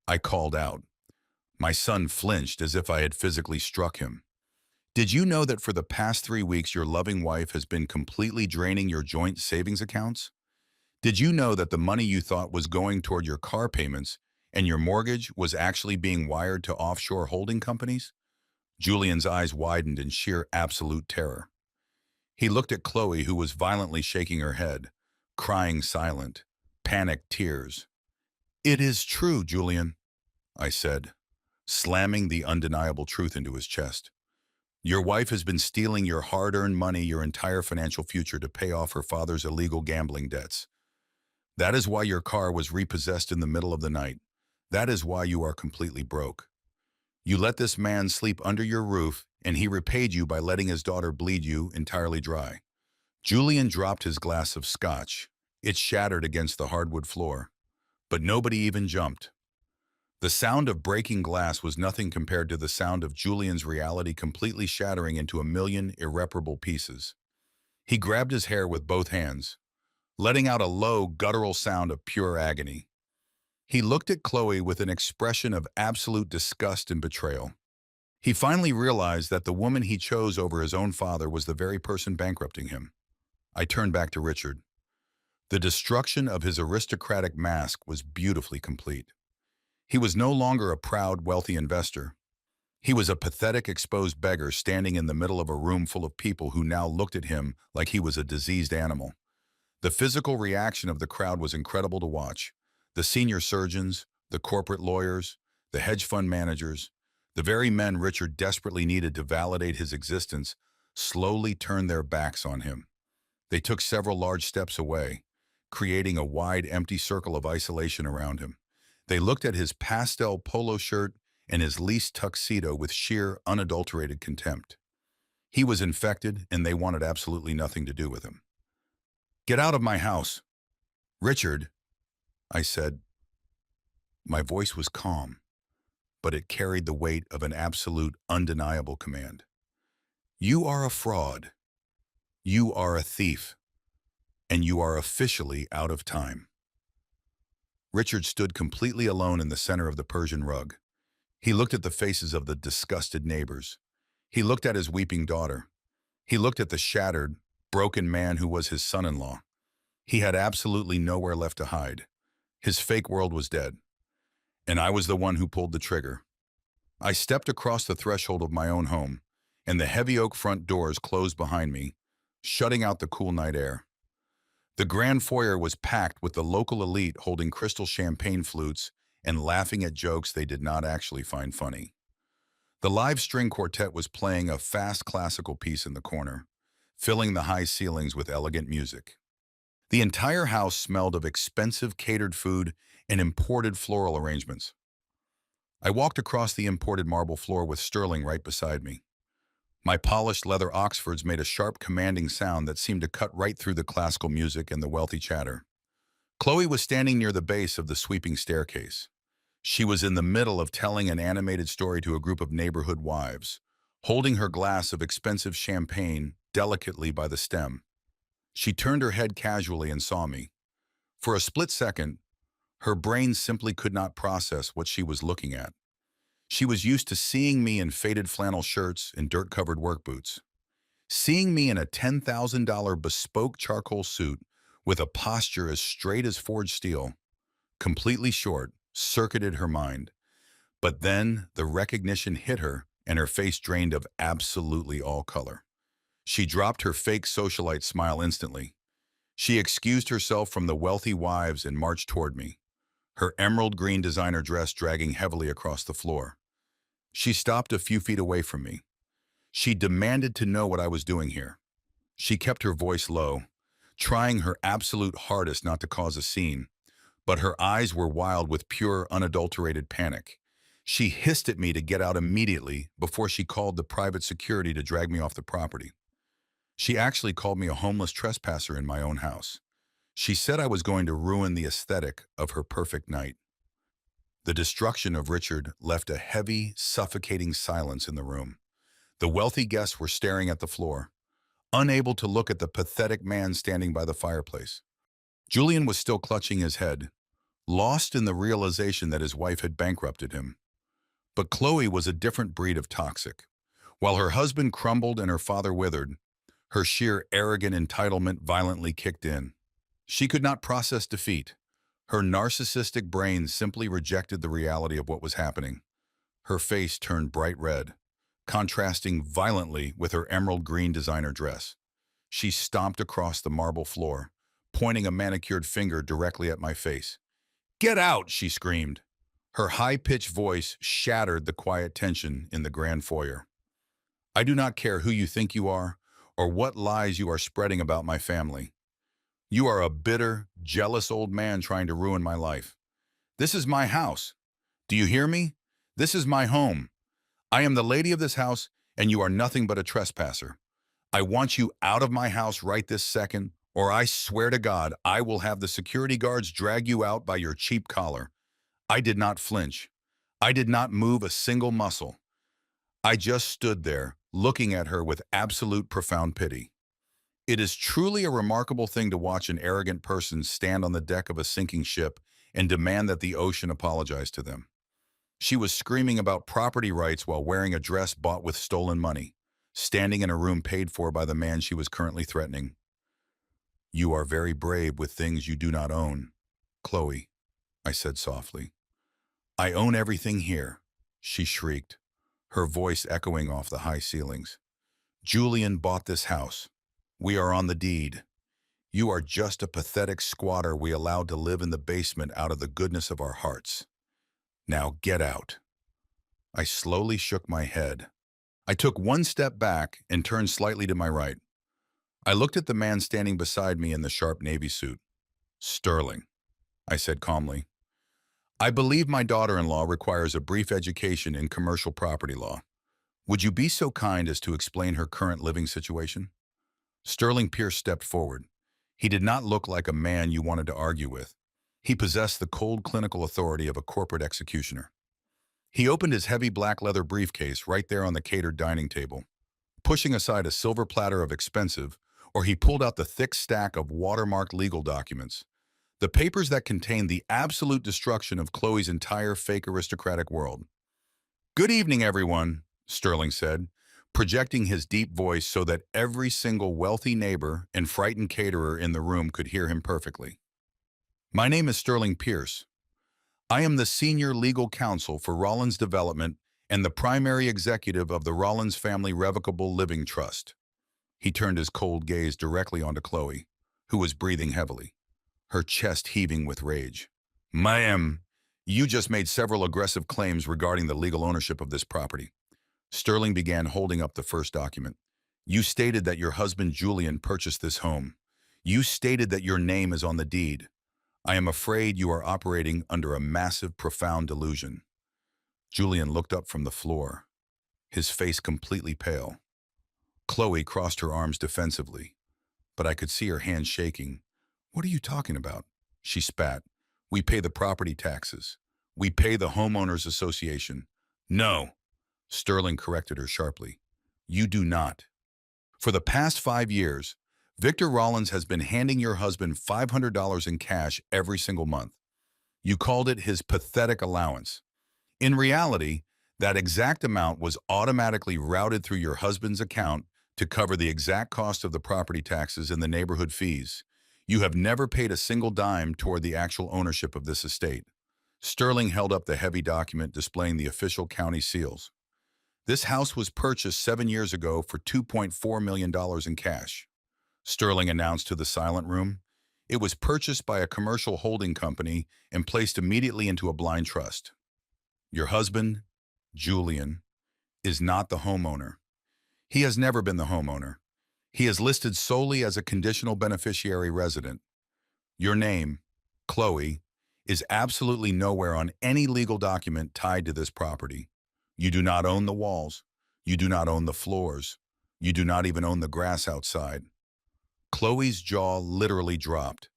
I called out. My son flinched as if I had physically struck him. Did you know that for the past 3 weeks your loving wife has been completely draining your joint savings accounts? Did you know that the money you thought was going toward your car payments and your mortgage was actually being wired to offshore holding companies? Julian's eyes widened in sheer absolute terror. He looked at Chloe, who was violently shaking her head, crying silent, panicked tears. It is true, Julian. I said, slamming the undeniable truth into his chest. Your wife has been stealing your hard-earned money, your entire financial future, to pay off her father's illegal gambling debts. That is why your car was repossessed in the middle of the night. That is why you are completely broke. You let this man sleep under your roof, and he repaid you by letting his daughter bleed you entirely dry. Julian dropped his glass of scotch. It shattered against the hardwood floor. But nobody even jumped. The sound of breaking glass was nothing compared to the sound of Julian's reality completely shattering into a million irreparable pieces. He grabbed his hair with both hands, letting out a low, guttural sound of pure agony. He looked at Chloe with an expression of absolute disgust and betrayal. He finally realized that the woman he chose over his own father was the very person bankrupting him. I turned back to Richard. The destruction of his aristocratic mask was beautifully complete. He was no longer a proud, wealthy investor. He was a pathetic, exposed beggar standing in the middle of a room full of people who now looked at him like he was a diseased animal. The physical reaction of the crowd was incredible to watch. The senior surgeons, the corporate lawyers, the hedge fund managers, the very men Richard desperately needed to validate his existence, slowly turned their backs on him. They took several large steps away, creating a wide, empty circle of isolation around him. They looked at his pastel polo shirt and his leased tuxedo with sheer, unadulterated contempt. He was infected, and they wanted absolutely nothing to do with him. "Get out of my house!" "Richard," I said. My voice was calm, but it carried the weight of an absolute, undeniable command. "You are a fraud. You are a thief. And you are officially out of time." Richard stood completely alone in the center of the Persian rug. He looked at the faces of the disgusted neighbors. He looked at his weeping daughter. He looked at the shattered, broken man who was his son-in-law. He had absolutely nowhere left to hide. His fake world was dead. And I was the one who pulled the trigger. I stepped across the threshold of my own home, and the heavy oak front doors closed behind me, shutting out the cool night air. The grand foyer was packed with the local elite holding crystal champagne flutes and laughing at jokes they did not actually find funny. The live string quartet was playing a fast classical piece in the corner, filling the high ceilings with elegant music. The entire house smelled of expensive catered food and imported floral arrangements. I walked across the imported marble floor with Sterling right beside me. My polished leather Oxfords made a sharp, commanding sound that seemed to cut right through the classical music and the wealthy chatter. Chloe was standing near the base of the sweeping staircase. She was in the middle of telling an animated story to a group of neighborhood wives, holding her glass of expensive champagne delicately by the stem. She turned her head casually and saw me. For a split second, her brain simply could not process what she was looking at. She was used to seeing me in faded flannel shirts and dirt-covered work boots. Seeing me in a $10,000 bespoke charcoal suit with a posture as straight as forged steel, completely short, circuited her mind. But then the recognition hit her, and her face drained of absolutely all color. She dropped her fake socialite smile instantly. She excused herself from the wealthy wives and marched toward me, her emerald green designer dress dragging heavily across the floor. She stopped a few feet away from me. She demanded to know what I was doing here. She kept her voice low, trying her absolute hardest not to cause a scene, but her eyes were wild with pure, unadulterated panic. She hissed at me to get out immediately before she called the private security to drag me off the property. She actually called me a homeless trespasser in my own house. She said I was going to ruin the aesthetic of her perfect night. The destruction of Richard left a heavy, suffocating silence in the room. The wealthy guests were staring at the floor, unable to look at the pathetic man standing by the fireplace. Julian was still clutching his head, lost in the realization that his wife had bankrupted him. But Chloe was a different breed of toxic. While her husband crumbled and her father withered, her sheer arrogant entitlement violently kicked in. She could not process defeat. Her narcissistic brain simply rejected the reality of what was happening. Her face turned bright red, contrasting violently with her emerald green designer dress. She stomped across the marble floor, pointing a manicured finger directly at my face. "Get out!" she screamed. Her high-pitched voice shattered the quiet tension in the grand foyer. I do not care who you think you are or what lies you are spreading about my family. You are a bitter, jealous old man trying to ruin my life. This is my house. Do you hear me? This is my home. I am the lady of this house, and you are nothing but a trespasser. I want you out of my house right this second, or I swear to God, I will have the security guards drag you out by your cheap collar. I did not flinch. I did not move a single muscle. I just stood there, looking at her with absolute profound pity. It is truly a remarkable thing to watch an arrogant person stand on the deck of a sinking ship and demand that the ocean apologize to them. She was screaming about property rights while wearing a dress bought with stolen money, standing in a room paid for by the man she was currently threatening. You are very brave with things you do not own, Chloe, I said softly. I own everything here, she shrieked, her voice echoing off the high ceilings. Julian bought this house. We are on the deed. You are just a pathetic squatter we allowed to live in the basement out of the goodness of our hearts. Now get out. I slowly shook my head. I took one step back and turned slightly to my right. I looked at the man standing beside me in the sharp navy suit. Sterling, I said calmly. I believe my daughter-in-law requires a brief education in commercial property law. Would you be so kind as to explain her current living situation? Sterling Pierce stepped forward. He did not look like a man you wanted to argue with. He possessed the cold clinical authority of a corporate executioner. He opened his heavy black leather briefcase right there on the catered dining table, pushing aside a silver platter of expensive, or he pulled out the thick stack of watermarked legal documents, the papers that contained the absolute destruction of Chloe's entire fake aristocratic world. Good evening, everyone, Sterling said, projecting his deep voice so that every single wealthy neighbor and frightened caterer in the room could hear him perfectly. My name is Sterling Pierce. I am the senior legal counsel for Rollins Development and the primary executive of the Rollins Family Revocable Living Trust. He turned his cold gaze directly onto Chloe, who was breathing heavily, her chest heaving with rage. Ma'am, you just made several aggressive claims regarding the legal ownership of this property. Sterling began holding up the first document. You stated that your husband Julian purchased this home. You stated that your name is on the deed. I am afraid you are operating under a massive, profound delusion. Julian looked up from the floor, his face completely pale. Chloe crossed her arms defensively, but I could see her hands shaking. What are you talking about? She spat. We pay the property taxes. We pay the homeowners association. No, Sterling corrected her sharply. You do not. For the past 5 years, Victor Rollins has been handing your husband $500 in cash every single month. You called it his pathetic allowance. In reality, that exact amount was automatically routed through your husband's account to cover the exact cost of the property taxes and the neighborhood fees. You have never paid a single dime toward the actual ownership of this estate. Sterling held up the heavy document displaying the official county seals. This house was purchased 7 years ago for $2.4 million in cash. Sterling announced to the silent room. It was purchased by a commercial holding company and placed immediately into a blind trust. Your husband, Julian, is not the homeowner. He has never been the homeowner. He is listed solely as a conditional beneficiary resident. Your name, Chloe, is absolutely nowhere on any legal document tied to this property. You do not own the walls. You do not own the floors. You do not even own the grass outside. Chloe's jaw literally dropped.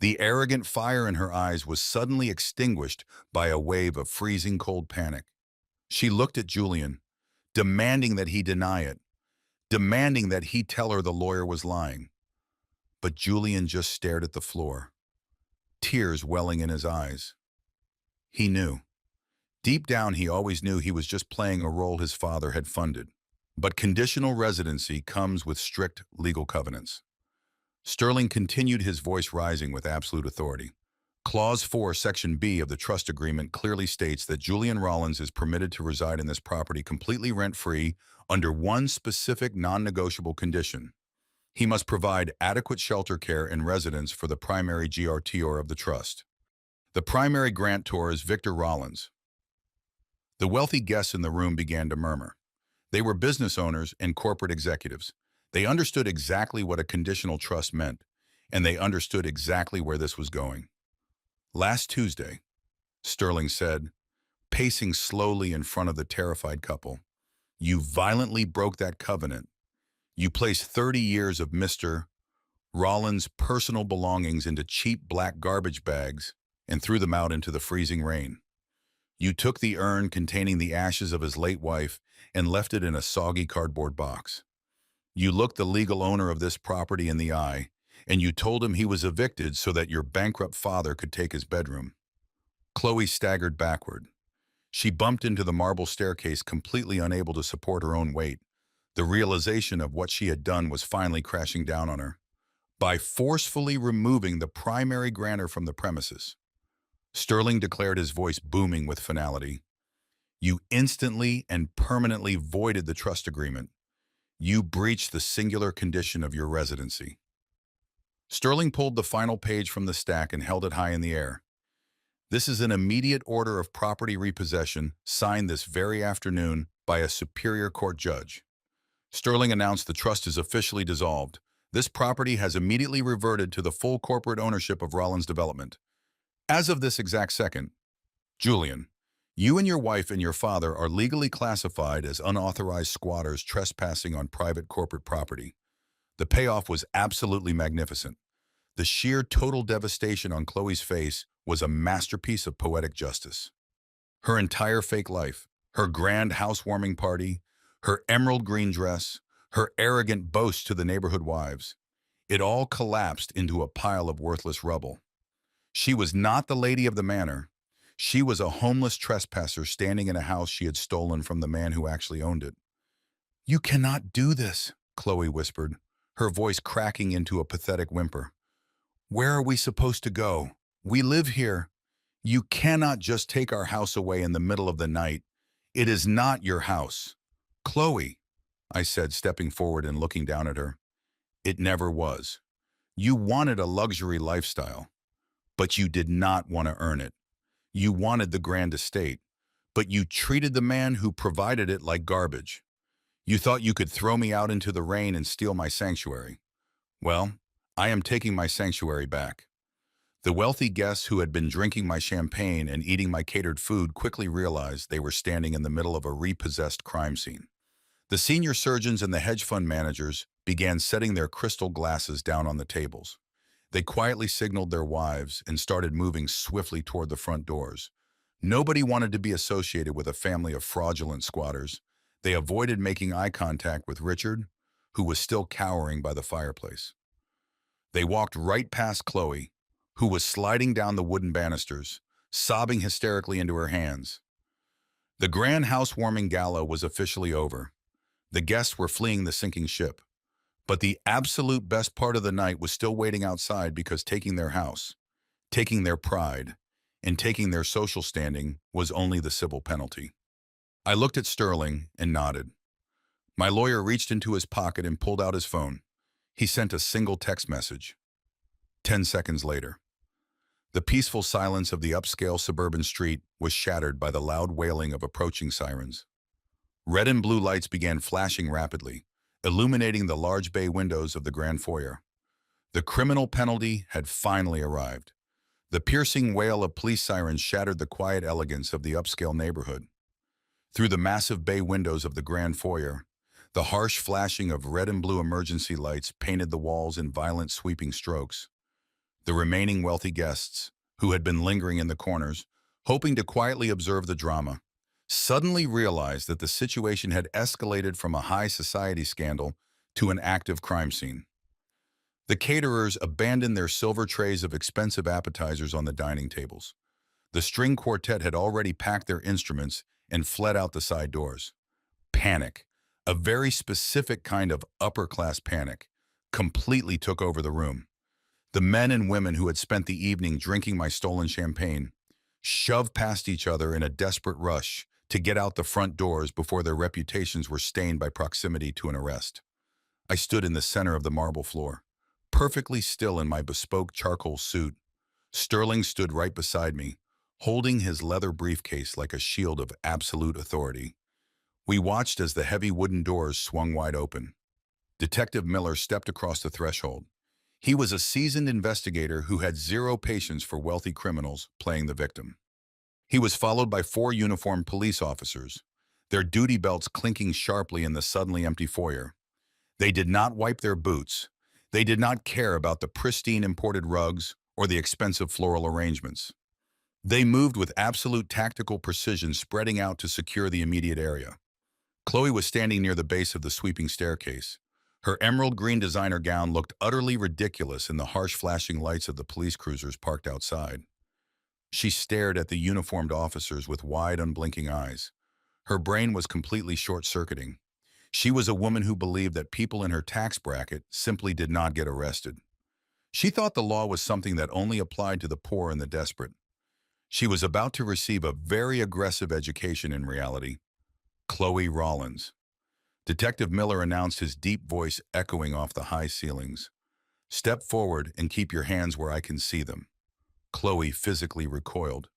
The arrogant fire in her eyes was suddenly extinguished by a wave of freezing cold panic. She looked at Julian, demanding that he deny it, demanding that he tell her the lawyer was lying. But Julian just stared at the floor, tears welling in his eyes. He knew. Deep down, he always knew he was just playing a role his father had funded. But conditional residency comes with strict legal covenants. Sterling continued, his voice rising with absolute authority. Clause 4, Section B of the trust agreement clearly states that Julian Rollins is permitted to reside in this property completely rent-free under one specific non-negotiable condition. He must provide adequate shelter care and residence for the primary grantor of the trust. The primary grantor is Victor Rollins, The wealthy guests in the room began to murmur. They were business owners and corporate executives. They understood exactly what a conditional trust meant, and they understood exactly where this was going. Last Tuesday, Sterling said, pacing slowly in front of the terrified couple, you violently broke that covenant. You placed 30 years of Mr. Rollins' personal belongings into cheap black garbage bags and threw them out into the freezing rain. You took the urn containing the ashes of his late wife and left it in a soggy cardboard box. You looked the legal owner of this property in the eye, and you told him he was evicted so that your bankrupt father could take his bedroom. Chloe staggered backward. She bumped into the marble staircase, completely unable to support her own weight. The realization of what she had done was finally crashing down on her. By forcefully removing the primary grantor from the premises, Sterling declared, his voice booming with finality, you instantly and permanently voided the trust agreement. You breached the singular condition of your residency. Sterling pulled the final page from the stack and held it high in the air. This is an immediate order of property repossession signed this very afternoon by a superior court judge. Sterling announced the trust is officially dissolved. This property has immediately reverted to the full corporate ownership of Rollins Development. As of this exact second, Julian, you and your wife and your father are legally classified as unauthorized squatters trespassing on private corporate property. The payoff was absolutely magnificent. The sheer total devastation on Chloe's face was a masterpiece of poetic justice. Her entire fake life, her grand housewarming party, her emerald green dress, her arrogant boast to the neighborhood wives, it all collapsed into a pile of worthless rubble. She was not the lady of the manor. She was a homeless trespasser standing in a house she had stolen from the man who actually owned it. You cannot do this, Chloe whispered, her voice cracking into a pathetic whimper. Where are we supposed to go? We live here. You cannot just take our house away in the middle of the night. It is not your house. Chloe, I said, stepping forward and looking down at her. It never was. You wanted a luxury lifestyle, but you did not want to earn it. You wanted the grand estate, but you treated the man who provided it like garbage. You thought you could throw me out into the rain and steal my sanctuary. Well, I am taking my sanctuary back. The wealthy guests who had been drinking my champagne and eating my catered food quickly realized they were standing in the middle of a repossessed crime scene. The senior surgeons and the hedge fund managers began setting their crystal glasses down on the tables. They quietly signaled their wives and started moving swiftly toward the front doors. Nobody wanted to be associated with a family of fraudulent squatters. They avoided making eye contact with Richard, who was still cowering by the fireplace. They walked right past Chloe, who was sliding down the wooden banisters, sobbing hysterically into her hands. The grand housewarming gala was officially over. The guests were fleeing the sinking ship. But the absolute best part of the night was still waiting outside, because taking their house, taking their pride, and taking their social standing was only the civil penalty. I looked at Sterling and nodded. My lawyer reached into his pocket and pulled out his phone. He sent a single text message. 10 seconds later, the peaceful silence of the upscale suburban street was shattered by the loud wailing of approaching sirens. Red and blue lights began flashing rapidly, illuminating the large bay windows of the grand foyer. The criminal penalty had finally arrived. The piercing wail of police sirens shattered the quiet elegance of the upscale neighborhood. Through the massive bay windows of the grand foyer, the harsh flashing of red and blue emergency lights painted the walls in violent sweeping strokes. The remaining wealthy guests, who had been lingering in the corners, hoping to quietly observe the drama, suddenly realized that the situation had escalated from a high society scandal to an active crime scene. The caterers abandoned their silver trays of expensive appetizers on the dining tables. The string quartet had already packed their instruments and fled out the side doors. Panic, a very specific kind of upper-class panic, completely took over the room. The men and women who had spent the evening drinking my stolen champagne shoved past each other in a desperate rush to get out the front doors before their reputations were stained by proximity to an arrest. I stood in the center of the marble floor, perfectly still in my bespoke charcoal suit. Sterling stood right beside me, holding his leather briefcase like a shield of absolute authority. We watched as the heavy wooden doors swung wide open. Detective Miller stepped across the threshold. He was a seasoned investigator who had zero patience for wealthy criminals playing the victim. He was followed by four uniformed police officers, their duty belts clinking sharply in the suddenly empty foyer. They did not wipe their boots. They did not care about the pristine imported rugs or the expensive floral arrangements. They moved with absolute tactical precision, spreading out to secure the immediate area. Chloe was standing near the base of the sweeping staircase. Her emerald green designer gown looked utterly ridiculous in the harsh flashing lights of the police cruisers parked outside. She stared at the uniformed officers with wide, unblinking eyes. Her brain was completely short-circuiting. She was a woman who believed that people in her tax bracket simply did not get arrested. She thought the law was something that only applied to the poor and the desperate. She was about to receive a very aggressive education in reality. Chloe Rollins. Detective Miller announced, his deep voice echoing off the high ceilings. Step forward and keep your hands where I can see them. Chloe physically recoiled,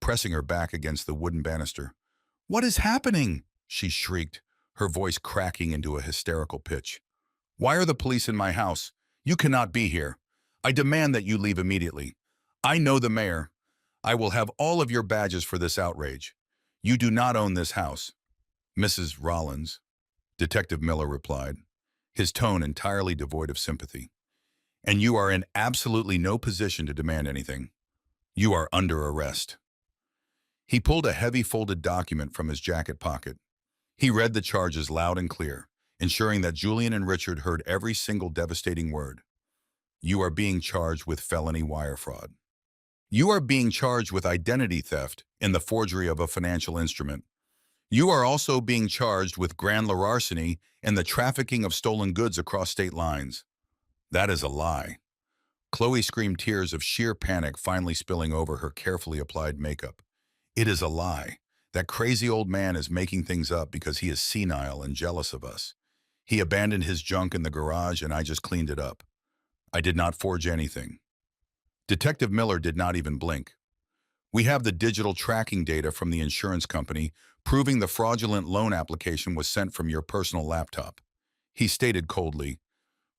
pressing her back against the wooden banister. What is happening? She shrieked, her voice cracking into a hysterical pitch. Why are the police in my house? You cannot be here. I demand that you leave immediately. I know the mayor. I will have all of your badges for this outrage. You do not own this house. Mrs. Rollins, Detective Miller replied, his tone entirely devoid of sympathy. And you are in absolutely no position to demand anything. You are under arrest. He pulled a heavy folded document from his jacket pocket. He read the charges loud and clear, ensuring that Julian and Richard heard every single devastating word. You are being charged with felony wire fraud. You are being charged with identity theft and the forgery of a financial instrument. You are also being charged with grand larceny and the trafficking of stolen goods across state lines. That is a lie. Chloe screamed, tears of sheer panic finally spilling over her carefully applied makeup. It is a lie. That crazy old man is making things up because he is senile and jealous of us. He abandoned his junk in the garage and I just cleaned it up. I did not forge anything. Detective Miller did not even blink. We have the digital tracking data from the insurance company proving the fraudulent loan application was sent from your personal laptop. He stated coldly,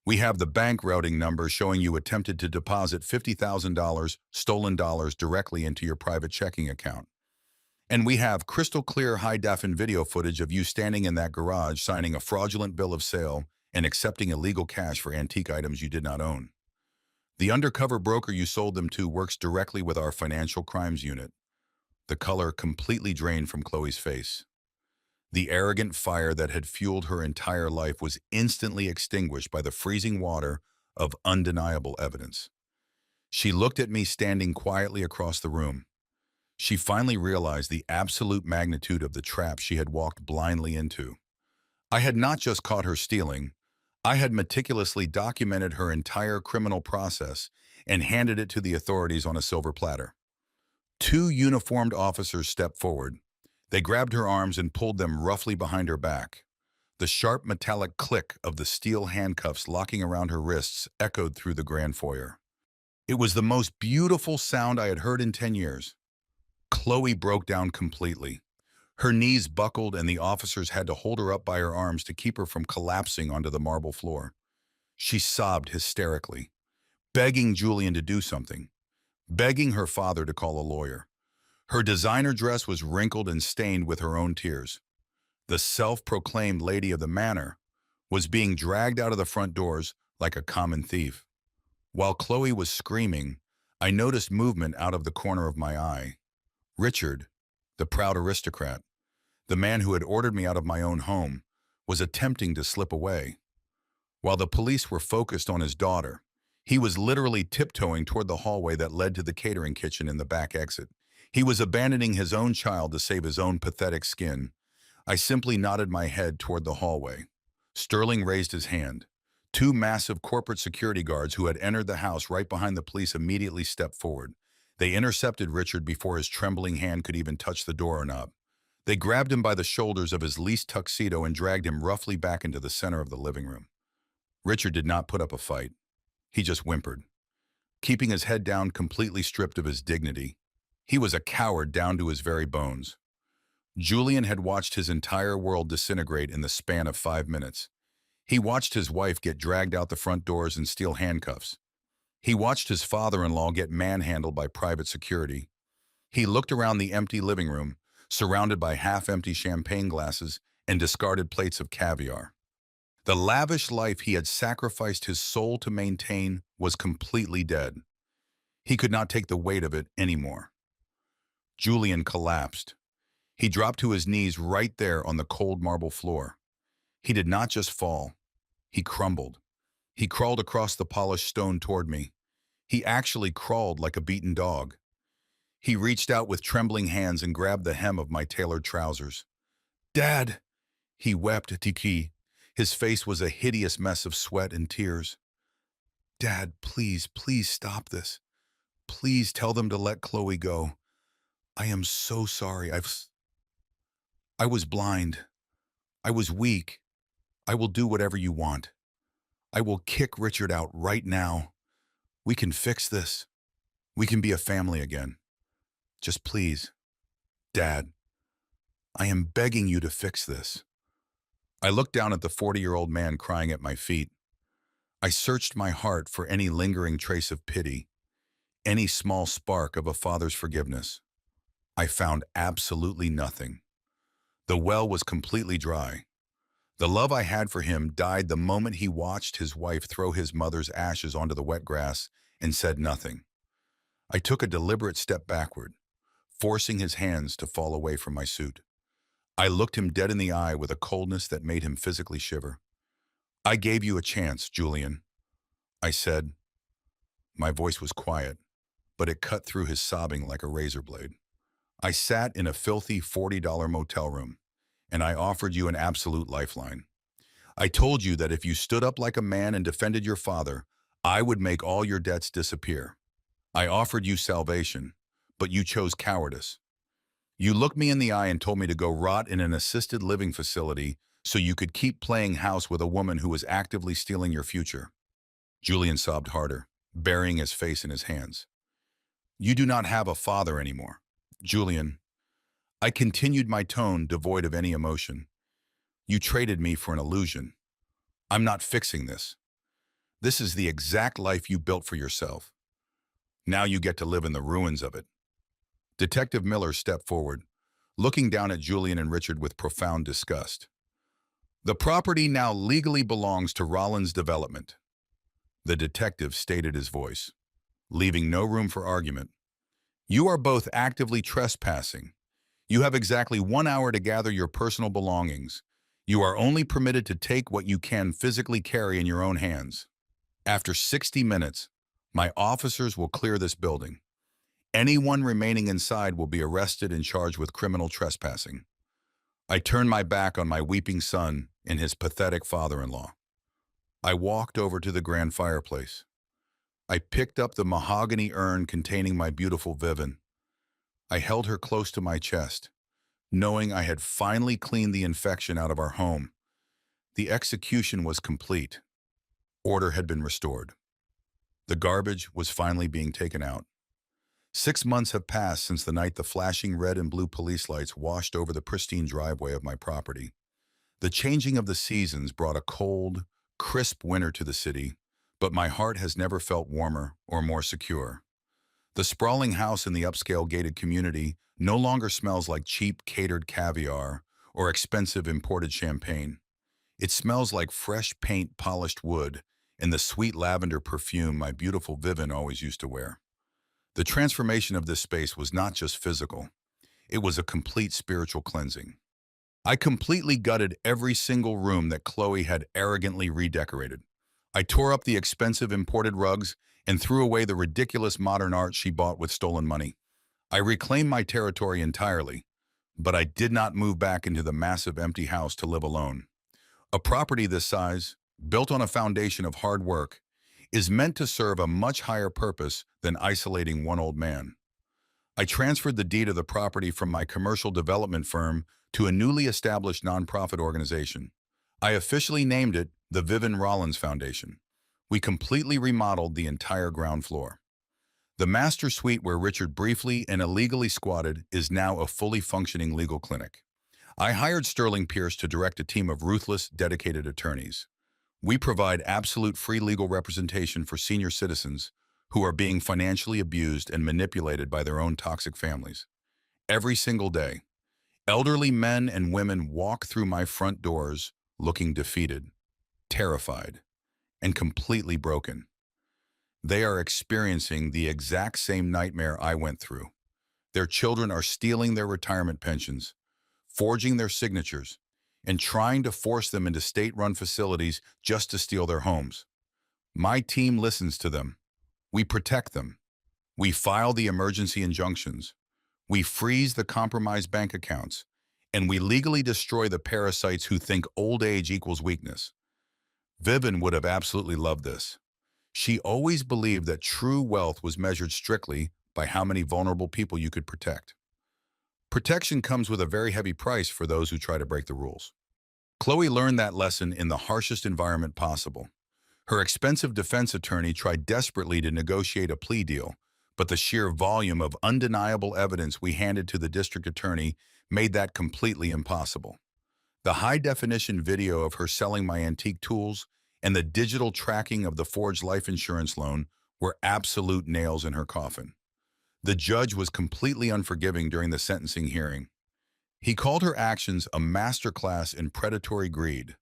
we have the bank routing number showing you attempted to deposit $50,000 stolen dollars directly into your private checking account. And we have crystal clear high-definition video footage of you standing in that garage signing a fraudulent bill of sale and accepting illegal cash for antique items you did not own. The undercover broker you sold them to works directly with our financial crimes unit. The color completely drained from Chloe's face. The arrogant fire that had fueled her entire life was instantly extinguished by the freezing water of undeniable evidence. She looked at me standing quietly across the room. She finally realized the absolute magnitude of the trap she had walked blindly into. I had not just caught her stealing, I had meticulously documented her entire criminal process and handed it to the authorities on a silver platter. Two uniformed officers stepped forward. They grabbed her arms and pulled them roughly behind her back. The sharp metallic click of the steel handcuffs locking around her wrists echoed through the grand foyer. It was the most beautiful sound I had heard in 10 years. Chloe broke down completely. Her knees buckled and the officers had to hold her up by her arms to keep her from collapsing onto the marble floor. She sobbed hysterically, begging Julian to do something, begging her father to call a lawyer. Her designer dress was wrinkled and stained with her own tears. The self-proclaimed lady of the manor was being dragged out of the front doors like a common thief. While Chloe was screaming, I noticed movement out of the corner of my eye. Richard, the proud aristocrat, the man who had ordered me out of my own home, was attempting to slip away. While the police were focused on his daughter, he was literally tiptoeing toward the hallway that led to the catering kitchen in the back exit. He was abandoning his own child to save his own pathetic skin. I simply nodded my head toward the hallway. Sterling raised his hand. Two massive corporate security guards who had entered the house right behind the police immediately stepped forward. They intercepted Richard before his trembling hand could even touch the doorknob. They grabbed him by the shoulders of his leased tuxedo and dragged him roughly back into the center of the living room. Richard did not put up a fight. He just whimpered, keeping his head down, completely stripped of his dignity. He was a coward down to his very bones. Julian had watched his entire world disintegrate in the span of 5 minutes. He watched his wife get dragged out the front doors in steel handcuffs. He watched his father-in-law get manhandled by private security. He looked around the empty living room, surrounded by half-empty champagne glasses and discarded plates of caviar. The lavish life he had sacrificed his soul to maintain was completely dead. He could not take the weight of it anymore. Julian collapsed. He dropped to his knees right there on the cold marble floor. He did not just fall. He crumbled. He crawled across the polished stone toward me. He actually crawled like a beaten dog. He reached out with trembling hands and grabbed the hem of my tailored trousers. "Dad!" He wept, Tiki. His face was a hideous mess of sweat and tears. "Dad, please, please stop this. Please tell them to let Chloe go. I am so sorry. I was blind. I was weak. I will do whatever you want. I will kick Richard out right now. We can fix this. We can be a family again. Just please, Dad, I am begging you to fix this." I looked down at the 40-year-old man crying at my feet. I searched my heart for any lingering trace of pity, any small spark of a father's forgiveness. I found absolutely nothing. The well was completely dry. The love I had for him died the moment he watched his wife throw his mother's ashes onto the wet grass and said nothing. I took a deliberate step backward, forcing his hands to fall away from my suit. I looked him dead in the eye with a coldness that made him physically shiver. "I gave you a chance, Julian," I said. My voice was quiet, but it cut through his sobbing like a razor blade. "I sat in a filthy $40 motel room, and I offered you an absolute lifeline. I told you that if you stood up like a man and defended your father, I would make all your debts disappear. I offered you salvation, but you chose cowardice. You looked me in the eye and told me to go rot in an assisted living facility so you could keep playing house with a woman who was actively stealing your future." Julian sobbed harder, burying his face in his hands. "You do not have a father anymore, Julian." I continued my tone devoid of any emotion. "You traded me for an illusion. I'm not fixing this. This is the exact life you built for yourself. Now you get to live in the ruins of it." Detective Miller stepped forward, looking down at Julian and Richard with profound disgust. "The property now legally belongs to Rollins Development." The detective stated his voice, leaving no room for argument. "You are both actively trespassing. You have exactly 1 hour to gather your personal belongings. You are only permitted to take what you can physically carry in your own hands. After 60 minutes, my officers will clear this building. Anyone remaining inside will be arrested and charged with criminal trespassing." I turned my back on my weeping son and his pathetic father-in-law. I walked over to the grand fireplace. I picked up the mahogany urn containing my beautiful Vivian. I held her close to my chest, knowing I had finally cleaned the infection out of our home. The execution was complete. Order had been restored. The garbage was finally being taken out. 6 months have passed since the night the flashing red and blue police lights washed over the pristine driveway of my property. The changing of the seasons brought a cold, crisp winter to the city, but my heart has never felt warmer or more secure. The sprawling house in the upscale gated community no longer smells like cheap catered caviar or expensive imported champagne. It smells like fresh paint, polished wood, and the sweet lavender perfume my beautiful Vivian always used to wear. The transformation of this space was not just physical. It was a complete spiritual cleansing. I completely gutted every single room that Chloe had arrogantly redecorated. I tore up the expensive imported rugs and threw away the ridiculous modern art she bought with stolen money. I reclaimed my territory entirely, but I did not move back into the massive empty house to live alone. A property this size, built on a foundation of hard work, is meant to serve a much higher purpose than isolating one old man. I transferred the deed of the property from my commercial development firm to a newly established nonprofit organization. I officially named it the Vivian Rollins Foundation. We completely remodeled the entire ground floor. The master suite where Richard briefly and illegally squatted is now a fully functioning legal clinic. I hired Sterling Pierce to direct a team of ruthless, dedicated attorneys. We provide absolute free legal representation for senior citizens who are being financially abused and manipulated by their own toxic families. Every single day, elderly men and women walk through my front doors looking defeated, terrified, and completely broken. They are experiencing the exact same nightmare I went through. Their children are stealing their retirement pensions, forging their signatures, and trying to force them into state-run facilities just to steal their homes. My team listens to them. We protect them. We file the emergency injunctions. We freeze the compromised bank accounts. And we legally destroy the parasites who think old age equals weakness. Vivian would have absolutely loved this. She always believed that true wealth was measured strictly by how many vulnerable people you could protect. Protection comes with a very heavy price for those who try to break the rules. Chloe learned that lesson in the harshest environment possible. Her expensive defense attorney tried desperately to negotiate a plea deal, but the sheer volume of undeniable evidence we handed to the district attorney made that completely impossible. The high-definition video of her selling my antique tools and the digital tracking of the forged life insurance loan were absolute nails in her coffin. The judge was completely unforgiving during the sentencing hearing. He called her actions a masterclass in predatory greed.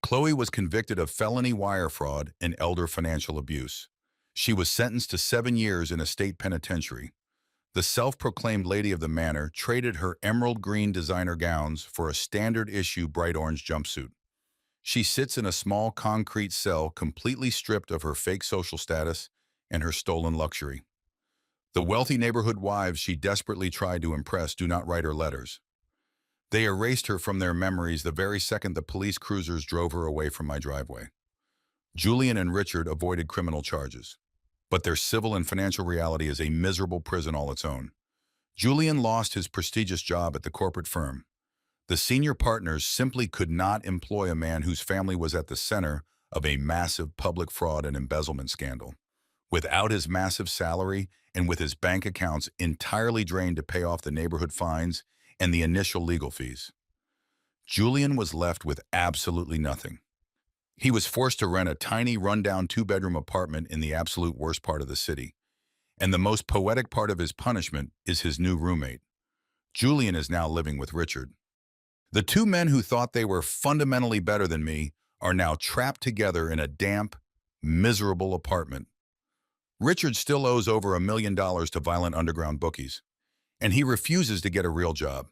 Chloe was convicted of felony wire fraud and elder financial abuse. She was sentenced to 7 years in a state penitentiary. The self-proclaimed lady of the manor traded her emerald green designer gowns for a standard-issue bright orange jumpsuit. She sits in a small concrete cell completely stripped of her fake social status and her stolen luxury. The wealthy neighborhood wives she desperately tried to impress do not write her letters. They erased her from their memories the very second the police cruisers drove her away from my driveway. Julian and Richard avoided criminal charges, but their civil and financial reality is a miserable prison all its own. Julian lost his prestigious job at the corporate firm. The senior partners simply could not employ a man whose family was at the center of a massive public fraud and embezzlement scandal. Without his massive salary and with his bank accounts entirely drained to pay off the neighborhood fines and the initial legal fees, Julian was left with absolutely nothing. He was forced to rent a tiny, rundown 2-bedroom apartment in the absolute worst part of the city. And the most poetic part of his punishment is his new roommate. Julian is now living with Richard. The two men who thought they were fundamentally better than me are now trapped together in a damp, miserable apartment. Richard still owes over $1 million to violent underground bookies, and he refuses to get a real job.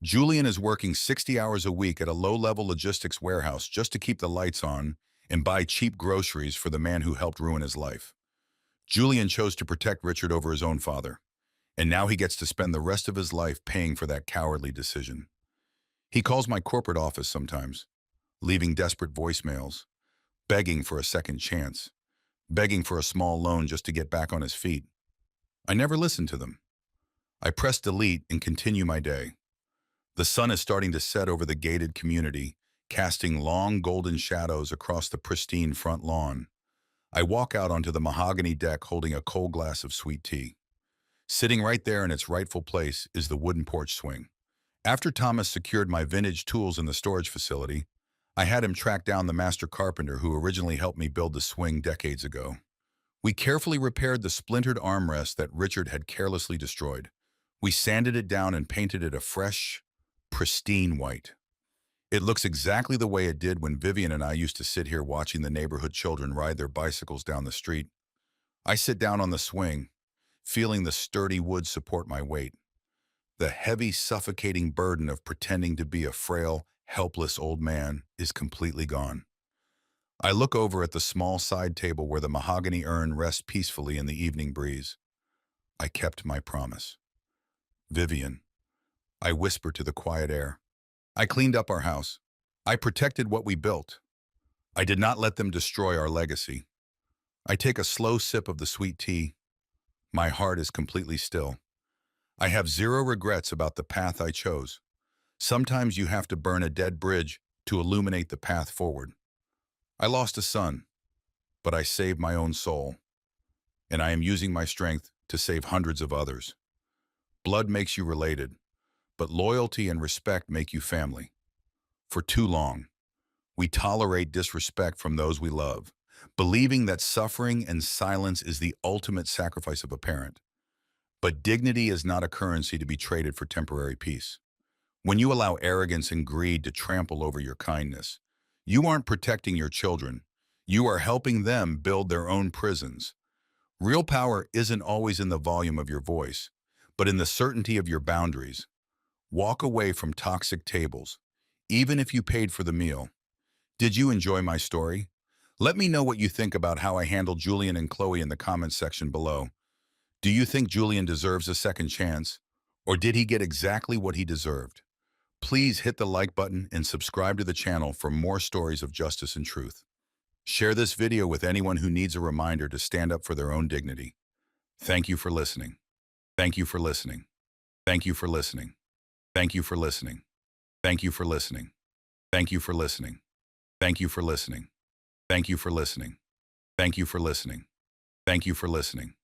Julian is working 60 hours a week at a low-level logistics warehouse just to keep the lights on and buy cheap groceries for the man who helped ruin his life. Julian chose to protect Richard over his own father, and now he gets to spend the rest of his life paying for that cowardly decision. He calls my corporate office sometimes, leaving desperate voicemails, begging for a second chance, begging for a small loan just to get back on his feet. I never listen to them. I press delete and continue my day. The sun is starting to set over the gated community, casting long golden shadows across the pristine front lawn. I walk out onto the mahogany deck holding a cold glass of sweet tea. Sitting right there in its rightful place is the wooden porch swing. After Thomas secured my vintage tools in the storage facility, I had him track down the master carpenter who originally helped me build the swing decades ago. We carefully repaired the splintered armrest that Richard had carelessly destroyed. We sanded it down and painted it a fresh, pristine white. It looks exactly the way it did when Vivian and I used to sit here watching the neighborhood children ride their bicycles down the street. I sit down on the swing, feeling the sturdy wood support my weight. The heavy, suffocating burden of pretending to be a frail, helpless old man is completely gone. I look over at the small side table where the mahogany urn rests peacefully in the evening breeze. I kept my promise. Vivian, I whisper to the quiet air. I cleaned up our house. I protected what we built. I did not let them destroy our legacy. I take a slow sip of the sweet tea. My heart is completely still. I have zero regrets about the path I chose. Sometimes you have to burn a dead bridge to illuminate the path forward. I lost a son, but I saved my own soul. and I am using my strength to save hundreds of others. Blood makes you related, but loyalty and respect make you family. For too long, we tolerate disrespect from those we love, believing that suffering and silence is the ultimate sacrifice of a parent. But dignity is not a currency to be traded for temporary peace. When you allow arrogance and greed to trample over your kindness, you aren't protecting your children. You are helping them build their own prisons. Real power isn't always in the volume of your voice, but in the certainty of your boundaries. Walk away from toxic tables, even if you paid for the meal. Did you enjoy my story? Let me know what you think about how I handled Julian and Chloe in the comments section below. Do you think Julian deserves a second chance? Or did he get exactly what he deserved? Please hit the like button and subscribe to the channel for more stories of justice and truth. Share this video with anyone who needs a reminder to stand up for their own dignity. Thank you for listening. Thank you for listening. Thank you for listening. Thank you for listening. Thank you for listening. Thank you for listening. Thank you for listening. Thank you for listening. Thank you for listening. Thank you for listening.